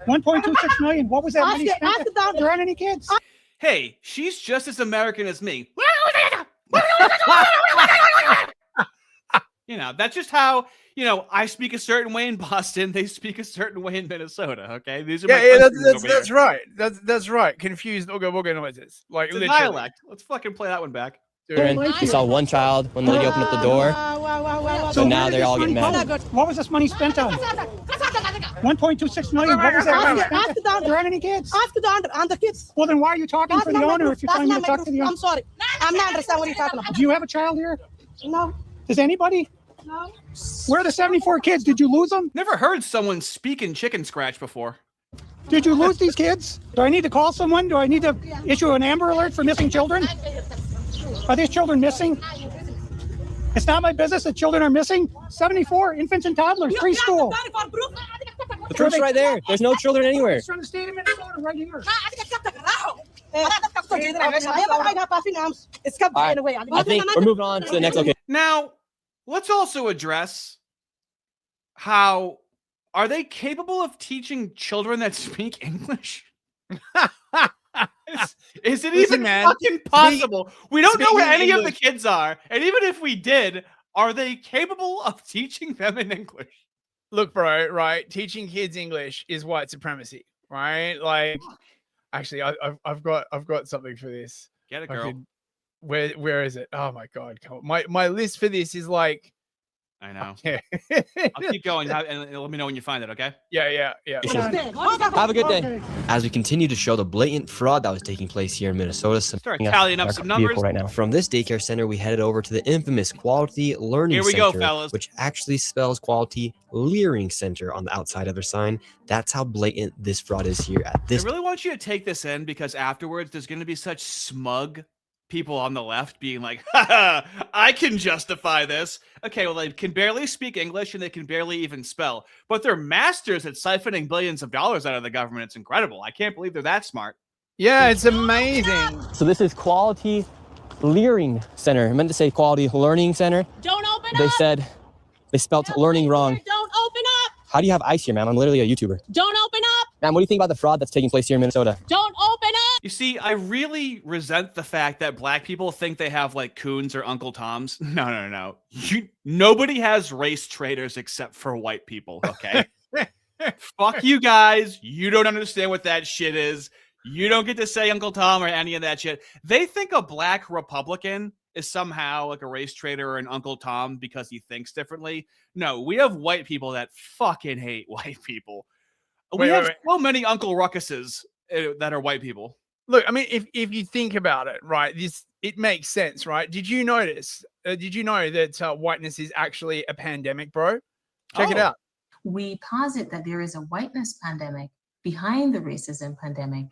1.26 million. What was that money spent on? There aren't any kids. Hey, she's just as American as me. You know, that's just how, you know, I speak a certain way in Boston. They speak a certain way in Minnesota. Okay, these are that's right. That's right. Confused ooga booga noises. Like it's a dialect. Let's fucking play that one back. We saw one child when the lady opened up the door. So now they're all getting mad. What was this money spent on? 1.26 million. What was that money spent on? There aren't any kids. Ask the kids. Well, then why are you talking for the owner if you're telling me to talk to the owner? I'm sorry. I'm not understanding what you're talking about. Do you have a child here? No. Does anybody? No. Where are the 74 kids? Did you lose them? Never heard someone speak in chicken scratch before. Did you lose these kids? Do I need to call someone? Do I need to issue an Amber Alert for missing children? Are these children missing? It's not my business that children are missing. 74 infants and toddlers, preschool. The proof's right there. There's no children anywhere. It's from the state of Minnesota right here. I think we're moving on to the next location. Now, let's also address how are they capable of teaching children that speak English? Is it even fucking possible? We don't know where any of the kids are. And even if we did, are they capable of teaching them in English? Look, bro, right? Teaching kids English is white supremacy, right? Like, actually, I've got something for this. Get it, girl. Where is it? Oh my god! My list for this is like. I know. Yeah. I'll keep going and let me know when you find it, okay? Yeah. Have a good day. As we continue to show the blatant fraud that was taking place here in Minnesota, start tallying up some numbers right now. From this daycare center, we headed over to the infamous Quality Learning Center. Here we go, fellas. Which actually spells Quality Learing Center on the outside of their sign. That's how blatant this fraud is here at this. I really want you to take this in because afterwards there's going to be such smug people on the left being like, haha, I can justify this. Okay, well, they can barely speak English and they can barely even spell, but they're masters at siphoning billions of dollars out of the government. It's incredible. I can't believe they're that smart. Yeah, it's amazing. So this is Quality Learing Center. I meant to say Quality Learning Center. Don't open up. They said they spelled learning wrong. Don't open up. How do you have ice here, man? I'm literally a YouTuber. Don't open up. Man, what do you think about the fraud that's taking place here in Minnesota? Don't open up. You see, I really resent the fact that black people think they have like coons or Uncle Toms. No. Nobody has race traders except for white people, okay? Fuck you guys. You don't understand what that shit is. You don't get to say Uncle Tom or any of that shit. They think a black Republican is somehow like a race trader or an Uncle Tom because he thinks differently. No, we have white people that fucking hate white people. We have so many Uncle Ruckuses that are white people. Look, I mean, if you think about it, right, it makes sense, right? Did you notice? Did you know that whiteness is actually a pandemic, bro? Check it out. We posit that there is a whiteness pandemic behind the racism pandemic,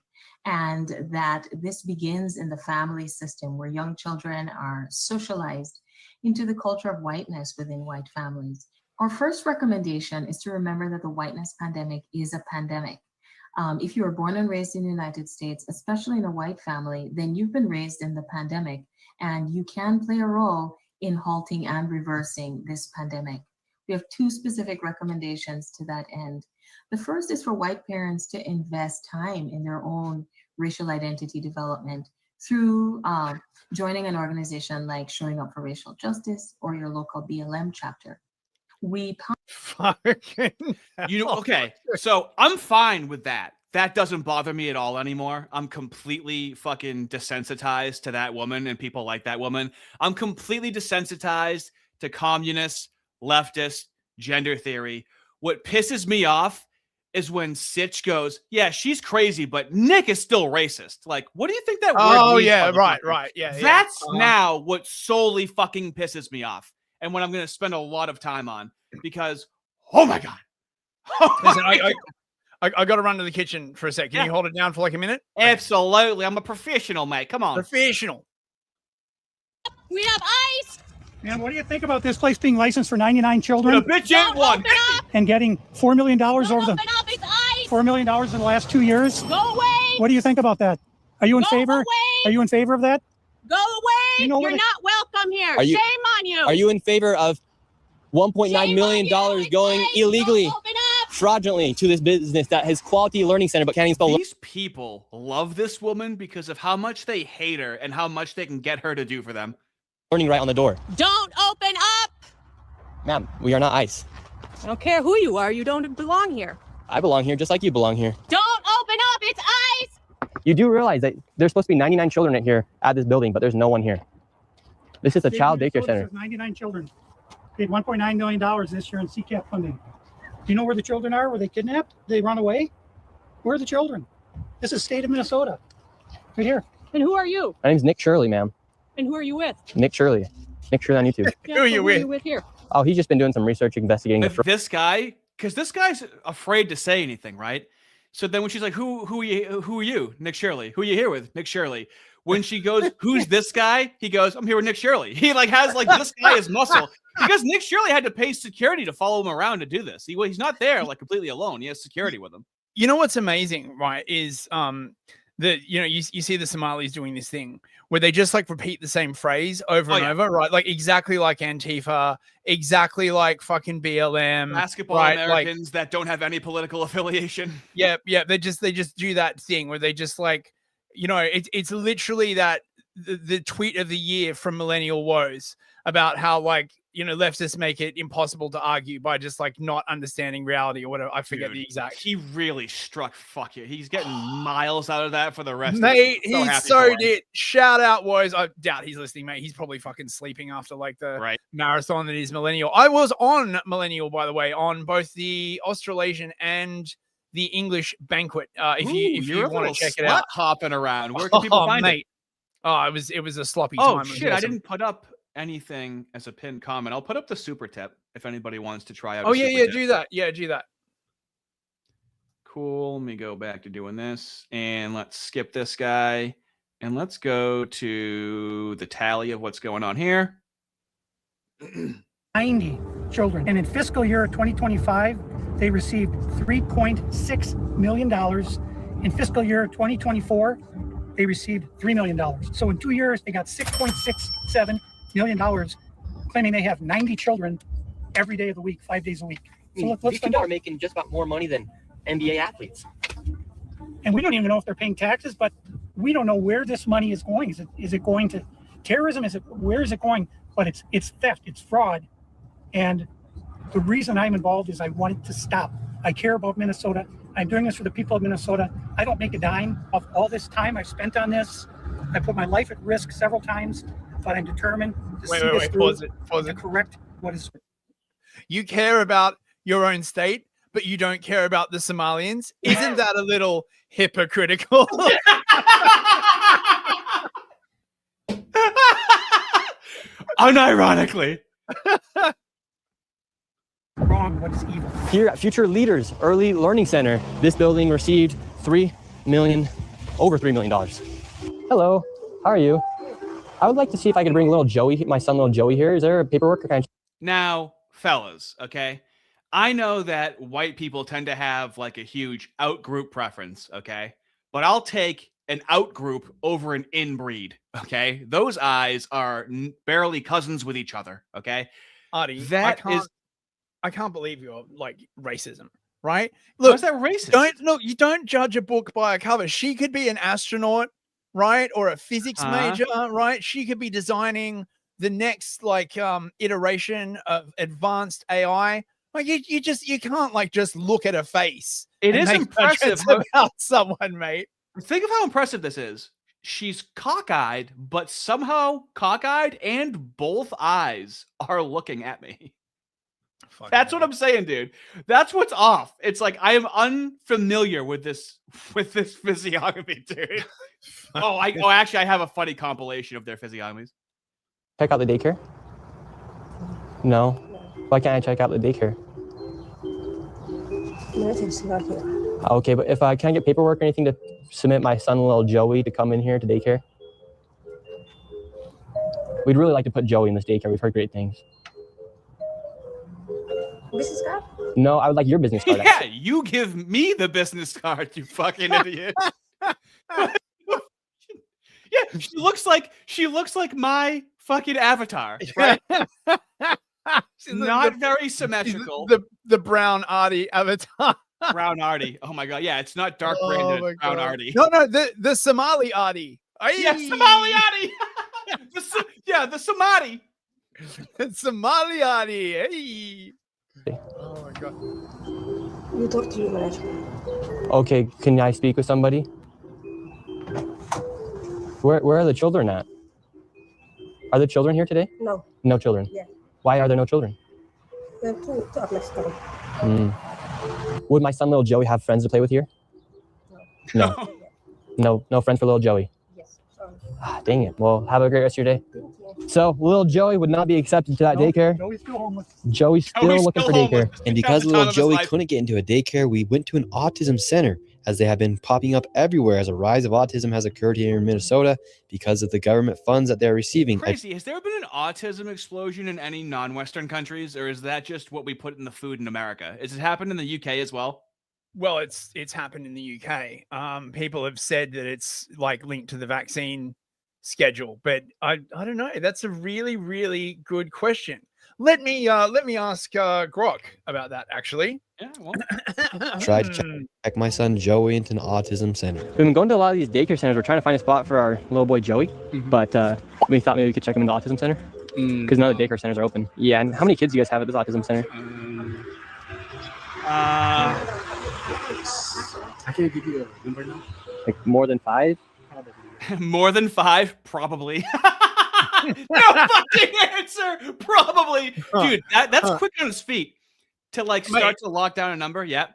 and that this begins in the family system where young children are socialized into the culture of whiteness within white families. Our first recommendation is to remember that the whiteness pandemic is a pandemic. If you were born and raised in the United States, especially in a white family, then you've been raised in the pandemic, and you can play a role in halting and reversing this pandemic. We have 2 specific recommendations to that end. The first is for white parents to invest time in their own racial identity development through joining an organization like Showing Up for Racial Justice or your local BLM chapter. Okay, so I'm fine with that. That doesn't bother me at all anymore. I'm completely fucking desensitized to that woman and people like that woman. I'm completely desensitized to communists, leftists, gender theory. What pisses me off is when Sitch goes, yeah, she's crazy, but Nick is still racist. Like, what do you think that word means, yeah, motherfucker? right. Yeah. That's now what solely fucking pisses me off. And what I'm going to spend a lot of time on, because, oh my God. Listen, I got to run to the kitchen for a sec. Can you hold it down for like a minute? Absolutely. I'm a professional, mate. Come on. Professional. We have ice. Man, what do you think about this place being licensed for 99 children? The bitch ain't one. And getting $4 million over the $4 million in the last 2 years? Go away. What do you think about that? Are you in favor? Away. Are you in favor of that? Go away. You know You're not welcome here. Are you- Shame on you. Are you in favor of $1.9 million going illegally, fraudulently to this business that has quality learning center but can't even spell? These people love this woman because of how much they hate her and how much they can get her to do for them. Learning right on the door. Don't open up. Ma'am, we are not ICE. I don't care who you are. You don't belong here. I belong here just like you belong here. Don't open up. It's ice. You do realize that there's supposed to be 99 children here at this building, but there's no one here. This is a child daycare center. 99 children. Paid $1.9 million this year in CCAP funding. Do you know where the children are? Were they kidnapped? Did they run away? Where are the children? This is state of Minnesota. Right here. And who are you? My name's Nick Shirley, ma'am. And who are you with? Nick Shirley. Nick Shirley on YouTube. Yeah, who are you with here? Oh, he's just been doing some research, investigating. If this guy, because this guy's afraid to say anything, right? So then when she's like, who are you? Nick Shirley. Who are you here with? Nick Shirley. When she goes, who's this guy? He goes, I'm here with Nick Shirley. He like has like this guy is muscle because Nick Shirley had to pay security to follow him around to do this. He's not there like completely alone. He has security with him. You know what's amazing, right? Is that you see the Somalis doing this thing where they just like repeat the same phrase over and over, right? Like exactly like Antifa, exactly like fucking BLM, Basketball right? Americans that don't have any political affiliation. Yeah. They just do that thing where they just like, it's literally that the tweet of the year from Millennial Woes about how like, leftists make it impossible to argue by just like not understanding reality or whatever. I forget the exact. He really struck fuck you. He's getting miles out of that for the rest mate, of it. he so did. Shout out Woes. I doubt he's listening, mate. He's probably fucking sleeping after like the marathon that is Millennial. I was on Millennial, by the way, on both the Australasian and the English banquet. If you want to check it out, hopping around. Where can people find it? Oh, it was a sloppy time. Oh shit! I didn't put up anything as a pinned comment. I'll put up the super tip if anybody wants to try out. Oh yeah, do that. Yeah, do that. Cool. Let me go back to doing this, and let's skip this guy, and let's go to the tally of what's going on here. 90 children, and in fiscal year 2025, they received $3.6 million. In fiscal year 2024, they received $3 million. So in 2 years, they got $6.67 million, claiming they have 90 children every day of the week, 5 days a week. So let's these people are making just about more money than NBA athletes. And we don't even know if they're paying taxes, but we don't know where this money is going. Is it going to terrorism? Where is it going? But it's theft, it's fraud. And the reason I'm involved is I want it to stop. I care about Minnesota. I'm doing this for the people of Minnesota. I don't make a dime of all this time I've spent on this. I put my life at risk several times, but I'm determined to see this through. Pause it. Correct what is. You care about your own state, but you don't care about the Somalians. Isn't that a little hypocritical? Unironically. Wrong, what is evil. Here at Future Leaders Early Learning Center, this building received over $3 million. Hello, how are you? I would like to see if I could bring little Joey, my son, little Joey here. Is there paperwork? Now, fellas, okay? I know that white people tend to have like a huge out group preference, okay? But I'll take an out group over an inbreed, okay? Those eyes are barely cousins with each other, okay? Artie, I can't believe you're like racism, right? Look, how's that racist? You don't judge a book by a cover. She could be an astronaut, right? Or a physics major, right? She could be designing the next like iteration of advanced AI. Like you can't like just look at a face. It and is make impressive judgments about someone, mate. Think of how impressive this is. She's cockeyed, but somehow cockeyed and both eyes are looking at me. That's what I'm saying, dude. That's what's off. It's like I am unfamiliar with this physiognomy, dude. Actually, I have a funny compilation of their physiognomies. Check out the daycare? No. Why can't I check out the daycare? Nothing's not here. Okay, but if I can get paperwork or anything to submit my son, little Joey, to come in here to daycare? We'd really like to put Joey in this daycare. We've heard great things. Business card? No, I would like your business card. Yeah, you give me the business card, you fucking idiot. Yeah, she looks like my fucking avatar, right? Not very symmetrical. The brown Artie avatar. Brown Artie. Oh my god. Yeah, it's not dark Brandon, it's brown Artie. No, the Somali Artie. Yeah, Somali Artie. the Somali. The Somali Artie. Hey. Oh my god. You talk to your manager. Okay, can I speak with somebody? Where are the children at? Are the children here today? No. No children? Yeah. Why are there no children? They're two next time. Would my son, little Joey, have friends to play with here? No. No friends for little Joey? Yes. Sorry. Dang it. Well, have a great rest of your day. So, little Joey would not be accepted to that daycare. Joey's still homeless. Joey's still looking for daycare. And because little Joey couldn't get into a daycare, we went to an autism center, as they have been popping up everywhere as a rise of autism has occurred here in Minnesota because of the government funds that they're receiving. Crazy. Has there been an autism explosion in any non-Western countries, or is that just what we put in the food in America? Has it happened in the UK as well? Well, it's happened in the UK. People have said that it's like linked to the vaccine schedule, but I don't know. That's a really, really good question. Let me ask Grok about that, actually. Yeah, well. Tried to check my son Joey into an autism center. We've been going to a lot of these daycare centers. We're trying to find a spot for our little boy Joey, but we thought maybe we could check him in the autism center because none of the daycare centers are open. Yeah, and how many kids do you guys have at this autism center? I can't give you a number now. Like more than 5? More than 5? Probably. No fucking answer. Probably. Dude, that's quick on his feet to like start to lock down a number. Yeah.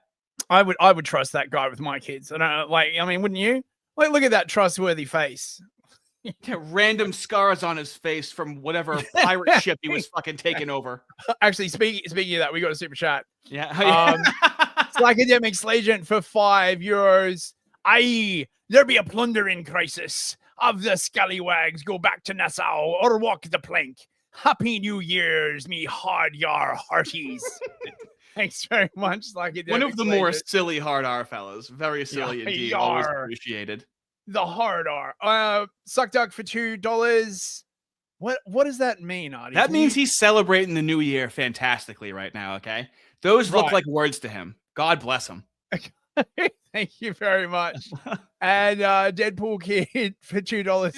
I would trust that guy with my kids. I don't know, I mean, wouldn't you? Like, look at that trustworthy face. Random scars on his face from whatever pirate ship he was fucking taking over. Actually, speaking of that, we got a super chat. Yeah. It's like academic agent for €5. Aye, there be a plundering crisis. Of the scallywags go back to Nassau or walk the plank. Happy New Year's, me hard yar hearties. Thanks very much. Like one of the more silly hard R fellas. Very silly indeed. Always appreciated. The hard R. Suck duck for $2. What does that mean, Artie? That means he's celebrating the new year fantastically right now. Okay, those look like words to him. God bless him. Thank you very much. And Deadpool Kid for $2.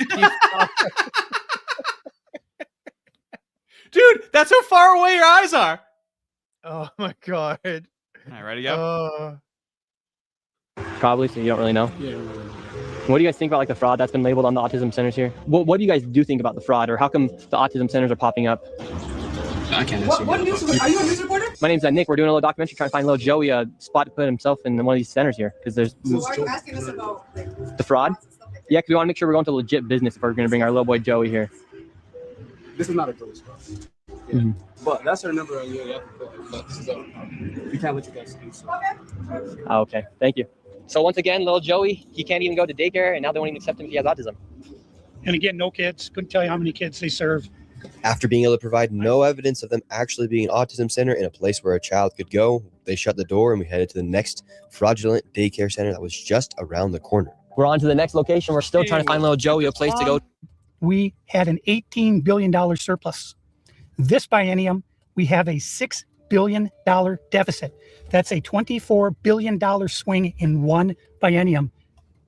Dude, that's how far away your eyes are. Oh my god. All right, ready to go? Probably, so you don't really know. Yeah. What do you guys think about like the fraud that's been labeled on the autism centers here? What do you guys do think about the fraud, or how come the autism centers are popping up? I can't answer. What news? Are you a news reporter? My name's Nick. We're doing a little documentary trying to find little Joey a spot to put himself in one of these centers here because there's. So are you asking us about the fraud? Yeah, because we want to make sure we're going to legit business if we're going to bring our little boy Joey here. This is not a Joey spot. Yeah. But that's our number. You have to put. But this is we can't let you guys do so. Okay, thank you. So once again, little Joey, he can't even go to daycare, and now they won't even accept him if he has autism. And again, no kids. Couldn't tell you how many kids they serve. After being able to provide no evidence of them actually being an autism center in a place where a child could go, they shut the door and we headed to the next fraudulent daycare center that was just around the corner. We're on to the next location. We're still trying to find little Joey a place to go. We had an $18 billion surplus. This biennium, we have a $6 billion deficit. That's a $24 billion swing in one biennium.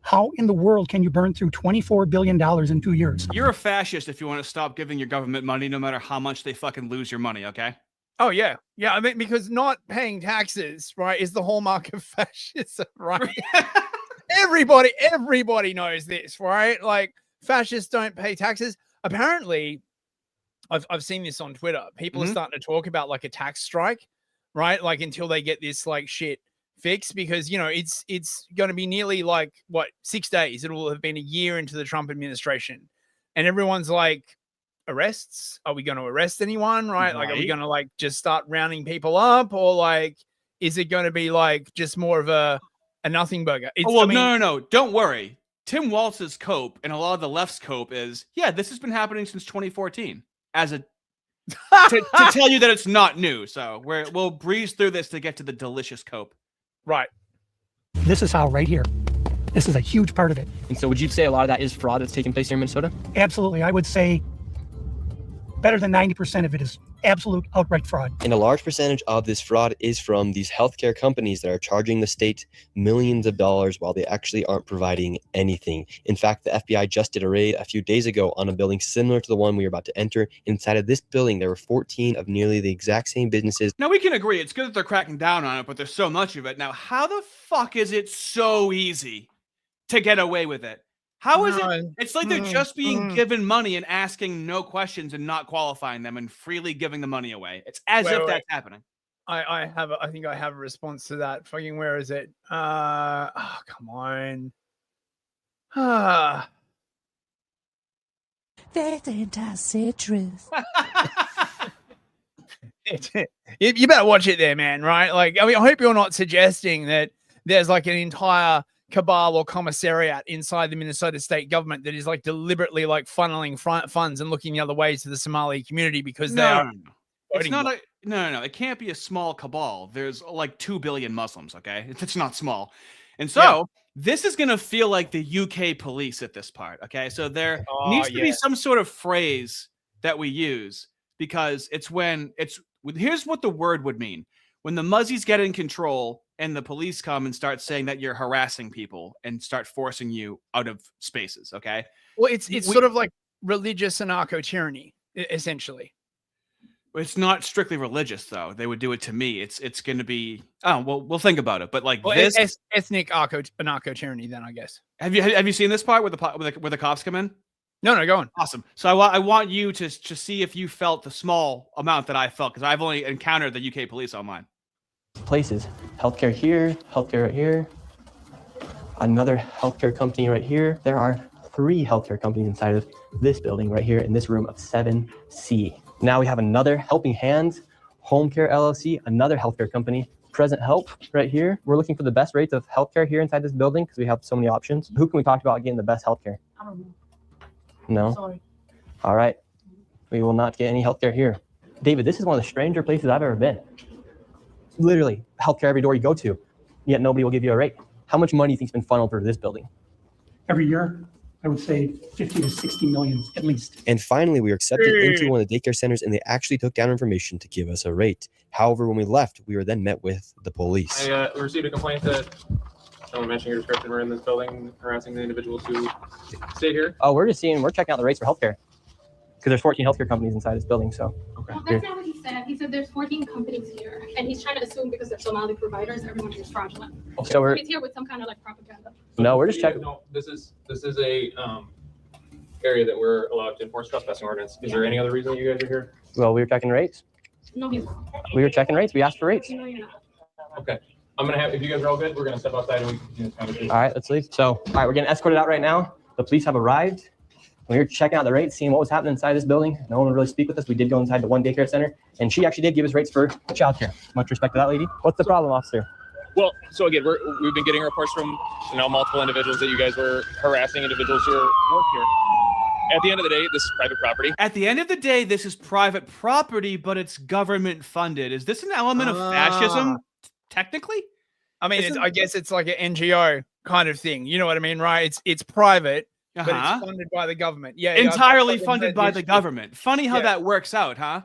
How in the world can you burn through $24 billion in 2 years? You're a fascist if you want to stop giving your government money, no matter how much they fucking lose your money, okay? Oh, yeah. Yeah, I mean, because not paying taxes, right, is the hallmark of fascism, right? Everybody knows this, right? Like, fascists don't pay taxes. Apparently, I've seen this on Twitter. People are starting to talk about, like, a tax strike, right? Like, until they get this, like, shit fixed, because, you know, it's going to be nearly, like, what, 6 days. It will have been a year into the Trump administration. And everyone's like, arrests? Are we going to arrest anyone, right? Like, are we going to, like, just start rounding people up? Or, like, is it going to be, like, just more of a nothing burger? No. Don't worry. Tim Walz's cope and a lot of the left's cope is, yeah, this has been happening since 2014 as a to tell you that it's not new. So we'll breeze through this to get to the delicious cope. Right. This is how right here. This is a huge part of it. And so would you say a lot of that is fraud that's taking place here in Minnesota? Absolutely. I would say better than 90% of it is absolute outright fraud. And a large percentage of this fraud is from these healthcare companies that are charging the state millions of dollars while they actually aren't providing anything. In fact, the FBI just did a raid a few days ago on a building similar to the one we were about to enter. Inside of this building, there were 14 of nearly the exact same businesses. Now, we can agree it's good that they're cracking down on it, but there's so much of it. Now, how the fuck is it so easy to get away with it? How is it? It's like they're just being given money and asking no questions and not qualifying them and freely giving the money away. It's as if that's happening. I think I have a response to that. Fucking, where is it? Oh, come on. They didn't say truth. You better watch it there, man, right? Like, I mean, I hope you're not suggesting that there's like an entire cabal or commissariat inside the Minnesota state government that is like deliberately like funneling funds and looking the other way to the Somali community because they are. It's not a no. It can't be a small cabal. There's like 2 billion Muslims. Okay, it's not small, and so this is gonna feel like the UK police at this part. Okay, so there needs to be some sort of phrase that we use because here's what the word would mean when the Muzzies get in control. And the police come and start saying that you're harassing people and start forcing you out of spaces. Okay. Well, it's sort of like religious anarcho-tyranny, essentially. It's not strictly religious, though. They would do it to me. It's going to be. Oh well, we'll think about it. But like this ethnic anarcho-tyranny, then I guess. Have you seen this part where the cops come in? No, go on. Awesome. So I want you to see if you felt the small amount that I felt because I've only encountered the UK police online. Places. Healthcare here, healthcare right here, another healthcare company right here. There are 3 healthcare companies inside of this building right here in this room of 7C. Now we have another Helping Hands, Home Care LLC, another healthcare company, Present Help right here. We're looking for the best rates of healthcare here inside this building because we have so many options. Who can we talk about getting the best healthcare? I don't know. No? Sorry. All right. We will not get any healthcare here. David, this is one of the stranger places I've ever been. Literally healthcare every door you go to, yet nobody will give you a rate. How much money do you think has been funneled through this building? Every year, I would say 50 to 60 million at least. And finally, we were accepted into one of the daycare centers and they actually took down information to give us a rate. However, when we left, we were then met with the police. I received a complaint that someone mentioned your description. We're in this building harassing the individuals who stay here. Oh, we're checking out the rates for healthcare. Because there's 14 healthcare companies inside this building, so. Okay. Well, that's not what he said. He said there's 14 companies here, and he's trying to assume because they're Somali providers, everyone is fraudulent. Okay. So he's here with some kind of like propaganda. No, we're just checking. No, this is a area that we're allowed to enforce trespassing ordinance. Is there any other reason you guys are here? Well, we were checking rates. No, he's not. We were checking rates. We asked for rates. No, you're not. Okay. I'm gonna have, if you guys are all good, we're gonna step outside and we can continue this conversation. All right, let's leave. So, all right, we're getting escorted out right now. The police have arrived. We were checking out the rates, seeing what was happening inside this building. No one would really speak with us. We did go inside the one daycare center, and she actually did give us rates for childcare. Much respect to that lady. What's the problem, officer? Well, so again, we've been getting reports from multiple individuals that you guys were harassing individuals who work here. At the end of the day, this is private property. At the end of the day, this is private property, but it's government funded. Is this an element of fascism, technically? I mean, I guess it's like an NGO kind of thing. You know what I mean, right? It's private, but it's funded by the government. Yeah, entirely funded by the government. Funny how that works out, huh?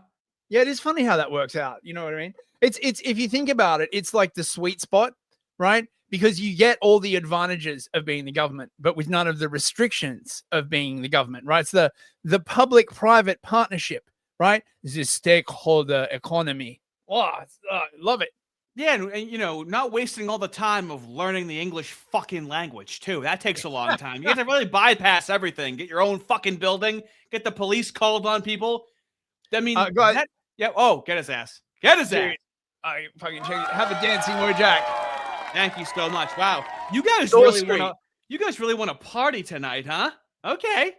Yeah, it is funny how that works out. You know what I mean? It's if you think about it, it's like the sweet spot, right? Because you get all the advantages of being the government, but with none of the restrictions of being the government, right? It's the public-private partnership, right? It's a stakeholder economy. Oh, I love it. Yeah, and you know, not wasting all the time of learning the English fucking language too. That takes a long time. You have to really bypass everything. Get your own fucking building. Get the police called on people. I mean, yeah. Oh, get his ass. Get his ass. I fucking have a dancing Wojak. Thank you so much. Wow, you guys really want to party tonight, huh? Okay,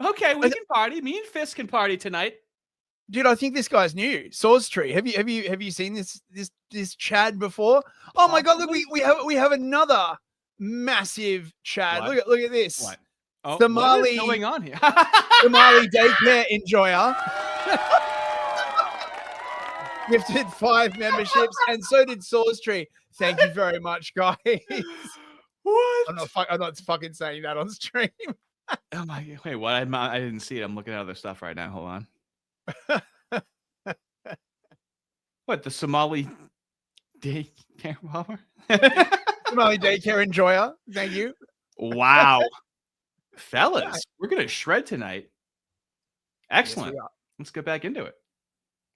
we can party. Me and Fisk can party tonight. Dude, I think this guy's new. Salisbury. Have you seen this Chad before? Oh my god, look, we have another massive Chad. What? Look at this. What? Oh, Somali, what is going on here? Somali daycare enjoyer. Gifted 5 memberships, and so did Salisbury. Thank you very much, guys. What? I'm not fucking saying that on stream. Oh my! Wait, what? I didn't see it. I'm looking at other stuff right now. Hold on. What, the Somali daycare robber? Somali daycare enjoyer. Thank you. Wow. Fellas, we're going to shred tonight. Excellent. Yes, let's get back into it.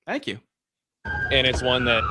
Thank you. And it's one that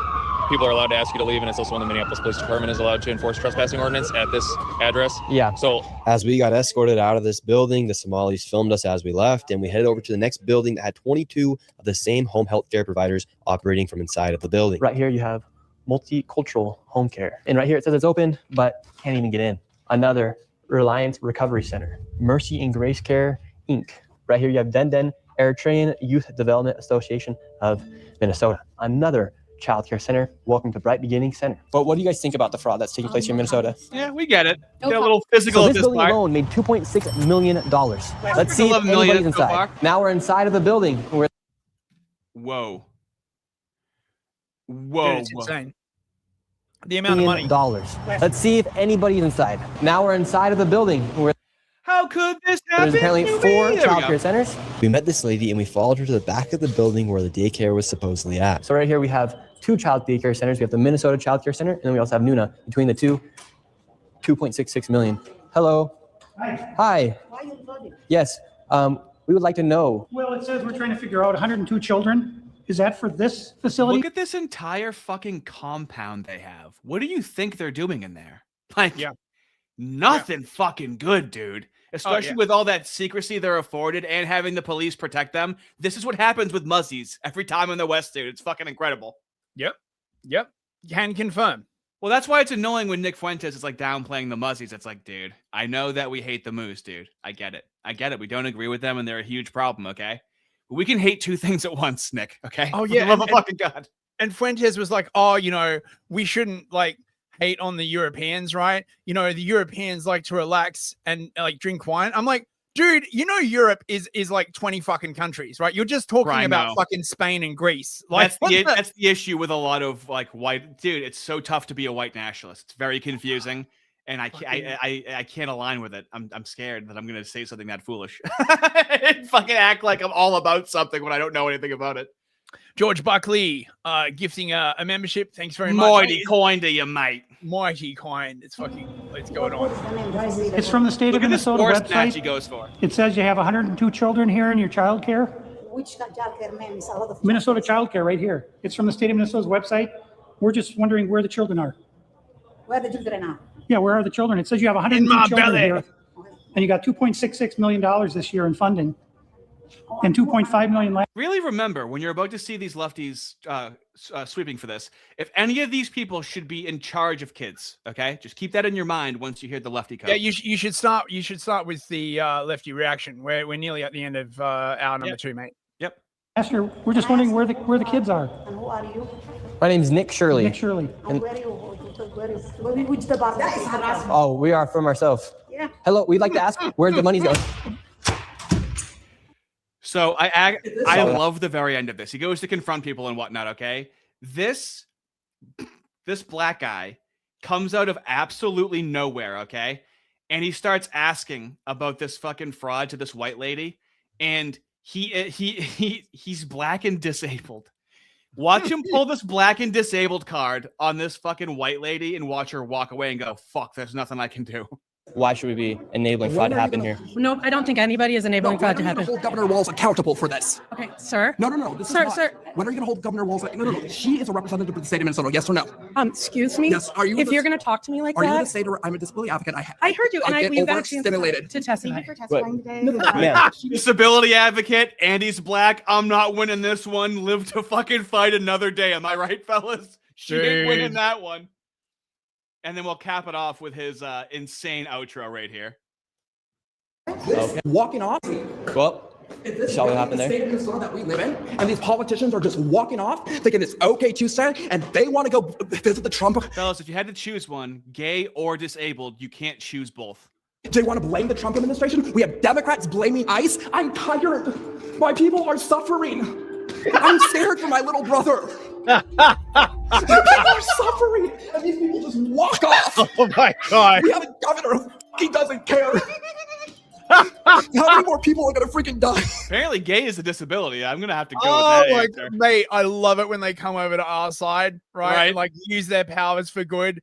people are allowed to ask you to leave, and it's also one the Minneapolis Police Department is allowed to enforce trespassing ordinance at this address. Yeah. So as we got escorted out of this building, the Somalis filmed us as we left, and we headed over to the next building that had 22 of the same home health care providers operating from inside of the building. Right here you have multicultural home care. And right here it says it's open, but can't even get in. Another Reliance Recovery Center. Mercy and Grace Care, Inc. Right here you have Denden Eritrean Youth Development Association of Minnesota. Another child care center. Welcome to Bright Beginning Center. But what do you guys think about the fraud that's taking place here in Minnesota? Yeah, we get it. Get a little physical. So at this building alone made $2.6 million. Let's see if $11 million anybody's so inside. far. Now we're inside of the building. Whoa. Dude, Whoa. it's insane. The amount of money. Dollars. Let's see if anybody's inside. Now we're inside of the building. How could this happen? There's apparently to 4 me? There we child go. care centers. We met this lady and we followed her to the back of the building where the daycare was supposedly at. So right here we have 2 child daycare centers. We have the Minnesota Child Care Center, and then we also have Nuna. Between the two, $2.66 million. Hello. Hi. Hi. Why are you voting? Yes. We would like to know. Well, it says we're trying to figure out 102 children. Is that for this facility? Look at this entire fucking compound they have. What do you think they're doing in there? Like, nothing fucking good, dude. Especially with all that secrecy they're afforded and having the police protect them. This is what happens with Muzzies every time in the West, dude. It's fucking incredible. Yep. Can confirm. Well, that's why it's annoying when Nick Fuentes is like downplaying the Muzzies. It's like, dude, I know that we hate the Moose, dude. I get it. We don't agree with them and they're a huge problem, okay? But we can hate 2 things at once, Nick, okay? Oh, For yeah. the love of fucking God. And Fuentes was like, oh, you know, we shouldn't like hate on the Europeans, right? You know, the Europeans like to relax and like drink wine. I'm like, dude, you know, Europe is like 20 fucking countries, right? You're just talking about fucking Spain and Greece. Like that's the issue with a lot of like white, dude. It's so tough to be a white nationalist. It's very confusing, and I can't align with it. I'm scared that I'm gonna say something that foolish. Fucking act like I'm all about something when I don't know anything about it. George Buckley gifting a membership. Thanks very much. Mighty kind to you, mate. Mighty kind. It's going on. It's from the state of Minnesota website. He goes for. It says you have 102 children here in your child care. Which child care name is a lot of Minnesota Child Care right here. It's from the state of Minnesota's website. We're just wondering where the children are. where the children are. Yeah, where are the children? It says you have 102 children here, and you got $2.66 million this year in funding, and $2.5 million last. Really remember, when you're about to see these lefties sweeping for this, if any of these people should be in charge of kids, okay? Just keep that in your mind once you hear the lefty code. Yeah, you should start with the lefty reaction. We're nearly at the end of hour number 2, mate. Yep. Esther, we're just wondering where the kids are. And who are you? My name's Nick Shirley. Nick Shirley. And where are you? Which department? Oh, we are from ourselves. Yeah. Hello, we'd like to ask where the money's going. So I love the very end of this. He goes to confront people and whatnot. Okay, this black guy comes out of absolutely nowhere. Okay, and he starts asking about this fucking fraud to this white lady, and he's black and disabled. Watch him pull this black and disabled card on this fucking white lady and watch her walk away and go, "Fuck, there's nothing I can do." Why should we be enabling fraud to happen here? No, I don't think anybody is enabling fraud to happen. Hold Governor Walz accountable for this. Okay, sir. No. Sir. When are you going to hold Governor Walz? No. She is a representative of the state of Minnesota. Yes or no? Excuse me. Yes. Are you? If you're going to talk to me like are that, you going to say to her, "I'm a disability advocate. I heard you, and we've got a chance overstimulated to testify. Thank you for testifying today. Disability advocate, and he's black. I'm not winning this one. Live to fucking fight another day. Am I right, fellas? She ain't winning that one. And then we'll cap it off with his insane outro right here. Okay. Walking off. Well, shall we happen the there? state of Minnesota that we live in, and these politicians are just walking off, thinking it's okay Tuesday, and they want to go visit the Trump. Fellas, if you had to choose one, gay or disabled, you can't choose both. Do you want to blame the Trump administration? We have Democrats blaming ICE. I'm tired. My people are suffering. I'm scared for my little brother. My people are suffering, and these people just walk off. Oh my God. We have a governor. He doesn't care. How many more people are going to freaking die? Apparently gay is a disability. I'm going to have to go Oh with that my answer. God, mate, I love it when they come over to our side, right? Right. And, like, use their powers for good.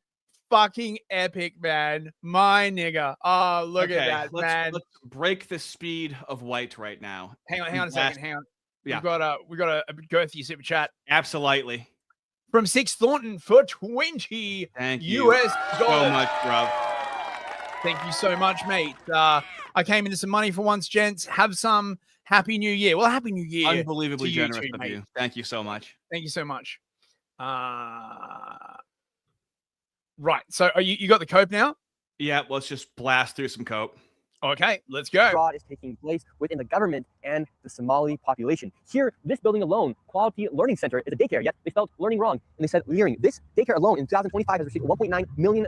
Fucking epic, man. My nigga. Oh, look at that, man. Let's break the speed of white right now. Hang on a second. Hang on. Yeah. We got a girthy super chat. Absolutely. From Six Thornton for 20 Thank you US dollars. so much, bro. Thank you so much, mate. I came into some money for once, gents. Have some. Happy New Year. Well, Happy New Year. Unbelievably to you generous too, of mate. you. Thank you so much. Thank you so much. Right. So you got the cope now? Yeah, let's just blast through some cope. Okay, let's go. Fraud is taking place within the government and the Somali population. Here, this building alone, Quality Learning Center, is a daycare, yet they spelled learning wrong, and they said Learing. This daycare alone in 2025 has received $1.9 million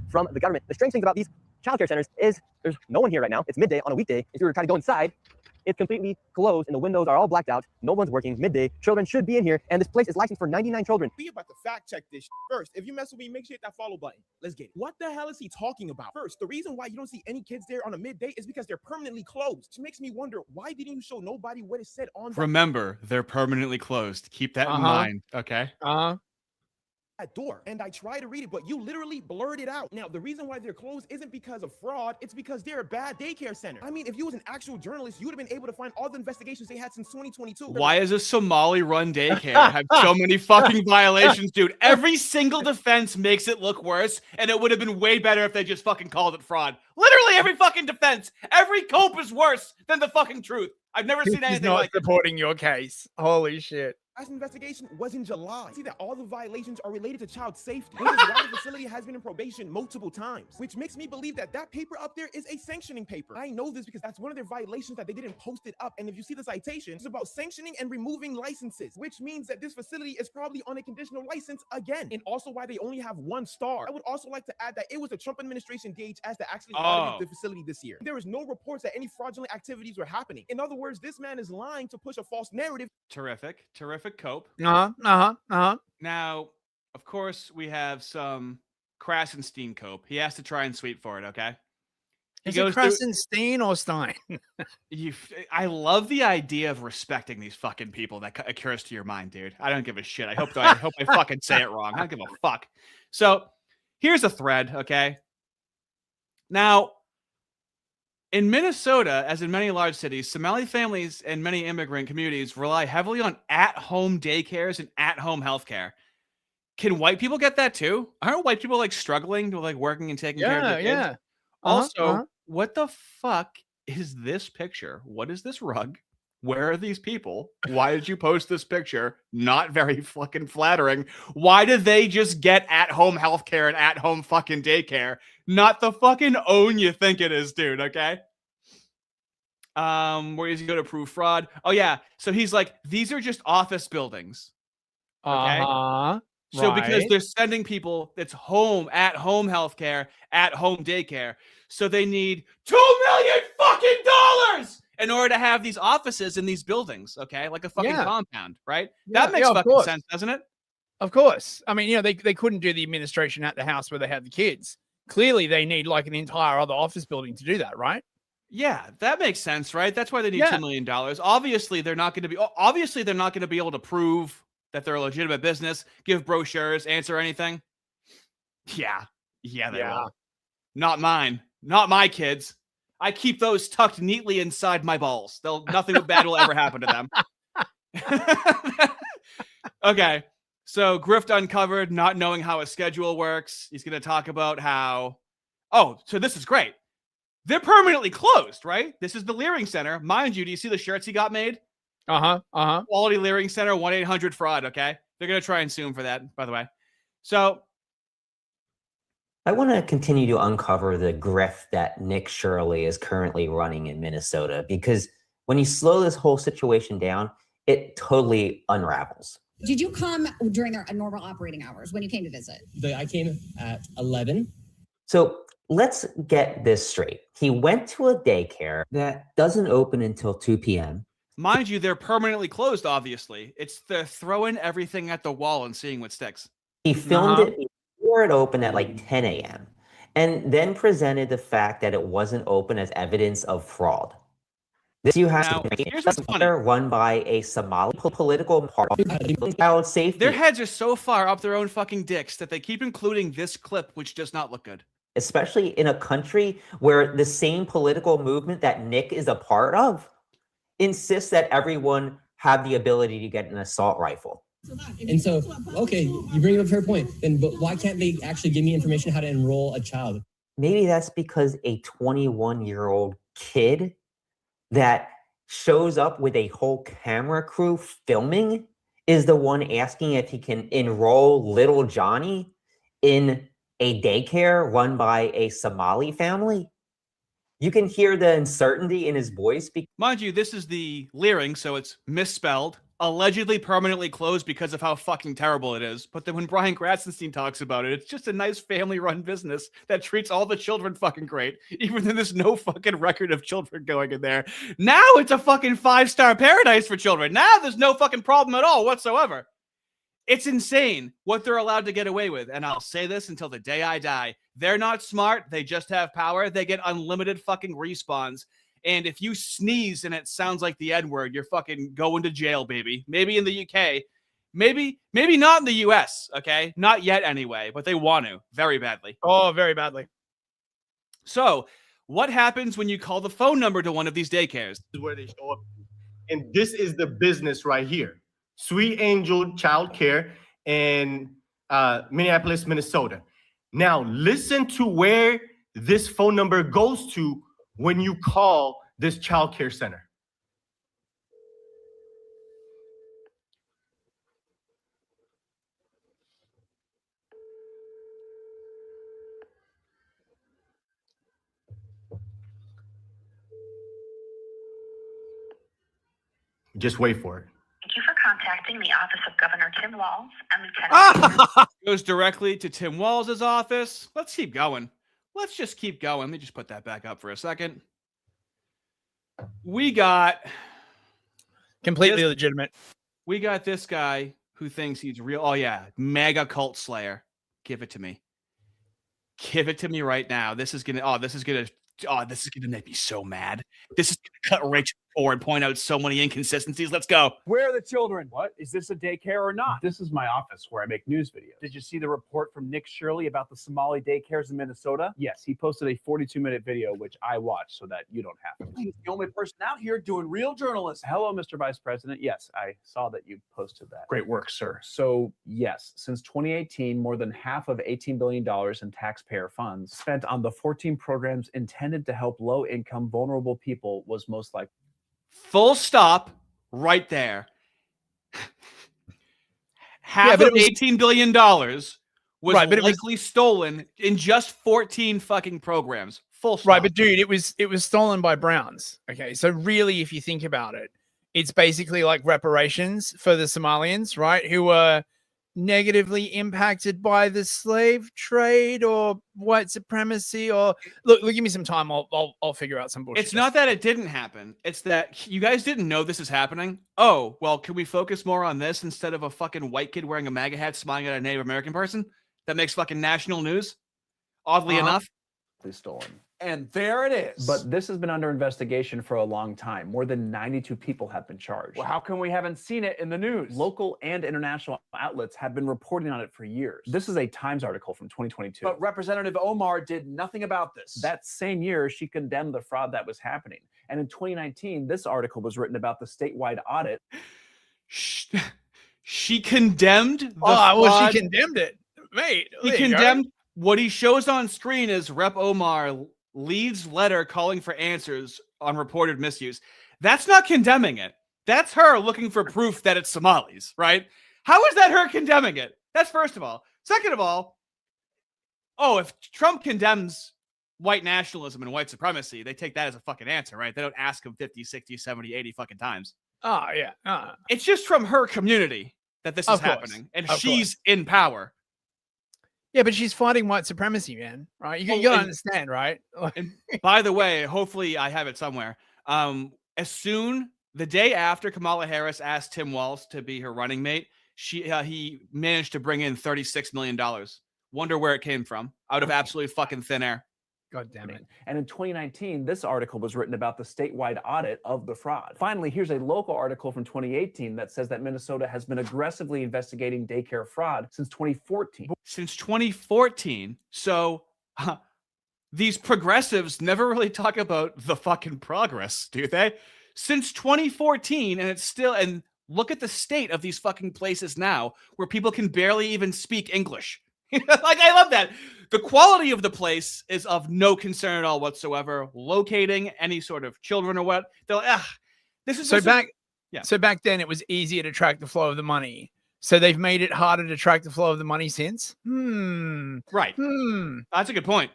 from the government. The strange thing about these childcare centers is there's no one here right now. It's midday on a weekday. If you were to try to go inside, it's completely closed and the windows are all blacked out. No one's working midday. Children should be in here, and this place is licensed for 99 children. We about to fact check this first. If you mess with me, make sure you hit that follow button. Let's get it. What the hell is he talking about? First, the reason why you don't see any kids there on a midday is because they're permanently closed. Which makes me wonder, why didn't you show nobody what it said on Remember, they're permanently closed. Keep that in mind, okay? that door? And I tried to read it, but you literally blurred it out. Now, the reason why they're closed isn't because of fraud. It's because they're a bad daycare center. I mean, if you was an actual journalist, you would have been able to find all the investigations they had since 2022. Why does a Somali-run daycare have so many fucking violations, dude? Every single defense makes it look worse, and it would have been way better if they just fucking called it fraud. Literally every fucking defense, every cope is worse than the fucking truth. I've never seen anything like it. Supporting your case. Holy shit. Last investigation was in July. See that all the violations are related to child safety, which is why the facility has been in probation multiple times, which makes me believe that that paper up there is a sanctioning paper. I know this because that's one of their violations that they didn't post it up. And if you see the citation, it's about sanctioning and removing licenses, which means that this facility is probably on a conditional license again. And also why they only have 1 star. I would also like to add that it was the Trump administration DHS that actually audited the facility this year. There was no reports that any fraudulent activities were happening. In other words, this man is lying to push a false narrative. Terrific cope. Now, of course, we have some Krasenstein cope. He has to try and sweep for it, okay? Is it Krasenstein or Stein? I love the idea of respecting these fucking people that occurs to your mind, dude. I don't give a shit. I hope I fucking say it wrong. I don't give a fuck. So here's a thread, okay? Now, in Minnesota, as in many large cities, Somali families and many immigrant communities rely heavily on at-home daycares and at-home healthcare. Can white people get that too? Aren't white people like struggling to like working and taking care of their kids? Also, what the fuck is this picture? What is this rug? Where are these people? Why did you post this picture? Not very fucking flattering. Why did they just get at-home healthcare and at-home fucking daycare? Not the fucking own you think it is, dude, okay? Where does he go to prove fraud? Oh, yeah. So he's like, these are just office buildings. Okay? So because they're sending people that's at-home healthcare, at-home daycare, so they need $2 million fucking dollars in order to have these offices in these buildings, okay? Like a fucking Yeah. compound, right? Yeah, That makes of fucking course. sense, doesn't it? Of course. I mean, they couldn't do the administration at the house where they had the kids. Clearly, they need like an entire other office building to do that, right? Yeah, that makes sense, right? That's why they need Yeah. $2 million. Obviously, they're not going to be able to prove that they're a legitimate business, give brochures, answer anything. Yeah, they will. Not mine. Not my kids. I keep those tucked neatly inside my balls. Nothing bad will ever happen to them. Okay, so Grift uncovered, not knowing how a schedule works. He's going to talk about how, so this is great. They're permanently closed, right? This is the Learing Center. Mind you, do you see the shirts he got made? Quality Learing Center, 1-800-FRAUD, okay? They're going to try and sue him for that, by the way. So I want to continue to uncover the grift that Nick Shirley is currently running in Minnesota, because when you slow this whole situation down, it totally unravels. Did you come during their normal operating hours when you came to visit? I came at 11. So let's get this straight. He went to a daycare that doesn't open until 2 p.m. mind you, they're permanently closed, obviously. They're throwing everything at the wall and seeing what sticks. He filmed it before it opened at like 10 a.m. and then presented the fact that it wasn't open as evidence of fraud. This you have run by a Somali political party. Child safety. Their heads are so far up their own fucking dicks that they keep including this clip, which does not look good. Especially in a country where the same political movement that Nick is a part of insists that everyone have the ability to get an assault rifle. And so, okay, you bring up a fair point. Then, but why can't they actually give me information how to enroll a child? Maybe that's because a 21-year-old kid that shows up with a whole camera crew filming is the one asking if he can enroll little Johnny in a daycare run by a Somali family. You can hear the uncertainty in his voice. Mind you, this is the Learing, so it's misspelled, allegedly permanently closed because of how fucking terrible it is. But then when Brian Krasenstein talks about it, it's just a nice family-run business that treats all the children fucking great, even though there's no fucking record of children going in there. Now it's a fucking 5-star paradise for children. Now there's no fucking problem at all whatsoever. It's insane what they're allowed to get away with. And I'll say this until the day I die. They're not smart. They just have power. They get unlimited fucking respawns. And if you sneeze and it sounds like the N-word, you're fucking going to jail, baby. Maybe in the UK. Maybe not in the US, okay? Not yet anyway, but they want to very badly. Oh, very badly. So what happens when you call the phone number to one of these daycares? This is where they show up. And this is the business right here. Sweet Angel Child Care in Minneapolis, Minnesota. Now, listen to where this phone number goes to when you call this child care center. Just wait for it. Thank you for contacting the office of Governor Tim Walz and Lieutenant. Goes directly to Tim Walz's office. Let's keep going. Let's just keep going. Let me just put that back up for a second. We got completely legitimate. We got this guy who thinks he's real. Oh yeah, mega cult slayer. Give it to me. Give it to me right now. This is gonna make me so mad. This is gonna cut Rachel and point out so many inconsistencies. Let's go. Where are the children? What? Is this a daycare or not? This is my office where I make news videos. Did you see the report from Nick Shirley about the Somali daycares in Minnesota? Yes, he posted a 42-minute video, which I watched so that you don't have to. He's the only person out here doing real journalism. Hello, Mr. Vice President. Yes, I saw that you posted that. Great work, sir. So, yes, since 2018, more than half of $18 billion in taxpayer funds spent on the 14 programs intended to help low-income, vulnerable people was most likely. Full stop right there. Half of $18 billion was likely stolen in just 14 fucking programs. Full stop. Right, but dude, it was stolen by Browns. Okay, so really, if you think about it, it's basically like reparations for the Somalians, right? Who were negatively impacted by the slave trade or white supremacy? Or look, give me some time. I'll figure out some bullshit. It's not that it didn't happen. It's that you guys didn't know this is happening. Oh, well, can we focus more on this instead of a fucking white kid wearing a MAGA hat smiling at a Native American person that makes fucking national news? Oddly enough. Stolen. And there it is. But this has been under investigation for a long time. More than 92 people have been charged. Well, how come we haven't seen it in the news? Local and international outlets have been reporting on it for years. This is a Times article from 2022. But Representative Omar did nothing about this. That same year, she condemned the fraud that was happening. And in 2019, this article was written about the statewide audit. She condemned the well, fraud. she condemned it. Mate, He there you go. condemned what he shows on screen is Rep. Omar Leeds letter calling for answers on reported misuse. That's not condemning it. That's her looking for proof that it's Somalis, right? How is that her condemning it? That's first of all. Second of all, if Trump condemns white nationalism and white supremacy, they take that as a fucking answer, right? They don't ask him 50, 60, 70, 80 fucking times. Oh, yeah. It's just from her community that this is happening, and she's in power. Yeah, but she's fighting white supremacy, man. Right? You gotta understand, right? And by the way, hopefully I have it somewhere. The day after Kamala Harris asked Tim Walz to be her running mate, he managed to bring in $36 million. Wonder where it came from. Out of absolutely fucking thin air. God damn it. And in 2019, this article was written about the statewide audit of the fraud. Finally, here's a local article from 2018 that says that Minnesota has been aggressively investigating daycare fraud since 2014. Since 2014. So these progressives never really talk about the fucking progress, do they? Since 2014, and it's still, and look at the state of these fucking places now where people can barely even speak English. Like, I love that. The quality of the place is of no concern at all whatsoever. Locating any sort of children or what, they're like, this is So back then it was easier to track the flow of the money. So they've made it harder to track the flow of the money since. Right. That's a good point.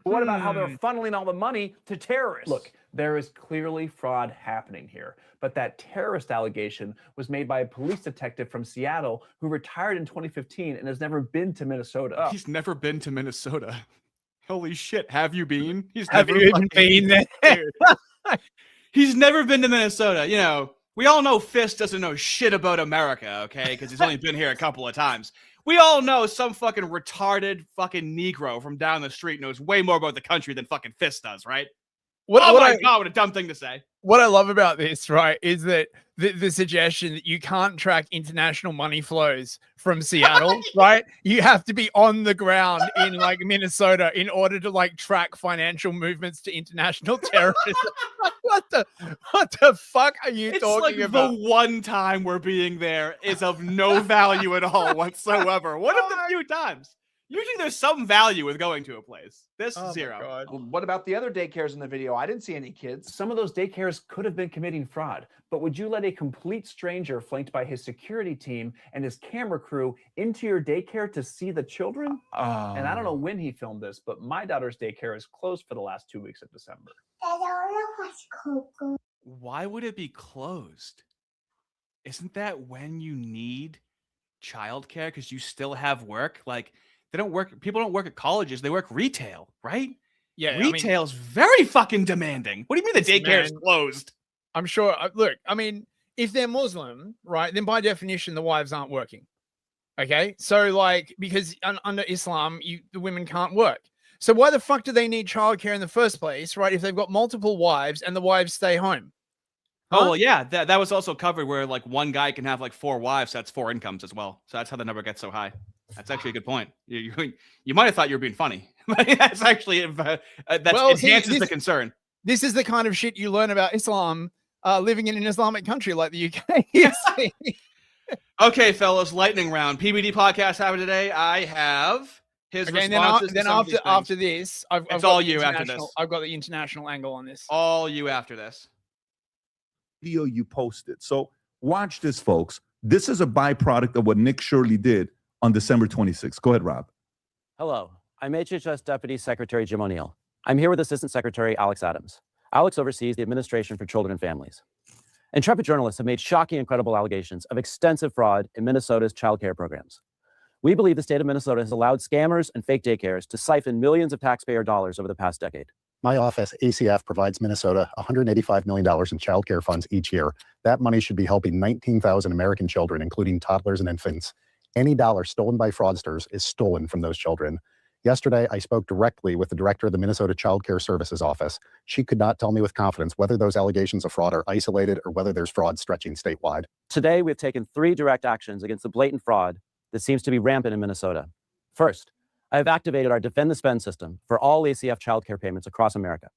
But what about how they're funneling all the money to terrorists? Look, there is clearly fraud happening here. But that terrorist allegation was made by a police detective from Seattle who retired in 2015 and has never been to Minnesota. He's never been to Minnesota. Holy shit. Have you been? Have you even been there? He's never been to Minnesota. You know, we all know Fist doesn't know shit about America, okay? Because he's only been here a couple of times. We all know some fucking retarded fucking Negro from down the street knows way more about the country than fucking Fist does, right? God, what a dumb thing to say. What I love about this, right, is that the suggestion that you can't track international money flows from Seattle, right? You have to be on the ground in like Minnesota in order to like track financial movements to international terrorism. What the fuck are you talking about? The one time we're being there is of no value at all whatsoever. One of the few times. Usually there's some value with going to a place. This zero. What about the other daycares in the video? I didn't see any kids. Some of those daycares could have been committing fraud, but would you let a complete stranger flanked by his security team and his camera crew into your daycare to see the children? And I don't know when he filmed this, but my daughter's daycare is closed for the last 2 weeks of December. Why would it be closed? Isn't that when you need childcare because you still have work? Like, they don't work. People don't work at colleges. They work retail, right? Yeah, retail's very fucking demanding. What do you mean the daycare is closed? I'm sure. Look, I mean, if they're Muslim, right, then by definition the wives aren't working. Okay, so like because under Islam, the women can't work. So why the fuck do they need childcare in the first place, right? If they've got multiple wives and the wives stay home. Oh, well, yeah, that was also covered where like one guy can have like 4 wives. That's 4 incomes as well. So that's how the number gets so high. That's actually a good point. You might have thought you were being funny. That's actually enhances the concern. This is the kind of shit you learn about Islam living in an Islamic country like the UK. Okay, fellas, lightning round. PBD podcast happened today. I have his responses. Then after this, I've it's got all the you after this. I've got the international angle on this. All you after this. Video you posted. So watch this, folks. This is a byproduct of what Nick Shirley did on December 26th. Go ahead, Rob. Hello, I'm HHS Deputy Secretary Jim O'Neill. I'm here with Assistant Secretary Alex Adams. Alex oversees the Administration for Children and Families. Intrepid journalists have made shocking and credible allegations of extensive fraud in Minnesota's child care programs. We believe the state of Minnesota has allowed scammers and fake daycares to siphon millions of taxpayer dollars over the past decade. My office, ACF, provides Minnesota $185 million in child care funds each year. That money should be helping 19,000 American children, including toddlers and infants. Any dollar stolen by fraudsters is stolen from those children. Yesterday, I spoke directly with the director of the Minnesota Child Care Services Office. She could not tell me with confidence whether those allegations of fraud are isolated or whether there's fraud stretching statewide. Today, we've taken 3 direct actions against the blatant fraud that seems to be rampant in Minnesota. First, I have activated our Defend the Spend system for all ACF child care payments across America.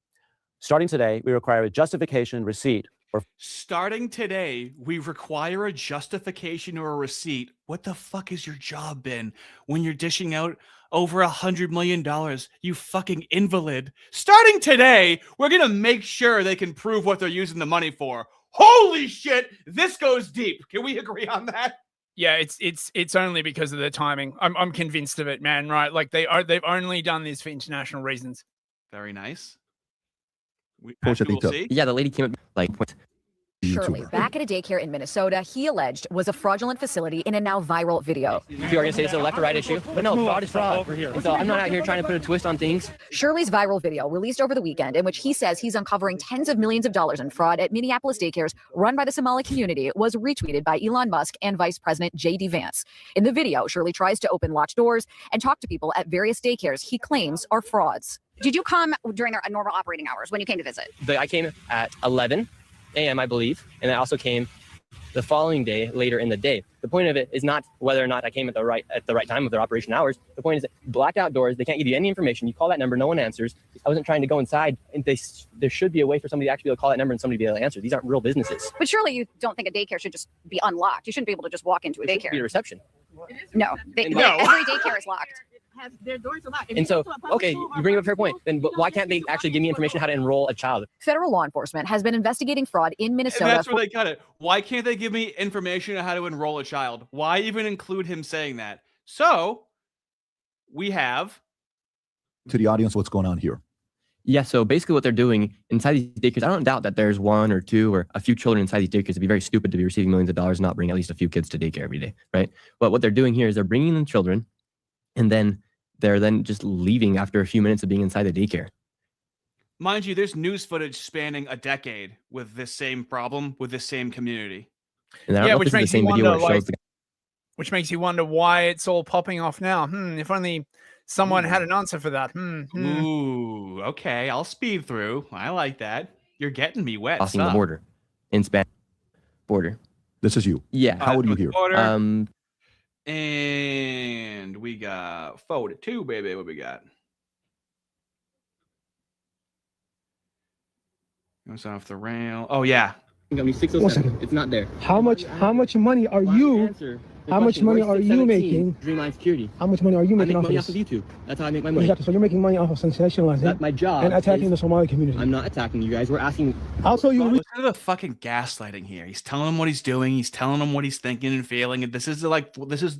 Starting today, we require a justification, receipt, or Starting today, we require a justification or a receipt. What the fuck has your job been when you're dishing out over $100 million, you fucking invalid? Starting today, we're gonna make sure they can prove what they're using the money for. Holy shit, this goes deep. Can we agree on that? Yeah, it's only because of the timing. I'm convinced of it, man. Right? Like they've only done this for international reasons. Very nice. Yeah, the lady came up like Shirley, back at a daycare in Minnesota, he alleged was a fraudulent facility in a now viral video. If you are going to say it's a left or right issue, but no, fraud is fraud. And so I'm not out here trying to put a twist on things. Shirley's viral video, released over the weekend, in which he says he's uncovering tens of millions of dollars in fraud at Minneapolis daycares run by the Somali community, was retweeted by Elon Musk and Vice President J.D. Vance. In the video, Shirley tries to open locked doors and talk to people at various daycares he claims are frauds. Did you come during their normal operating hours when you came to visit? I came at 11 a.m., I believe, and I also came the following day later in the day. The point of it is not whether or not I came at the right time of their operation hours. The point is that blacked out doors, they can't give you any information. You call that number, no one answers. I wasn't trying to go inside, and there should be a way for somebody to actually be able to call that number and somebody to be able to answer. These aren't real businesses. But surely you don't think a daycare should just be unlocked. You shouldn't be able to just walk into a There should be a daycare. reception. No, No. every daycare is locked. Their doors are locked. And so, okay, you bring up a fair point. Then why can't they actually give me information how to enroll a child? Federal law enforcement has been investigating fraud in Minnesota. And that's where they cut it. Why can't they give me information on how to enroll a child? Why even include him saying that? So we have To the audience, what's going on here? Yeah, so basically what they're doing inside these daycares, I don't doubt that there's 1 or 2 or a few children inside these daycares. It'd be very stupid to be receiving millions of dollars and not bring at least a few kids to daycare every day, right? But what they're doing here is they're bringing in children, and then they're just leaving after a few minutes of being inside the daycare. Mind you, there's news footage spanning a decade with this same problem, with this same community. And I don't know if this is the same video where it shows the Which makes you wonder why it's all popping off now. If only someone had an answer for that. Ooh, okay. I'll speed through. I like that. You're getting me wet. crossing the son. border in Spanish border. This is you. Yeah. How would you hear? Border. And we got 42, baby. What we got? Goes off the rail. Oh, yeah. Got me 607. It's not there. How much money are you? How much money are you making? Dreamline Security. How much money are you I making make off money of off of this? YouTube. That's how I make my money. Exactly. So you're making money off of sensationalizing. That's my job. And attacking is- the Somali community. I'm not attacking you guys. We're asking. Also, you. Listen to the fucking gaslighting here. He's telling him what he's doing. He's telling him what he's thinking and feeling. And this is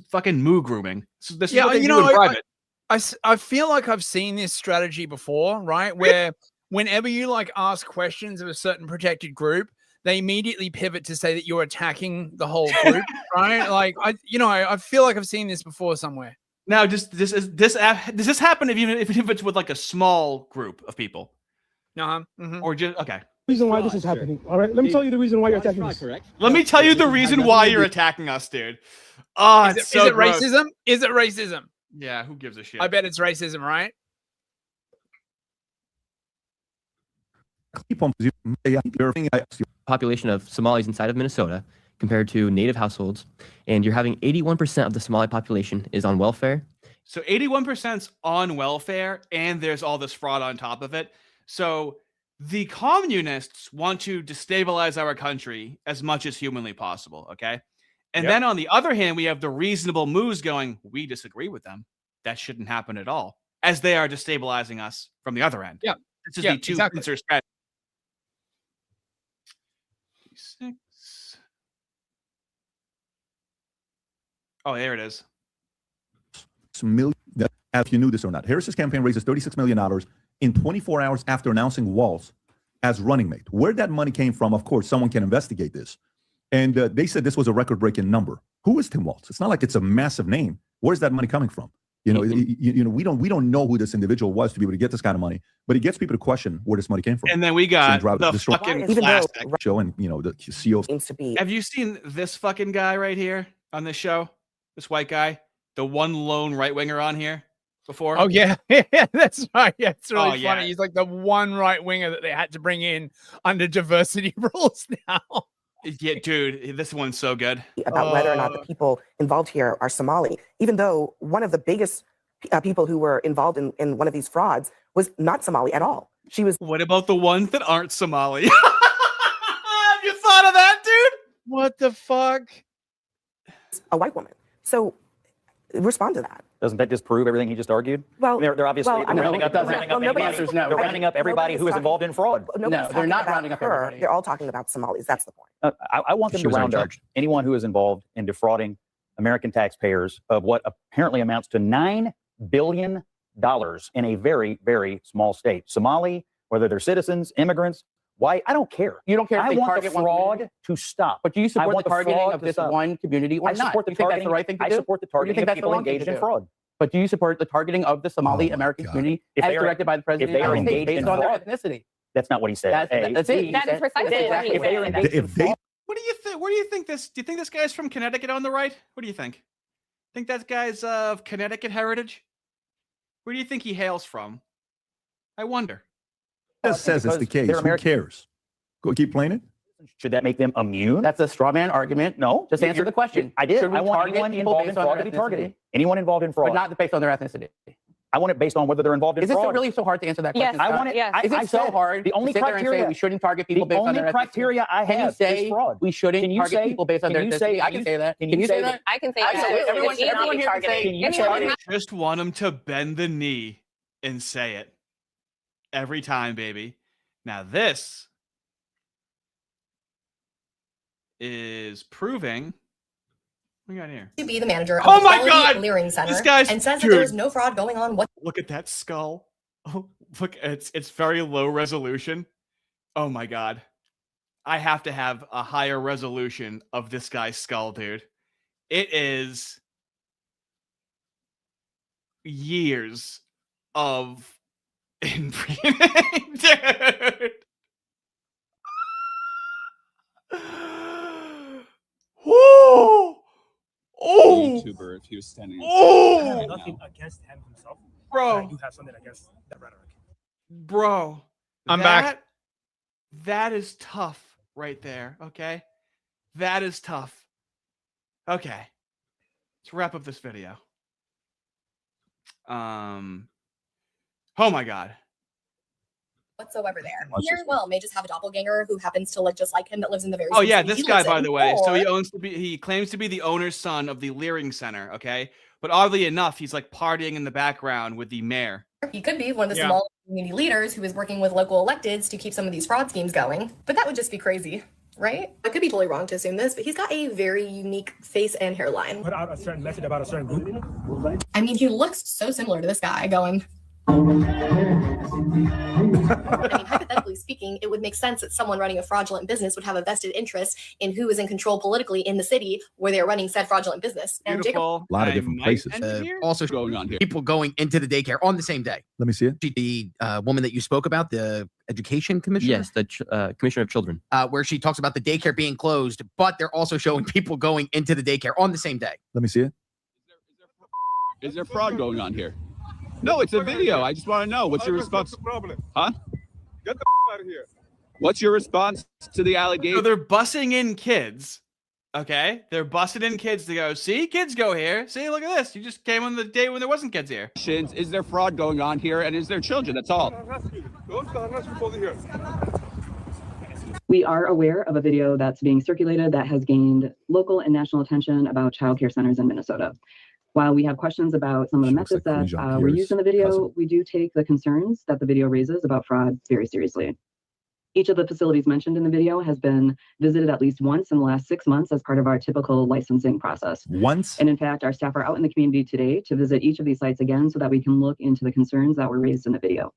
fucking moo grooming. This is what they do in private. I feel like I've seen this strategy before, right? Where whenever you ask questions of a certain protected group, they immediately pivot to say that you're attacking the whole group, right? I feel like I've seen this before somewhere. Now, does this happen if it's with a small group of people? Or just okay. Reason why this is happening. All right. Let me tell you the reason why you're attacking us. Let me tell you the reason why you're attacking us, dude. Is it racism? Is it racism? Yeah, who gives a shit? I bet it's racism, right? Population of Somalis inside of Minnesota compared to native households, and you're having 81% of the Somali population is on welfare. So 81%'s on welfare, and there's all this fraud on top of it. So the communists want to destabilize our country as much as humanly possible, okay? And then on the other hand, we have the reasonable moves going, we disagree with them. That shouldn't happen at all, as they are destabilizing us from the other end. Yeah. This is the two pincer strategy. 6. Oh, there it is. If you knew this or not, Harris's campaign raises $36 million in 24 hours after announcing Walz as running mate. Where that money came from, of course, someone can investigate this. And they said this was a record-breaking number. Who is Tim Walz? It's not like it's a massive name. Where's that money coming from? You know, we don't know who this individual was to be able to get this kind of money, but it gets people to question where this money came from. And then we got the fucking classic show, and you know the CEO seems to be. Have you seen this fucking guy right here on this show? This white guy, the one lone right winger on here before. Oh yeah, that's right. Yeah, it's really funny. Yeah. He's like the one right winger that they had to bring in under diversity rules now. Yeah, dude, this one's so good. About whether or not the people involved here are Somali, even though one of the biggest people who were involved in one of these frauds was not Somali at all. She was. What about the ones that aren't Somali? Have you thought of that, dude? What the fuck? A white woman. So respond to that. Doesn't that disprove everything he just argued? Well, they're obviously well, they're rounding up, they're rounding up everybody who is involved in fraud. No, they're not rounding up everybody. They're all talking about Somalis. That's the point. I want them to round up anyone who is involved in defrauding American taxpayers of what apparently amounts to $9 billion in a very, very small state. Somali, whether they're citizens, immigrants, white, I don't care. You don't care if I they want target the fraud to stop. But do you support the targeting of this one community or I not? support the You think that's targeting. the right thing to do? I support the targeting of people engaged in fraud. But do you support the targeting of the Somali American community as directed by the president? If they are of the United engaged States in based on their fraud, ethnicity. that's not what he said. That's it. That is precisely what he said. What do you think? Where do you think this? Do you think this guy's from Connecticut on the right? What do you think? Think that guy's of Connecticut heritage? Where do you think he hails from? I wonder. This says it's the case. Who cares? Go keep playing it. Should that make them immune? That's a straw man argument. No, just answer the question. I did. Should we I want target anyone people involved in based on fraud their to be targeted. ethnicity? Anyone involved in fraud. But not based on their ethnicity. I want it based on whether they're involved in Is fraud. it really so hard to answer that question? Yes, Scott? I want it. Yes. Is it so hard? The only to sit there and criteria say we shouldn't target people based on their ethnicity? The only criteria I Can you have say is fraud. we shouldn't Can you target say- people based on can their you ethnicity? say- I can say that. can Can you you say say that? I can say I that. say it. Everyone here can say. Can you say it? Just want him to bend the knee and say it every time, baby. Now this is proving. What we got here? To be the manager of Oh the my Somali God! Learing Center This guy's and says dude. that there's no fraud going on. What? Look at that skull. Oh, look, it's very low resolution. Oh my God. I have to have a higher resolution of this guy's skull, dude. It is years of inbreeding, dude. Whoa! Oh! YouTuber if he was standing. Oh! I have nothing against him himself. Bro. I do have something against that rhetoric. Bro. I'm back. That is tough right there, okay? That is tough. Okay. Let's wrap up this video. Oh my God. Whatsoever there. He very well may just have a doppelganger who happens to look just like him that lives in the very Oh same yeah, city this he guy, lives by in. the way. So Or- he claims to be the owner's son of the Learing Center, okay? But oddly enough, he's like partying in the background with the mayor. He could be one of the Yeah. small community leaders who is working with local electeds to keep some of these fraud schemes going. But that would just be crazy, right? I could be totally wrong to assume this, but he's got a very unique face and hairline. Put out a certain message about a certain group. I mean, he looks so similar to this guy going. I mean, hypothetically speaking, it would make sense that someone running a fraudulent business would have a vested interest in who is in control politically in the city where they're running said fraudulent business. And Jacob, A lot of different places. Also going on here. People going into the daycare on the same day. Let me see it. The woman that you spoke about, the education commissioner? Yes, the commissioner of children. Where she talks about the daycare being closed, but they're also showing people going into the daycare on the same day. Let me see it. Is there fraud going on here? No, it's a video. I just want to know. What's your response? Huh? Get the out of here. What's your response to the allegation? So they're bussing in kids. Okay? They're busting in kids to go, see, kids go here. See, look at this. You just came on the day when there wasn't kids here. Is there fraud going on here? And is there children? That's all. We are aware of a video that's being circulated that has gained local and national attention about child care centers in Minnesota. While we have questions about some of the methods that were used in the video, we do take the concerns that the video raises about fraud very seriously. Each of the facilities mentioned in the video has been visited at least once in the last 6 months as part of our typical licensing process. Once? And in fact, our staff are out in the community today to visit each of these sites again so that we can look into the concerns that were raised in the video.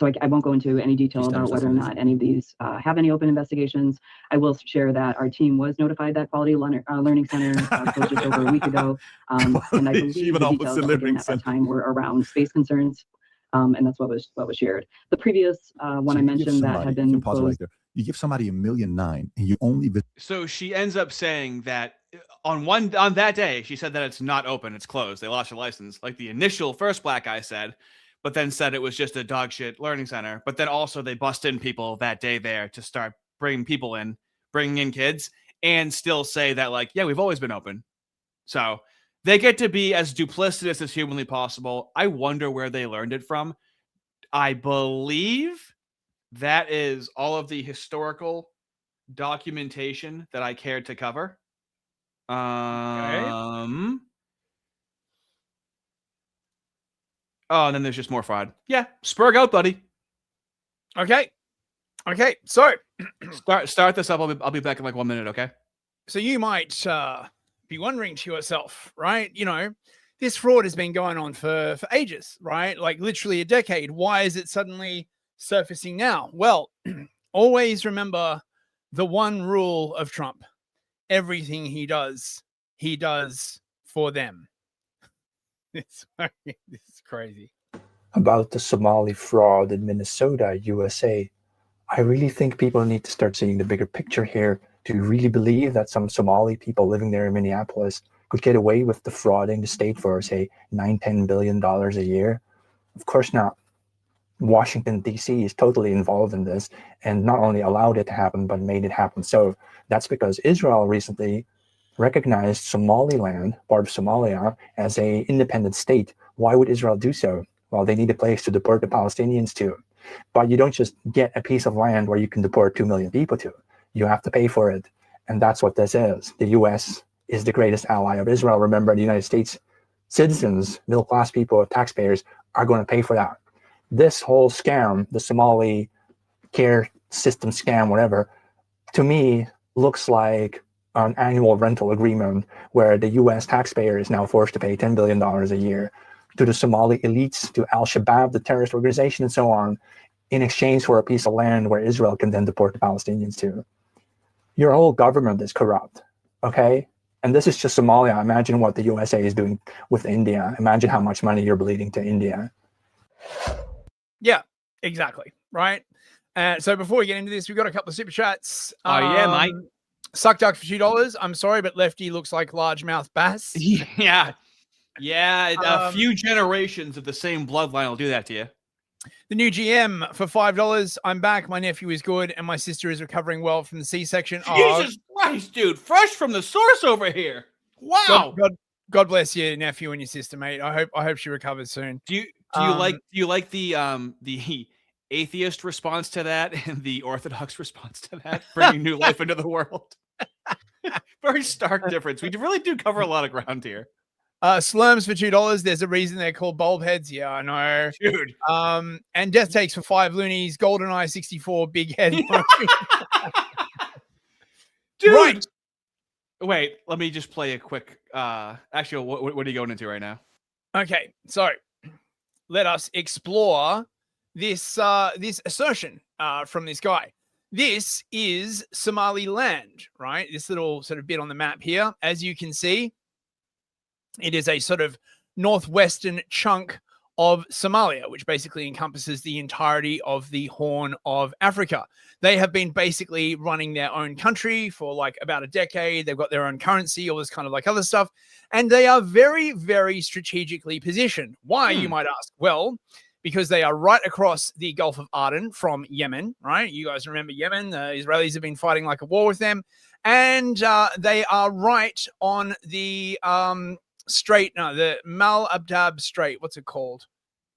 So I won't go into any detail about whether or not any of these have any open investigations. I will share that our team was notified that Quality Learning Center closed just over a week ago. And I believe the details that were given at that time were around space concerns. And that's what was shared. The previous one I mentioned that had been closed. Right there. You give somebody $1.9 million and you only. So she ends up saying that on that day, she said that it's not open, it's closed. They lost their license, like the initial first black guy said, but then said it was just a dog shit learning center. But then also they bust in people that day there to start bringing in kids, and still say that like, yeah, we've always been open. So they get to be as duplicitous as humanly possible. I wonder where they learned it from. I believe that is all of the historical documentation that I cared to cover. Oh, and then there's just more fraud. Yeah, spurg out, buddy. Okay. So start this up. I'll be back in like 1 minute. Okay. So you might be wondering to yourself, right? You know, this fraud has been going on for ages, right? Like literally a decade. Why is it suddenly surfacing now? Well, always remember the one rule of Trump: everything he does for them. This is crazy. About the Somali fraud in Minnesota, USA, I really think people need to start seeing the bigger picture here to really believe that some Somali people living there in Minneapolis could get away with defrauding the state for, say, $9-10 billion a year. Of course not. Washington, D.C. is totally involved in this and not only allowed it to happen, but made it happen. So that's because Israel recently recognized Somaliland, part of Somalia, as an independent state. Why would Israel do so? Well, they need a place to deport the Palestinians to. But you don't just get a piece of land where you can deport 2 million people to. You have to pay for it. And that's what this is. The U.S. is the greatest ally of Israel. Remember, the United States citizens, middle-class people, taxpayers are going to pay for that. This whole scam, the Somali care system scam, whatever, to me looks like an annual rental agreement where the U.S. taxpayer is now forced to pay $10 billion a year to the Somali elites, to Al-Shabaab, the terrorist organization, and so on, in exchange for a piece of land where Israel can then deport the Palestinians to. Your whole government is corrupt, okay? And this is just Somalia. Imagine what the USA is doing with India. Imagine how much money you're bleeding to India. Yeah, exactly. Right. So before we get into this, we've got a couple of super chats. Oh, yeah, mate. Suck duck for $2. I'm sorry, but Lefty looks like largemouth bass. Yeah. A few generations of the same bloodline will do that to you. The new GM for $5. I'm back. My nephew is good, and my sister is recovering well from the C-section. Jesus Christ, dude! Fresh from the source over here. Wow. God bless your nephew and your sister, mate. I hope she recovers soon. Do you like the atheist response to that and the Orthodox response to that, bringing new life into the world? Very stark difference. We really do cover a lot of ground here. Slurms for $2. There's a reason they're called bulb heads. Yeah, I know. Dude. And Death Takes for 5 loonies. GoldenEye 64 big head. Dude. Right. Wait, let me just play a quick actually, what are you going into right now? Okay, so let us explore this this assertion from this guy. This is Somaliland, right? This little sort of bit on the map here. As you can see, it is a sort of northwestern chunk of Somalia, which basically encompasses the entirety of the Horn of Africa. They have been basically running their own country for like about a decade. They've got their own currency, all this kind of like other stuff. And they are very, very strategically positioned. Why, you might ask? Well, because they are right across the Gulf of Aden from Yemen, right? You guys remember Yemen? The Israelis have been fighting like a war with them. And they are right on the the Mal Abdab Strait. What's it called?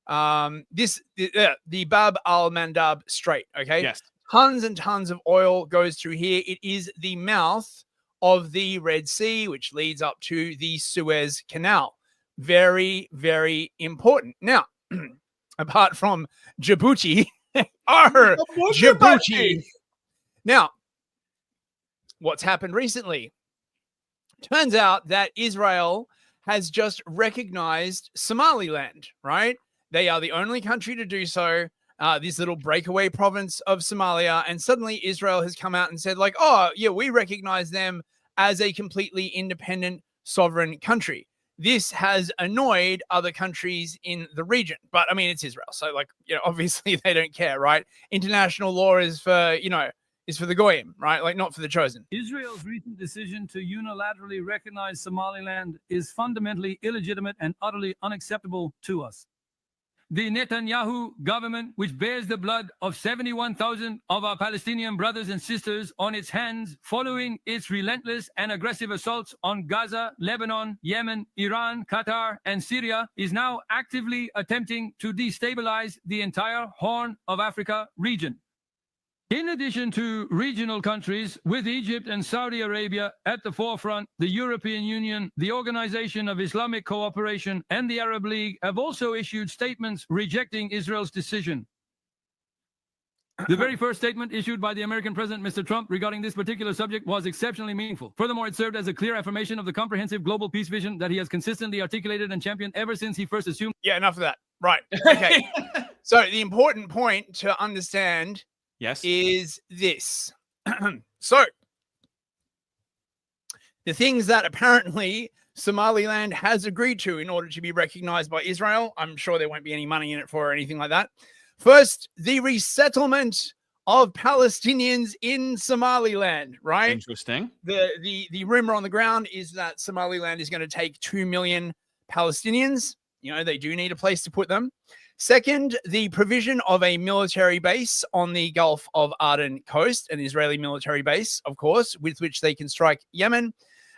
The Bab al Mandab Strait. Okay. Yes. Tons and tons of oil goes through here. It is the mouth of the Red Sea, which leads up to the Suez Canal. Very, very important. Now, apart from Djibouti, Djibouti. Now, what's happened recently? Turns out that Israel has just recognized Somaliland, right? They are the only country to do so. this little breakaway province of Somalia, and suddenly Israel has come out and said, like, oh, yeah, we recognize them as a completely independent sovereign country. This has annoyed other countries in the region. But I mean, it's Israel. So, like, obviously they don't care, right? International law is for, is for the goyim, right? Like, not for the chosen. Israel's recent decision to unilaterally recognize Somaliland is fundamentally illegitimate and utterly unacceptable to us. The Netanyahu government, which bears the blood of 71,000 of our Palestinian brothers and sisters on its hands following its relentless and aggressive assaults on Gaza, Lebanon, Yemen, Iran, Qatar, and Syria, is now actively attempting to destabilize the entire Horn of Africa region. In addition to regional countries, with Egypt and Saudi Arabia at the forefront, the European Union, the Organization of Islamic Cooperation, and the Arab League have also issued statements rejecting Israel's decision. The very first statement issued by the American President, Mr. Trump, regarding this particular subject was exceptionally meaningful. Furthermore, it served as a clear affirmation of the comprehensive global peace vision that he has consistently articulated and championed ever since he first assumed. Yeah, enough of that. Right. Okay. So the important point to understand is this. So, the things that apparently Somaliland has agreed to in order to be recognized by Israel, I'm sure there won't be any money in it for or anything like that. First, the resettlement of Palestinians in Somaliland, right? Interesting. The rumor on the ground is that Somaliland is going to take 2 million Palestinians. They do need a place to put them. Second, the provision of a military base on the Gulf of Aden coast, an Israeli military base, of course, with which they can strike Yemen.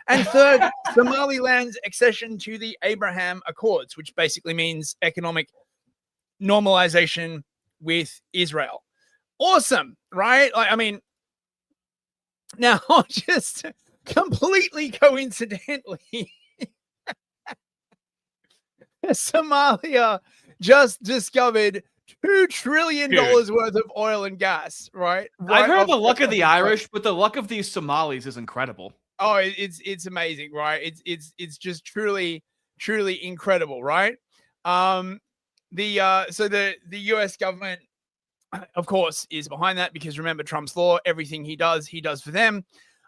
And third, Somaliland's accession to the Abraham Accords, which basically means economic normalization with Israel. Awesome, right? Like, I mean, now just completely coincidentally, Somalia just discovered $2 trillion worth of oil and gas, right? I've heard the luck of the Irish, but the luck of these Somalis is incredible. Oh, it's amazing, right? It's just truly incredible, right? So the US government, of course, is behind that because remember Trump's law, everything he does for them.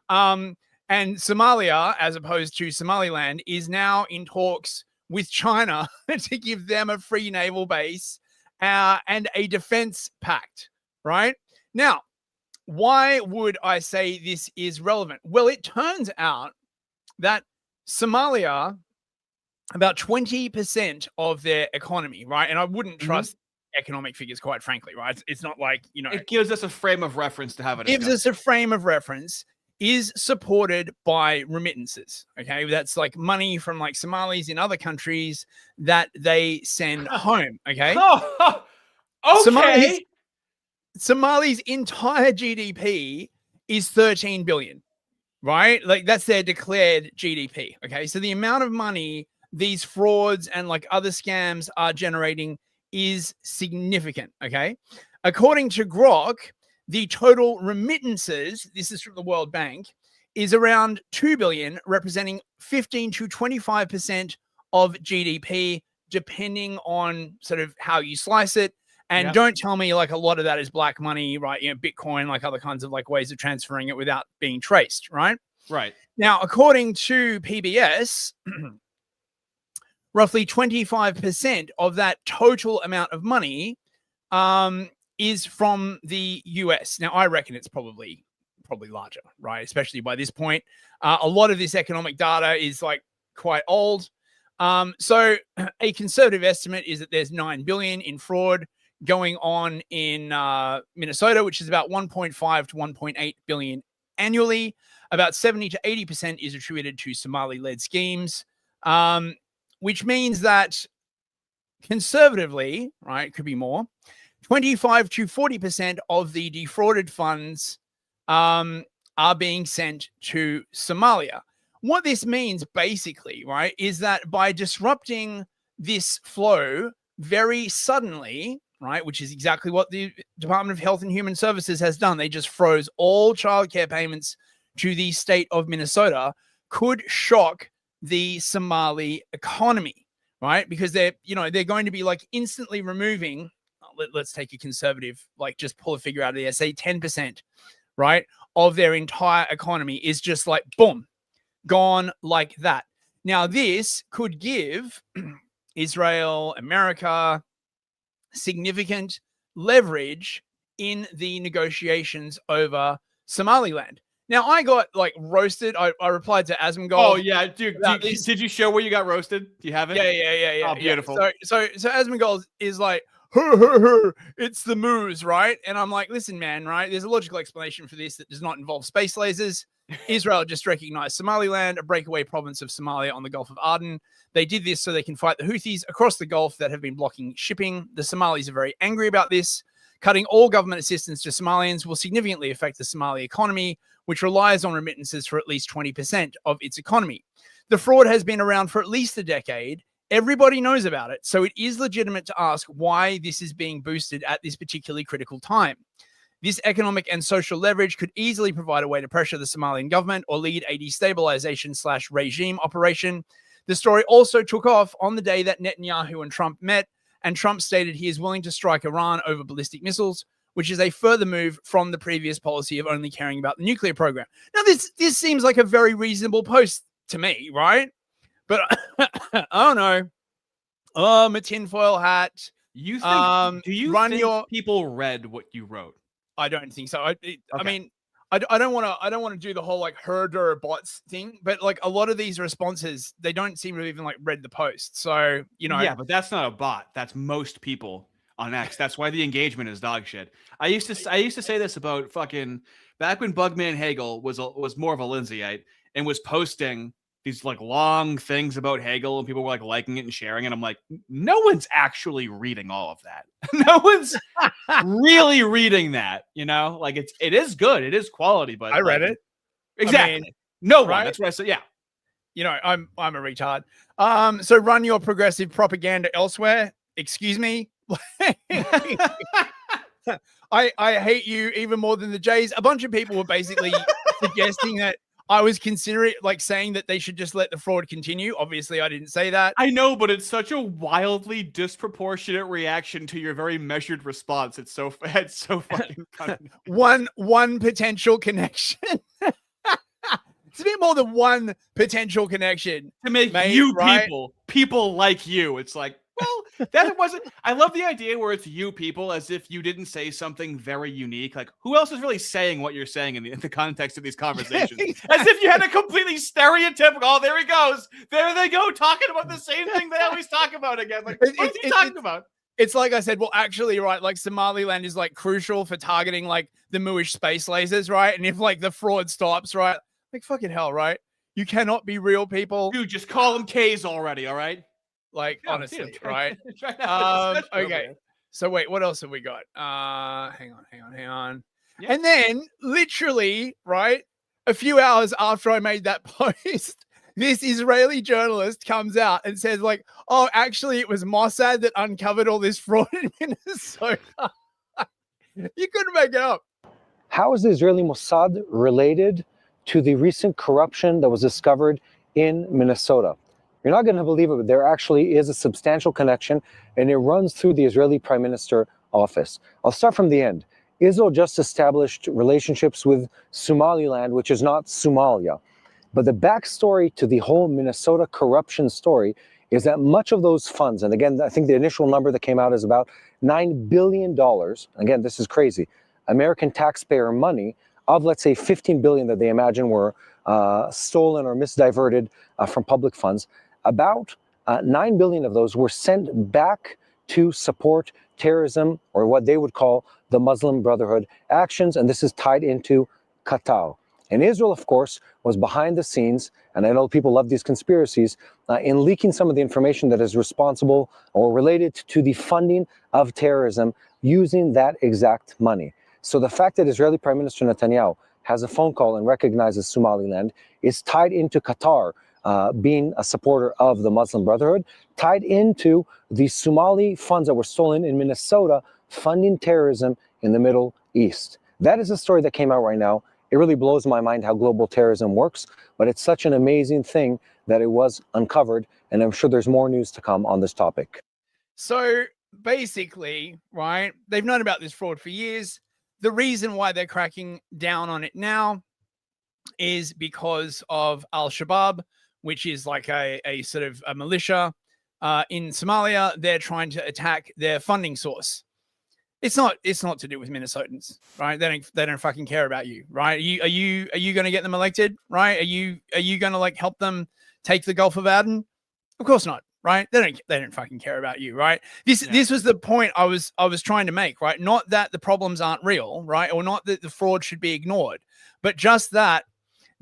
And Somalia, as opposed to Somaliland, is now in talks with China to give them a free naval base and a defense pact, right? Now, why would I say this is relevant? Well, it turns out that Somalia, about 20% of their economy, right? And I wouldn't trust economic figures, quite frankly, right? It's not like, It gives us a frame of reference to have it. Gives us a frame of reference. Is supported by remittances. Okay, that's like money from like Somalis in other countries that they send home. Okay. Okay. Somali's entire GDP is 13 billion, right? Like that's their declared GDP. Okay, so the amount of money these frauds and like other scams are generating is significant. Okay, according to Grok, the total remittances, this is from the World Bank, is around 2 billion, representing 15 to 25% of GDP, depending on sort of how you slice it. And don't tell me like a lot of that is black money, right? Bitcoin, like other kinds of like ways of transferring it without being traced, right? Right. Now, according to PBS, roughly 25% of that total amount of money is from the US. Now, I reckon it's probably larger, right? Especially by this point. A lot of this economic data is like quite old. So a conservative estimate is that there's 9 billion in fraud going on in Minnesota, which is about 1.5 to 1.8 billion annually. About 70 to 80% is attributed to Somali-led schemes, which means that conservatively, right, could be more, 25 to 40% of the defrauded funds are being sent to Somalia. What this means basically, right, is that by disrupting this flow very suddenly, right, which is exactly what the Department of Health and Human Services has done, they just froze all childcare payments to the state of Minnesota, could shock the Somali economy, right? Because they're going to be like instantly removing, let's take a conservative, like just pull a figure out of there, say 10%, right, of their entire economy is just like, boom, gone like that. Now, this could give Israel, America, significant leverage in the negotiations over Somaliland. Now, I got like roasted. I replied to Asmongold. Oh yeah, dude. Did you show where you got roasted? Do you have it? Yeah. Oh, beautiful. So Asmongold is like, it's the moose, right? And I'm like, listen, man, right? There's a logical explanation for this that does not involve space lasers. Israel just recognized Somaliland, a breakaway province of Somalia on the Gulf of Aden. They did this so they can fight the Houthis across the Gulf that have been blocking shipping. The Somalis are very angry about this. Cutting all government assistance to Somalians will significantly affect the Somali economy, which relies on remittances for at least 20% of its economy. The fraud has been around for at least a decade. Everybody knows about it. So it is legitimate to ask why this is being boosted at this particularly critical time. This economic and social leverage could easily provide a way to pressure the Somalian government or lead a destabilization/regime operation. The story also took off on the day that Netanyahu and Trump met, and Trump stated he is willing to strike Iran over ballistic missiles, which is a further move from the previous policy of only caring about the nuclear program. Now, this seems like a very reasonable post to me, right? But I don't know. Oh, my tinfoil hat. You think? Do you think people read what you wrote? I don't think so. I mean, I don't want to do the whole like herder bots thing, but like a lot of these responses, they don't seem to have even like read the post. So, you know. Yeah, but that's not a bot. That's most people on X. That's why the engagement is dog shit. I used to say this about fucking back when Bugman Hagel was more of a Lindsayite and was posting these like long things about Hegel and people were like liking it and sharing it. I'm like, no one's actually reading all of that. No one's really reading that, you know, like it is good. It is quality, but I read it. Exactly. I mean, no right? one. That's what I said. Yeah. You know, I'm a retard. So run your progressive propaganda elsewhere. Excuse me. I hate you even more than the Jays. A bunch of people were basically suggesting that I was considering like saying that they should just let the fraud continue. Obviously, I didn't say that. I know, but it's such a wildly disproportionate reaction to your very measured response. It's so fucking funny. One potential connection. It's a bit more than one potential connection to make mate, you right? people like you. It's like, well, that wasn't. I love the idea where it's you people, as if you didn't say something very unique. Like, who else is really saying what you're saying in the context of these conversations? As if you had a completely stereotypical. Oh, there he goes. There they go, talking about the same thing they always talk about again. Like, what are you talking about? It's like I said, well, actually, right, like Somaliland is like crucial for targeting like the Mooish space lasers, right? And if like the fraud stops, right, like fucking hell, right? You cannot be real people. Dude, just call them K's already, all right? Like, Yeah, honestly, dude, right? Okay. So wait, what else have we got? Hang on. Yeah. And then literally, right, a few hours after I made that post, this Israeli journalist comes out and says like, oh, actually it was Mossad that uncovered all this fraud in Minnesota. You couldn't make it up. How is the Israeli Mossad related to the recent corruption that was discovered in Minnesota? You're not going to believe it, but there actually is a substantial connection, and it runs through the Israeli Prime Minister office. I'll start from the end. Israel just established relationships with Somaliland, which is not Somalia. But the backstory to the whole Minnesota corruption story is that much of those funds, and again, I think the initial number that came out is about $9 billion. Again, this is crazy. American taxpayer money of, let's say, $15 billion that they imagine were stolen or misdiverted from public funds. About 9 billion of those were sent back to support terrorism, or what they would call the Muslim Brotherhood actions, and this is tied into Qatar. And Israel, of course, was behind the scenes, and I know people love these conspiracies, in leaking some of the information that is responsible or related to the funding of terrorism using that exact money. So the fact that Israeli Prime Minister Netanyahu has a phone call and recognizes Somaliland is tied into Qatar being a supporter of the Muslim Brotherhood, tied into the Somali funds that were stolen in Minnesota funding terrorism in the Middle East. That is a story that came out right now. It really blows my mind how global terrorism works, but it's such an amazing thing that it was uncovered, and I'm sure there's more news to come on this topic. So basically, right, they've known about this fraud for years. The reason why they're cracking down on it now is because of Al-Shabaab, which is like a sort of a militia in Somalia. They're trying to attack their funding source. It's not to do with Minnesotans, right? They don't fucking care about you, right? Are you going to get them elected, right? Are you going to like help them take the Gulf of Aden? Of course not, right? They don't fucking care about you, right? This was the point I was trying to make, right? Not that the problems aren't real, right? Or not that the fraud should be ignored, but just that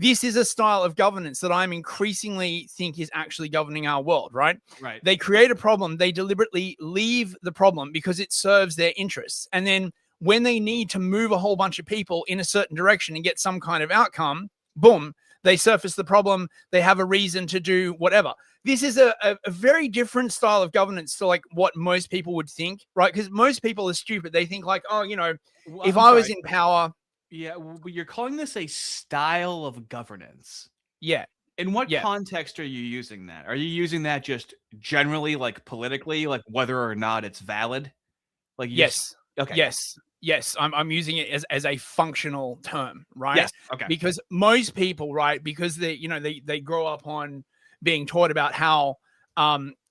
this is a style of governance that I'm increasingly think is actually governing our world, right? Right. They create a problem, they deliberately leave the problem because it serves their interests. And then when they need to move a whole bunch of people in a certain direction and get some kind of outcome, boom, they surface the problem. They have a reason to do whatever. This is a very different style of governance to like what most people would think, right? Because most people are stupid. They think like, oh, if I was in power. Yeah, but you're calling this a style of governance. Yeah. In what context are you using that? Are you using that just generally, like politically, like whether or not it's valid? Like yes, okay, yes. I'm using it as a functional term, right? Yes, okay. Because most people, right, because they grow up on being taught about how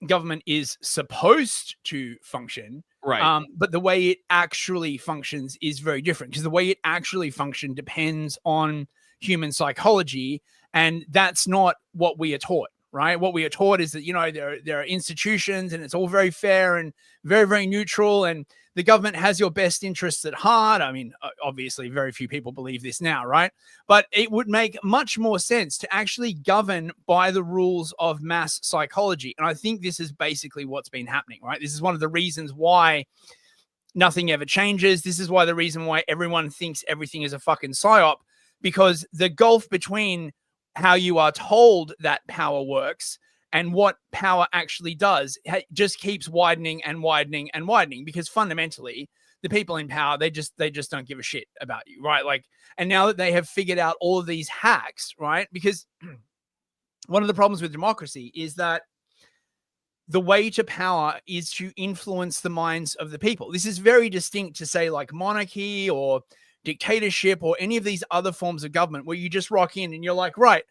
government is supposed to function. Right. But the way it actually functions is very different because the way it actually functions depends on human psychology. And that's not what we are taught, right? What we are taught is that, there are institutions and it's all very fair and very, very neutral. And the government has your best interests at heart. I mean, obviously, very few people believe this now, right? But it would make much more sense to actually govern by the rules of mass psychology. And I think this is basically what's been happening, right? This is one of the reasons why nothing ever changes. This is why the reason why everyone thinks everything is a fucking psyop, because the gulf between how you are told that power works and what power actually does just keeps widening and widening and widening, because fundamentally the people in power, they just don't give a shit about you, right? Like, and now that they have figured out all of these hacks, right? Because one of the problems with democracy is that the way to power is to influence the minds of the people. This is very distinct to say like monarchy or dictatorship or any of these other forms of government where you just rock in and you're like, right,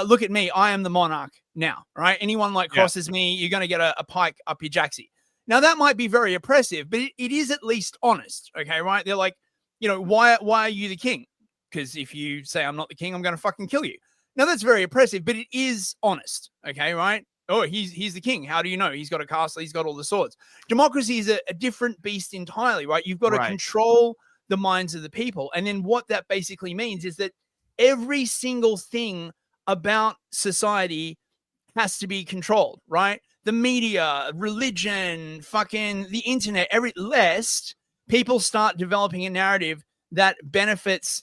look at me, I am the monarch now, right? Anyone like crosses me, you're going to get a pike up your jacksie. Now that might be very oppressive, but it is at least honest, okay, right? They're like, why are you the king? Because if you say I'm not the king, I'm going to fucking kill you. Now that's very oppressive, but it is honest, okay, right? Oh, he's the king. How do you know? He's got a castle. He's got all the swords. Democracy is a different beast entirely, right? You've got to control the minds of the people. And then what that basically means is that every single thing about society has to be controlled, right? The media, religion, fucking the internet, lest people start developing a narrative that benefits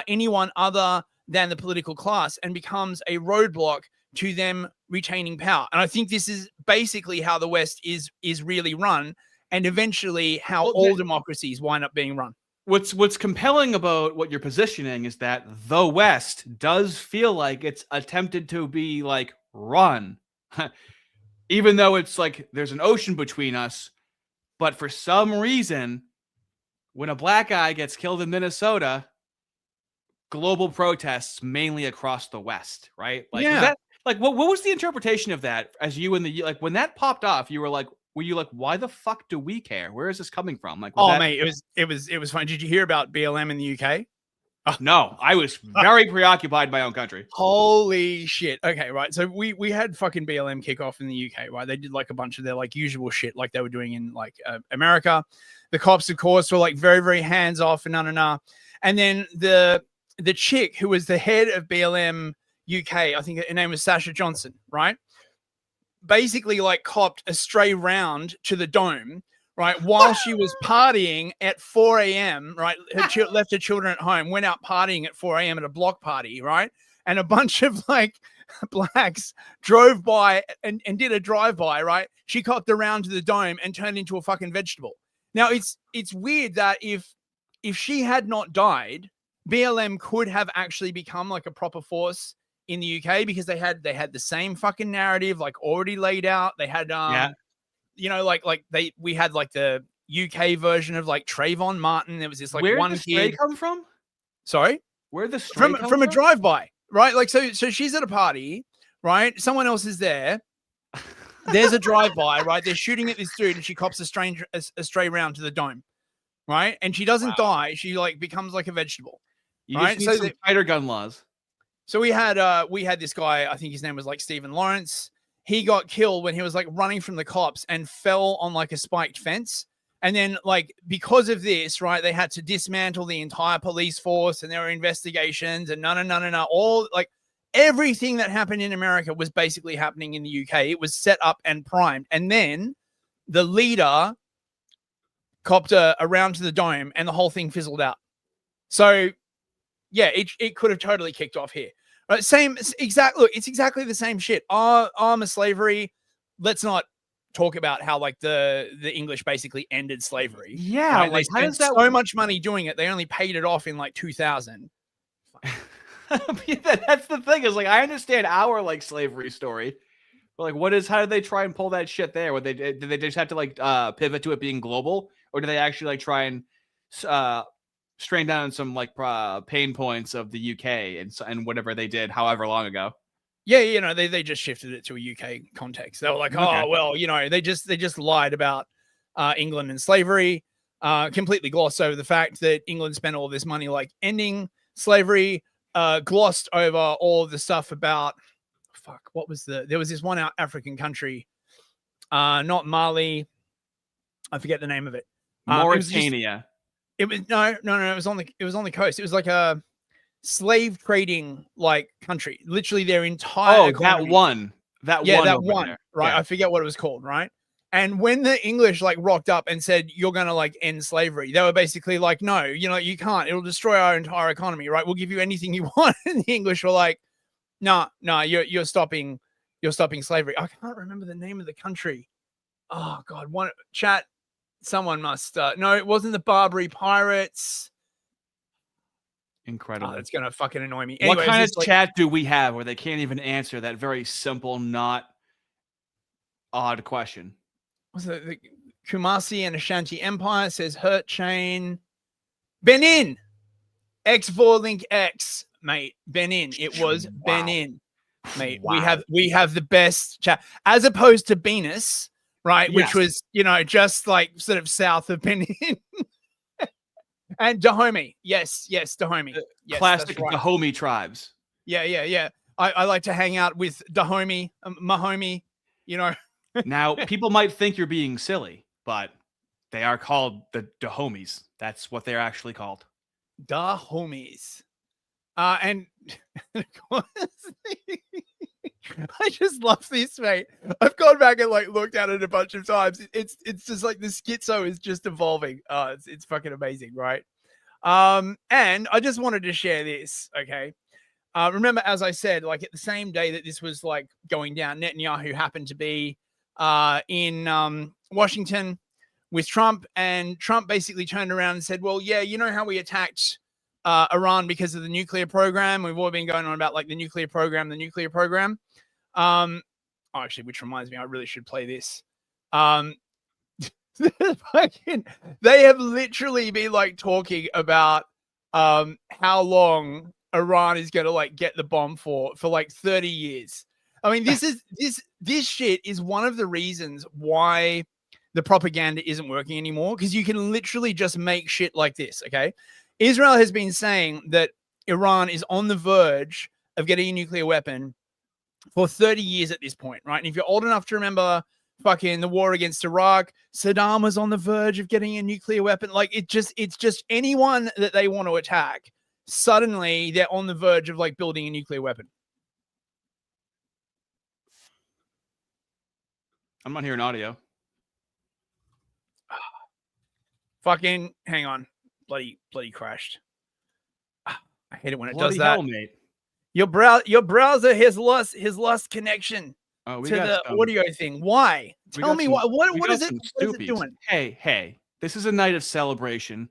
anyone other than the political class and becomes a roadblock to them retaining power. And I think this is basically how the West is really run, and eventually how all democracies wind up being run. What's compelling about what you're positioning is that the West does feel like it's attempted to be like run, even though it's like there's an ocean between us. But for some reason, when a black guy gets killed in Minnesota, global protests mainly across the West, right? Like, what was the interpretation of that as you and the, like, when that popped off, you were like, why the fuck do we care? Where is this coming from? Like, mate, it was fun. Did you hear about BLM in the UK? No, I was very preoccupied by my own country. Holy shit. Okay, right. So we had fucking BLM kick off in the UK, right? They did like a bunch of their like usual shit like they were doing in like America. The cops, of course, were like very, very hands off and And then the chick who was the head of BLM UK, I think her name was Sasha Johnson, right? Basically like copped a stray round to the dome, right? While she was partying at 4 a.m., right? Left her children at home, went out partying at 4 a.m. at a block party, right? And a bunch of like blacks drove by and did a drive-by, right? She copped around to the dome and turned into a fucking vegetable. Now it's weird that if she had not died, BLM could have actually become like a proper force in the UK because they had the same fucking narrative like already laid out. They had you know, like we had like the UK version of like Trayvon Martin. There was this like Where one did the stray kid. come from? Sorry, where the stray from a drive-by, right? Like so she's at a party, right? Someone else is there. There's a drive-by, right? They're shooting at this dude, and she cops a stray round to the dome, right? And she doesn't die. She like becomes like a vegetable, You right? just need some tighter gun laws. So we had this guy. I think his name was like Stephen Lawrence. He got killed when he was like running from the cops and fell on like a spiked fence. And then like because of this, right, they had to dismantle the entire police force, and there were investigations and no. All like everything that happened in America was basically happening in the UK. It was set up and primed. And then the leader copped a round to the dome, and the whole thing fizzled out. So yeah, it could have totally kicked off here. Right, it's exactly the same shit. Arm of slavery. Let's not talk about how like the English basically ended slavery. Yeah, right? like They spent so much money doing it. They only paid it off in like 2000. That's the thing, is like I understand our like slavery story, but like how did they try and pull that shit there? Did they just have to like pivot to it being global, or did they actually like try and strain down some like pain points of the UK and whatever they did however long ago? Yeah, you know, they just shifted it to a UK context. They were like, oh well, you know, they just lied about England and slavery, completely glossed over the fact that England spent all this money like ending slavery, glossed over all of the stuff about there was this one African country, not Mali, I forget the name of it. Mauritania. It was no. It was on the coast. It was like a slave trading like country. Literally their entire economy. that one, right? Yeah. I forget what it was called, right? And when the English like rocked up and said, you're gonna like end slavery, they were basically like, no, you know, you can't. It'll destroy our entire economy, right? We'll give you anything you want. And the English were like, no, you're stopping slavery. I can't remember the name of the country. Oh God, chat. Someone must no, it wasn't the Barbary Pirates. Incredible. It's gonna fucking annoy me. What Anyways, kind of chat do we have where they can't even answer that very simple, not odd question? Was it the Kumasi and Ashanti Empire? Says Hurt Chain. Benin. X4 Link X, mate. Benin. It was Benin. Mate. Wow. We have the best chat. As opposed to Venus, right? Yes. Which was, you know, just like sort of south of Benin. And Dahomey. Yes, Dahomey. Yes, classic right. Dahomey tribes. Yeah. I like to hang out with Dahomey, Mahomey, you know. Now, people might think you're being silly, but they are called the Dahomies. That's what they're actually called. Dahomies. And of course, I just love this, mate. I've gone back and like looked at it a bunch of times. It's just like the schizo is just evolving. It's fucking amazing, right? And I just wanted to share this, okay? Remember, as I said, like at the same day that this was like going down, Netanyahu happened to be in Washington with Trump, and Trump basically turned around and said, well, yeah, you know how we attacked Iran because of the nuclear program? We've all been going on about like the nuclear program. Actually, which reminds me, I really should play this. They have literally been like talking about how long Iran is going to like get the bomb for like 30 years. I mean, this shit is one of the reasons why the propaganda isn't working anymore, because you can literally just make shit like this. Okay. Israel has been saying that Iran is on the verge of getting a nuclear weapon for 30 years at this point, right? And if you're old enough to remember fucking the war against Iraq, Saddam was on the verge of getting a nuclear weapon. Like it's just anyone that they want to attack, suddenly they're on the verge of like building a nuclear weapon. I'm not hearing audio. Fucking hang on. Bloody crashed. I hate it when it Bloody does that. hell, mate. Your browser has lost connection to the audio thing. Why? Tell me what is it doing? Hey, this is a night of celebration,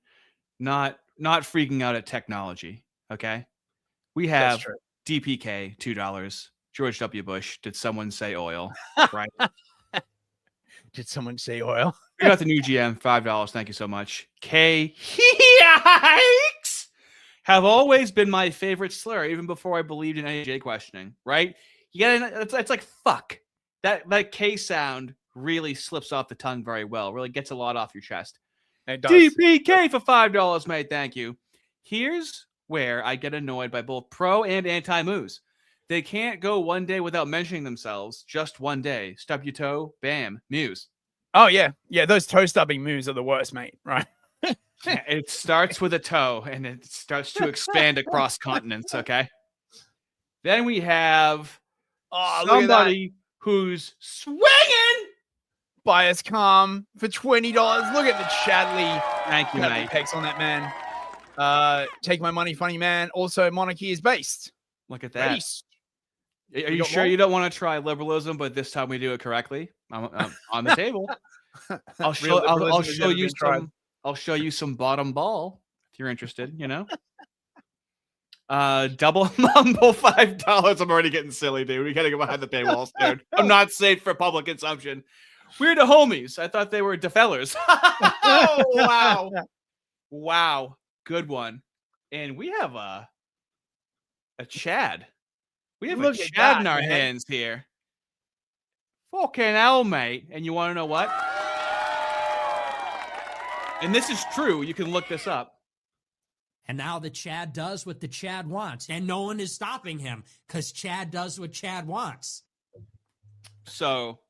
not freaking out at technology. Okay, we have DPK $2. George W. Bush. Did someone say oil? Right. Did someone say oil? We got the new GM, $5. Thank you so much. K. Yikes! Have always been my favorite slur, even before I believed in AJ questioning. Right? You get it's like fuck. That K sound really slips off the tongue very well. Really gets a lot off your chest. It does. DPK for $5, mate. Thank you. Here's where I get annoyed by both pro and anti-moves. They can't go one day without mentioning themselves. Just one day. Stub your toe. Bam. Muse. Oh, yeah. Yeah, those toe stubbing moves are the worst, mate. Right? Yeah, it starts with a toe, and it starts to expand across continents, okay? Then we have somebody who's swinging. Bias calm for $20. Look at the Chadley. Thank you, mate. Pecs on that man. Take my money, funny man. Also, monarchy is based. Look at that. Based. Are you sure you don't want to try liberalism, but this time we do it correctly? I'm on the table. I'll show you some bottom ball if you're interested, you know. Double mumble $5. I'm already getting silly, dude. We gotta go behind the paywalls, dude. I'm not safe for public consumption. We're the homies. I thought they were defellers. Oh, wow. Wow. Good one. And we have a Chad. We have a Chad in our hands here. Fucking hell, mate. And you want to know what? And this is true. You can look this up. And now the Chad does what the Chad wants. And no one is stopping him because Chad does what Chad wants. So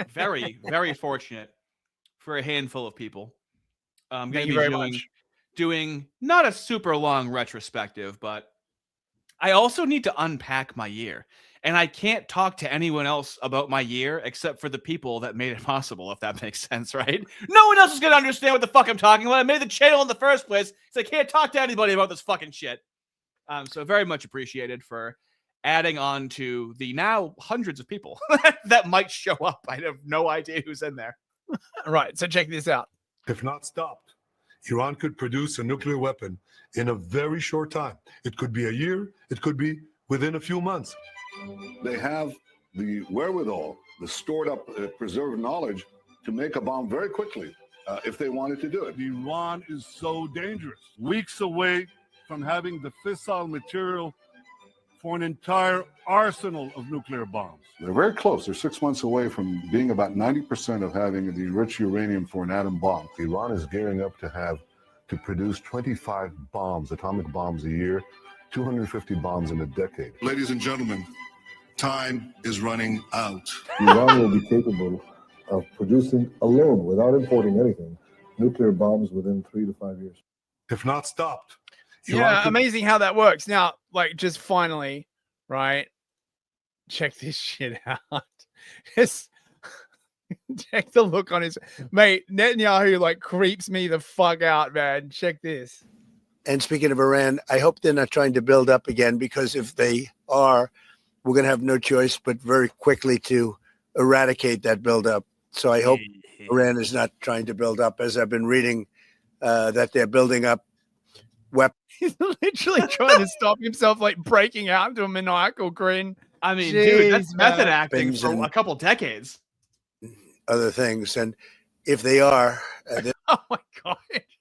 very, very fortunate for a handful of people. I'm going to be doing not a super long retrospective, but I also need to unpack my year. And I can't talk to anyone else about my year except for the people that made it possible, if that makes sense, right? No one else is going to understand what the fuck I'm talking about. I made the channel in the first place, so I can't talk to anybody about this fucking shit. So very much appreciated for adding on to the now hundreds of people that might show up. I have no idea who's in there. Right, so check this out. If not stopped, Iran could produce a nuclear weapon in a very short time. It could be a year. It could be within a few months. They have the wherewithal, the stored up, preserved knowledge to make a bomb very quickly if they wanted to do it. Iran is so dangerous. Weeks away from having the fissile material for an entire arsenal of nuclear bombs. They're very close. They're 6 months away from being about 90% of having the enriched uranium for an atom bomb. Iran is gearing up to produce 25 bombs, atomic bombs a year, 250 bombs in a decade. Ladies and gentlemen, time is running out. Iran will be capable of producing alone, without importing anything, nuclear bombs within 3 to 5 years. If not stopped. Yeah, amazing how that works. Now, like, just finally, right? Check this shit out. Just check the look on his mate. Netanyahu like creeps me the fuck out, man. Check this. And speaking of Iran, I hope they're not trying to build up again, because if they are, we're going to have no choice but very quickly to eradicate that buildup. So I hope Iran is not trying to build up, as I've been reading that they're building up weapons. He's literally trying to stop himself, like breaking out into a maniacal grin. I mean, dude, that's method acting for a couple decades. Other things. And if they are... oh my God.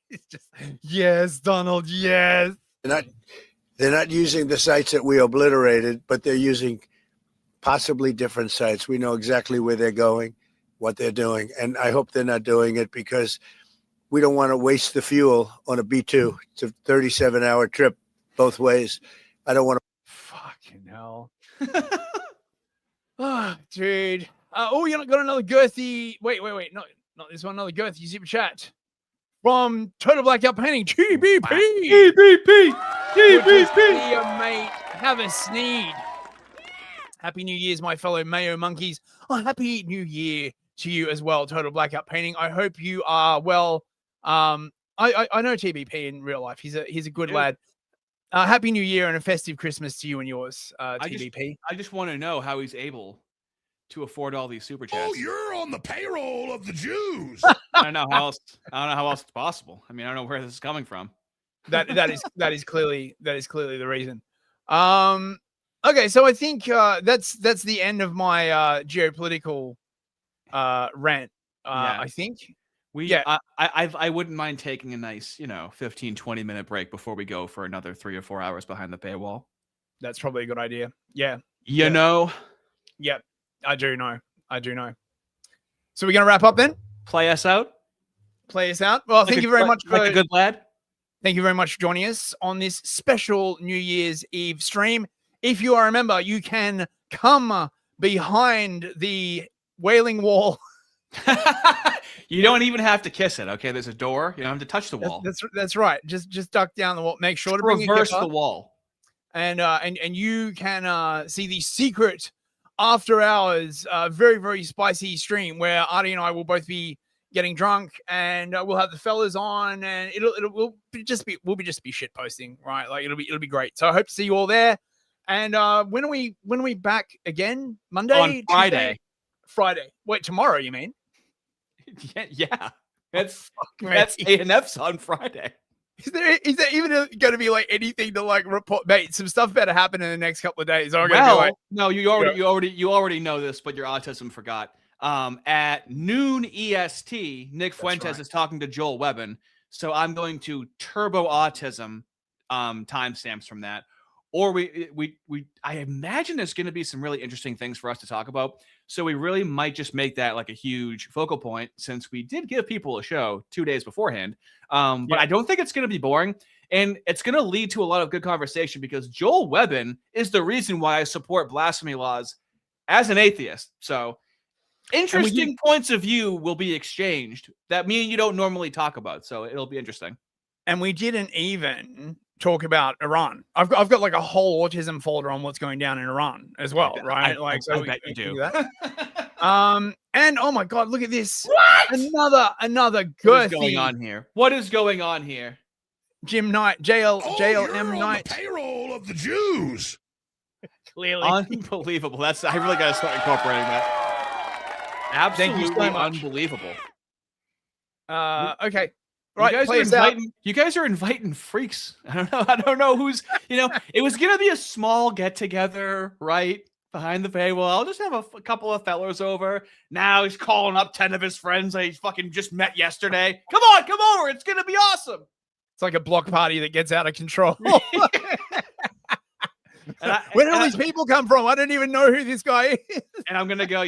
It's just, yes, Donald, yes. They're not using the sites that we obliterated, but they're using possibly different sites. We know exactly where they're going, what they're doing. And I hope they're not doing it, because we don't want to waste the fuel on a B-2. It's a 37-hour trip both ways. I don't want to. Fucking hell. Oh, dude. Oh, you got another girthy. Wait. Not this one. Another girthy super chat from Total Blackout Painting. TBP. Mate, have a sneed. Happy New Year's, my fellow Mayo monkeys. Oh, happy New Year to you as well, Total Blackout Painting. I hope you are well. I know TBP in real life. He's a good lad. Happy New Year and a festive Christmas to you and yours, TBP. I just want to know how he's able to afford all these super chats. Oh, you're on the payroll of the Jews. I don't know how else it's possible. I mean, I don't know where this is coming from. That is clearly the reason. Okay, so I think that's the end of my geopolitical rant I think. I wouldn't mind taking a nice, 15, 20-minute break before we go for another 3 or 4 hours behind the paywall. That's probably a good idea. Yeah. You know? Yep. I do know. So we're going to wrap up then? Play us out. Well, thank you very much for a good lad. Thank you very much for joining us on this special New Year's Eve stream. If you are a member, you can come behind the Wailing Wall. You don't even have to kiss it. Okay, there's a door. You don't have to touch the wall. That's right. Just duck down the wall. Make sure to bring reverse the wall. And you can see the secret after hours, very, very spicy stream where Artie and I will both be getting drunk, and we'll have the fellas on, and we'll just be shit posting, right? Like it'll be great. So I hope to see you all there. And when are we back again? Monday? On Friday. Tuesday? Friday. Wait, tomorrow? You mean? Yeah. That's AnF's on Friday. Is there even going to be like anything to like report? Mate, some stuff better happen in the next couple of days. No, you already know this, but your autism forgot. At noon EST, Nick Fuentes is talking to Joel Webbin, so I'm going to turbo autism timestamps from that. Or I imagine there's going to be some really interesting things for us to talk about. So we really might just make that like a huge focal point, since we did give people a show 2 days beforehand. But I don't think it's going to be boring, and it's going to lead to a lot of good conversation, because Joel Webbin is the reason why I support blasphemy laws as an atheist. So interesting points of view will be exchanged that me and you don't normally talk about. So it'll be interesting. And we didn't even talk about Iran. I've got like a whole autism folder on what's going down in Iran as well, right? I bet you do. That. And oh my God, look at this! What? Another girthy. What is going on here? Jim Knight, JLM Knight. Payroll of the Jews. Clearly, unbelievable. I really got to start incorporating that. Absolutely unbelievable. Okay. Right, you guys are inviting freaks. I don't know who's, it was going to be a small get together, right? Behind the paywall. I'll just have a couple of fellows over. Now he's calling up 10 of his friends that he's fucking just met yesterday. Come on, come over. It's going to be awesome. It's like a block party that gets out of control. Where do all these people come from? I don't even know who this guy is. And I'm going to go,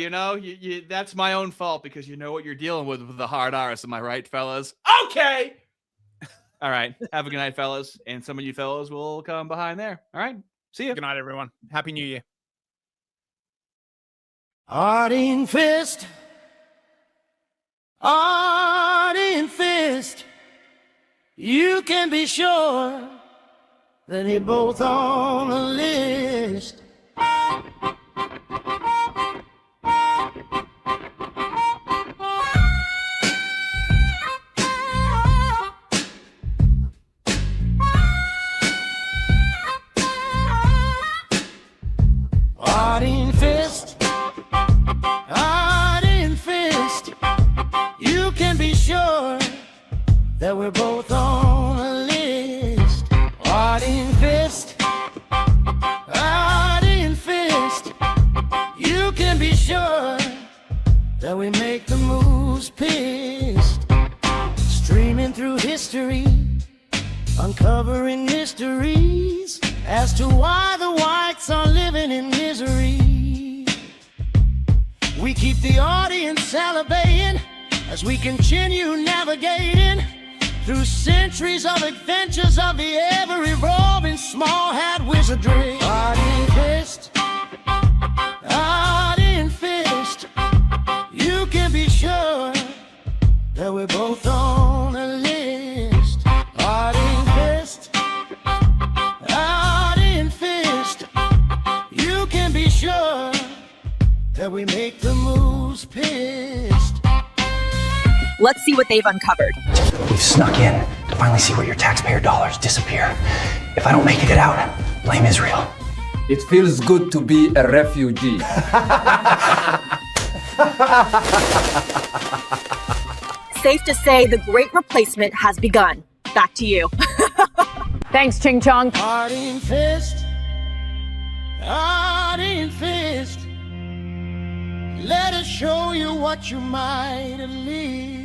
that's my own fault, because you know what you're dealing with the hard R's. Am I right, fellas? Okay. All right. Have a good night, fellas. And some of you fellas will come behind there. All right. See you. Good night, everyone. Happy New Year. Harden Fist. Harden Fist. You can be sure that they both on a list. Harden Fist. Harden Fist. You can be sure that we're both on a list. Harden Fist. Harden Fist. You can be sure that we make the moves pissed. Streaming through history, uncovering mysteries as to why the whites are living in misery. We keep the audience salivating as we continue navigating through centuries of adventures of the ever-evolving small hat wizardry. Harden Fist. Harden Fist. You can be sure that we're both on a list. Harden Fist. Harden Fist. You can be sure that we make the moves pissed. Let's see what they've uncovered. We've snuck in to finally see where your taxpayer dollars disappear. If I don't make it out, blame Israel. It feels good to be a refugee. Safe to say the great replacement has begun. Back to you. Thanks, Ching Chong. Harden Fist. Harden Fist. Let us show you what you might have lived.